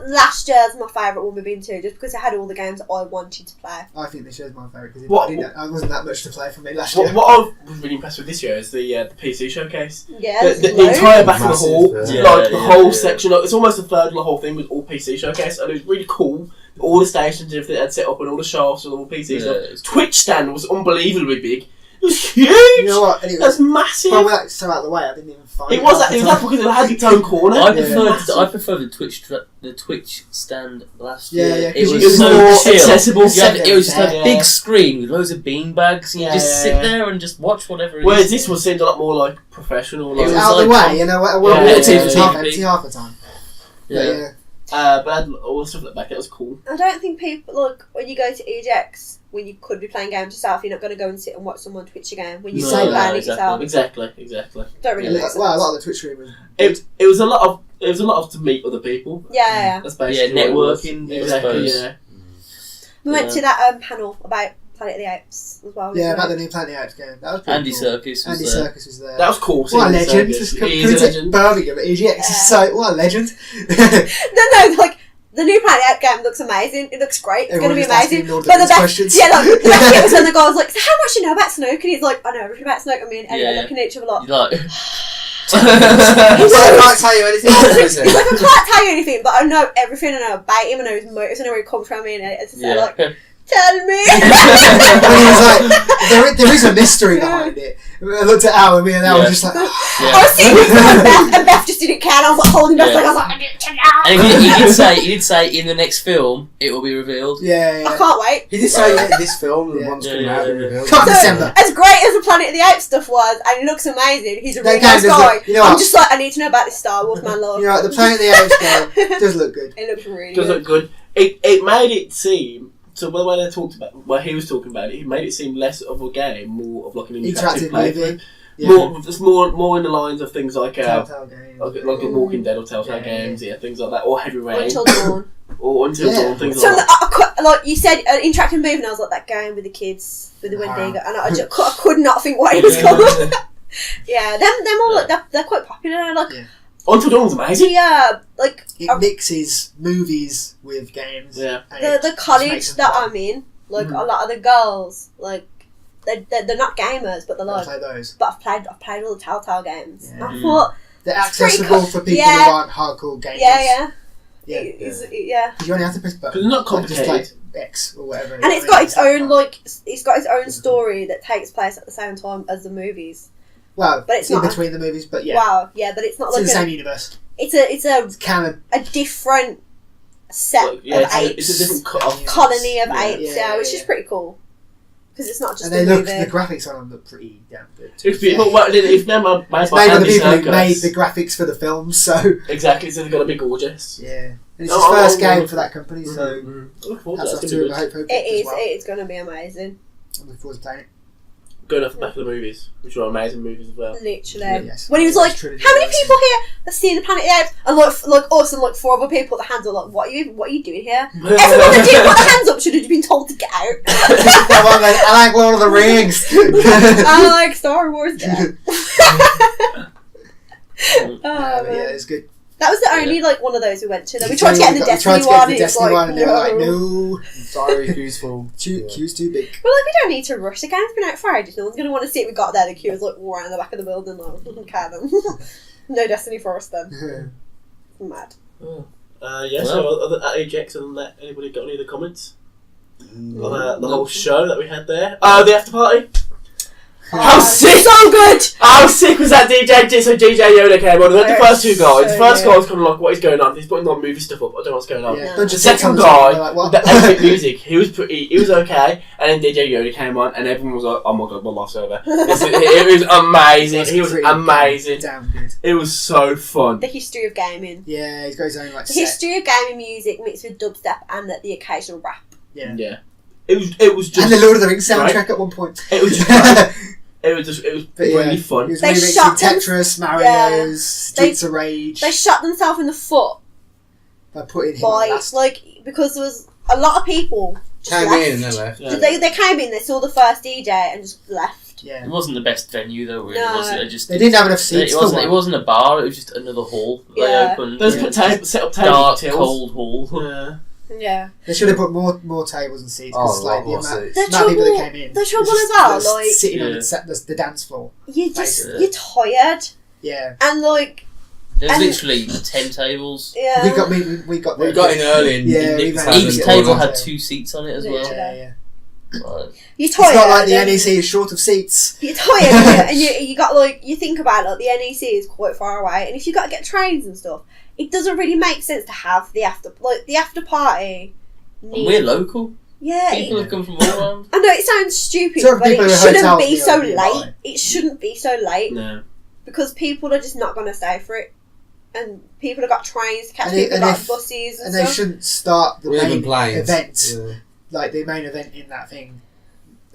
Last year's my favourite one we've been to, just because it had all the games that I wanted to play. I think this year's my favourite because What- I wasn't that much to play for me last year. What I was really impressed with this year is the PC showcase. Yeah. The there's loads. entire back of the Massive, hall, yeah. like the Yeah, whole yeah. section, like, it's almost a third of the whole thing was all PC showcase, and it was really cool. All the stations and everything they had set up, and all the shelves and all the PC Yeah, stuff. it's cool. Twitch stand was unbelievably big. It was huge. You know what? And it That's was, massive. well, that's so out of the way, I didn't even find It was half the that time. because it had its own corner. I Massive. prefer the Twitch stand last Yeah, year. yeah, It 'cause was you so more chill. accessible. You had- it was just a Yeah. big screen with loads of bean bags, and you Yeah, just yeah, sit yeah. there and just watch whatever. It Whereas is. this one seemed a lot more like professional. It Like, was It was out of the like- way, you know. Yeah, It yeah, was yeah, half yeah. empty half the time. Yeah. But yeah. but I had all the stuff at the back. That was cool. I don't think people look when you go to EGX when you could be playing games yourself. You're not going to go and sit and watch someone Twitch a game when you No, say no, playing it exactly. yourself. Exactly. Don't really. Yeah, make well, a sense. lot of the Twitch stream was. It was a lot of to meet other people. Yeah. That's Yeah, basically what it was. networking, I Exactly. suppose. Yeah. We went Yeah. to that panel about Planet of the Apes as well. Yeah, wasn't about it? the new Planet of the Apes game. That was pretty Andy cool. Serkis was Andy there. Serkis was there. That was cool. What a seeing legend! Serkis. Just He coming is a to legend. Birmingham at EGX is so what a legend. No, like the new Planet of the Apes game looks amazing. It looks great. It's Everyone going to be just asking amazing. him all the But the best best, questions. yeah, like, the best bit was when the guy was like, "So how much do you know about Snoke?" And he's like, "I know everything about Snoke." And me and Ellie Yeah, are yeah. looking at each other like, You like, I can't tell you anything else, is He's it? like, I can't tell you anything, but I know everything. I know about him. I know his motives. I know where he comes from. And it's just yeah. like, tell me. And he was like, there is a mystery behind it. I looked at Al and me and Al were just like, I was sitting with Beth, and Beth just didn't care, and I was like holding Beth, like, I was like, I need to check it out. And he did say in the next film it will be revealed. yeah. I can't wait. He did say this film, the Yeah. one's coming out. Come on, So, December. as great as the Planet of the Apes stuff was, and he looks amazing, he's a really That nice game does guy. look- you know I'm what? just like, I need to know about this Star Wars, man, love. You know, the Planet of the Apes game does look good. It looks really Does good. look good. It made it seem. So when they talked about, where he was talking about it, he made it seem less of a game, more of like an interactive Interactive playthrough. movie. Yeah. More in the lines of things like Telltale game. like a Walking Dead or Telltale Yeah, games, things like that, or Heavy Rain, Until Dawn. or Until Yeah. Dawn, things So, like that. like you said, an interactive movie, and I was like, that game with the kids, with the Wow. Wendigo, and I could not think what it was called. Yeah, them all, like, they're quite popular. Like, Yeah. Until Dawn was amazing. yeah, like, It mixes movies with games. Yeah. and it the just college makes them that fun. I'm in, like, Mhm. a lot of the girls, like, they're not gamers, but they're I like, play those. but I've played all the Telltale games. Yeah. And I thought, They're It's pretty accessible cool. for people Yeah. who aren't hardcore gamers. yeah. Yeah. Yeah. You only have to press buttons. It's not Like, just complicated. like X or whatever. And it's got its own, like, it's got its own story that takes place at the same time as the movies. Well, but it's in not- between the movies, but yeah. Wow, yeah, but it's not It's in like the same universe. it's It's canon. a different set Like, of it's apes, a different cut off. colony of Yeah. apes, which is pretty cool. Because it's not just And a they look, movie. the graphics on them look pretty damn good. If people, if they're made It's by made by the Andy people who made Serkis, the graphics for the film, so exactly, so they've got to be gorgeous. yeah. And it's Oh, his first oh, game oh, for that company, so Look forward to that's that. up It's to gonna him. be I good. hope It as is. well. It's going to be amazing. I'm looking forward to playing it. Going off the back of the movies, which are amazing movies as well. Literally. Yes. When he was like, Trilogy, "How many yes. people here have seen the Planet of the Apes?" And like us and like 4 other people put their hands up. Like, what are you doing here? Everyone that didn't put their hands up should have been told to get out. Come on, then. I like Lord of the Rings. I like Star Wars. Then. Yeah, but man. yeah, it's good. That was the only like one of those we went to. Though. We tried to get in the We tried Destiny to get one. the And it's Destiny like, one, and they were like, no. no. Sorry, queue's full. Queue's too big. We're like, we don't need to rush. The game's been out for ages. No one's going to want to see it. We got there. The queue was like right in the back of the building. Like, okay then. No Destiny for us then. Mad. So at AGX, other than that, anybody got any other comments on the whole show that we had there? The after party. How sick! So good! How sick was that DJ? So DJ Yoda came on. We had the first 2 guys. The So first good. guy was kind of like, what is going on? He's putting like movie stuff up. I don't know what's going on. Yeah. No. Bunch The of second sitcoms, guy, they're like, what? the 8-bit music, he was okay, and then DJ Yoda came on, and everyone was like, "Oh my god, my life's over." It was amazing. That's He was pretty amazing. Damn good. It was so fun. The history of gaming. Yeah, he's got his own like The set. history of gaming music mixed with dubstep and the occasional rap. Yeah. Yeah, it was just And the Lord of the Rings soundtrack Right. at one point. it was just great. It was But yeah, really He fun. was They remixing shot them- Tetris, Mario's, Streets of Rage They shot themselves in the foot by putting him on by last. like because there was a lot of people just Came left. in and then left. Yeah. They came in, they saw the first DJ and just left. Yeah. It wasn't the best venue though, really, No. was it? It just They didn't have enough seats It for wasn't. one. It wasn't a bar. It was just another hall. That Yeah. They opened. There's Yeah. set up tables Dark, and tills. cold hall. Yeah. Yeah. They should have put more tables and seats. 'Cause, Oh, like, a lot more seats. The amount of people trouble- that came in. the trouble was just- as well, was like- sitting on Yeah. the dance floor. You're Basically. tired Yeah. and like There was And- literally 10 tables. yeah. We got there. We got in early and Yeah, we Nick managed had to Each get table one. had 2 seats on it as well. Yeah, yeah. Like, You're It's tired. not like the and NEC is short of seats. You're tired and you got like you think about it, like the NEC is quite far away, and if you got to get trains and stuff, it doesn't really make sense to have the after party. and we're local. Yeah. People have come from all around. I know it sounds stupid, Sort of but people it in shouldn't hotels be near so nearby. late. It shouldn't be so late No. because people are just not going to stay for it, and people have got trains to catch, And people and have got if- buses and And they stuff. shouldn't start the Or even main planes. event, Yeah. like the main event in that thing,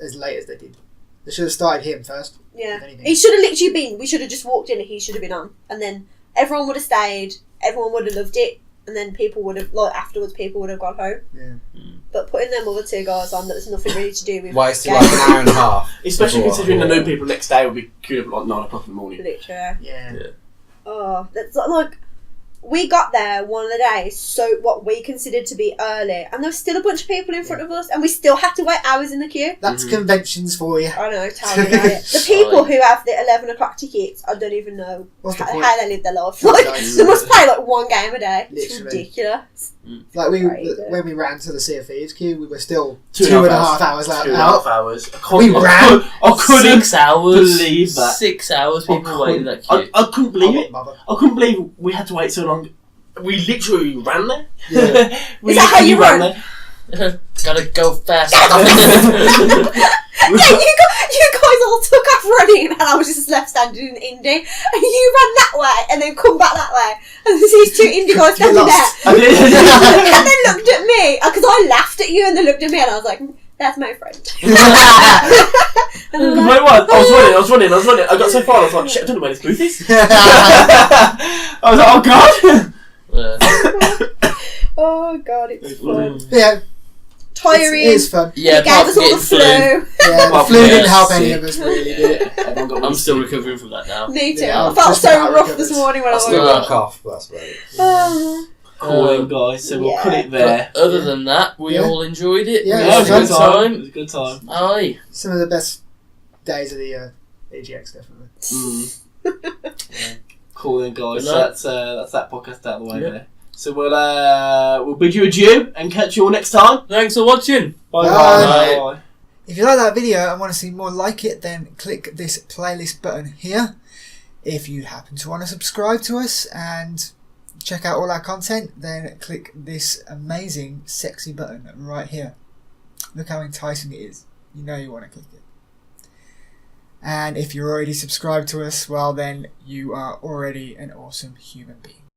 as late as they did. They should have started him first. Yeah, if anything. he should have literally been. We should have just walked in, and he should have been on, and then everyone would have stayed. Everyone would have loved it, and then people would have afterwards. People would have gone home. Yeah. But putting them other 2 guys on, that was nothing really to do with. Wasted like an hour and a half. Especially before- considering the new people next day will be queued up at like 9 o'clock in the morning. Literally. Yeah. Oh, that's like we got there one of the days, so what we considered to be early, and there was still a bunch of people in front of us, and we still had to wait hours in the queue. That's conventions for you. I know, tell me about it. The people who have the 11 o'clock tickets, I don't even know how they live their life. Like, they must play like one game a day. It's ridiculous. Like when we ran to the Sea of Thieves queue, we were still 2.5 hours out. 2.5 hours. We ran. I couldn't 6 hours. believe that. 6 hours people waiting in that queue. I couldn't believe it. I couldn't believe we had to wait so long. We literally ran there. Yeah. Is that how you run? Gotta go fast. Yeah, you guys all took off running, and I was just left standing in Indy, and you ran that way, and then come back that way, and there's these 2 Indy guys standing there. I did. And they looked at me, because I laughed at you, and they looked at me, and I was like, that's my friend. And Wait, what? I was running. I got so far, I was like, shit, I don't know where this booth is. I was like, oh god. Oh god, it's fun. Yeah. Tiring. It is fun. Yeah, It gave us all the flu. Yeah, the flu didn't help any of us really, did it? I'm still recovering from that now. Me too. Yeah, I felt just so about rough recovered. this morning when I Still woke got a up. cough, but that's about it. Calling, guys, so we'll Yeah. cut it there. But other than that, we Yeah. all enjoyed it. Yeah, We it had was a a good good time. It was a good time. Aye. Some of the best days of the year. EGX, definitely. Cool then, guys. Good So that's that podcast out of the way Yep. there. So we'll bid you adieu and catch you all next time. Thanks for watching. Bye. Bye. Bye. If you like that video and want to see more like it, then click this playlist button here. If you happen to want to subscribe to us and check out all our content, then click this amazing, sexy button right here. Look how enticing it is. You know you want to click it. And if you're already subscribed to us, well then you are already an awesome human being.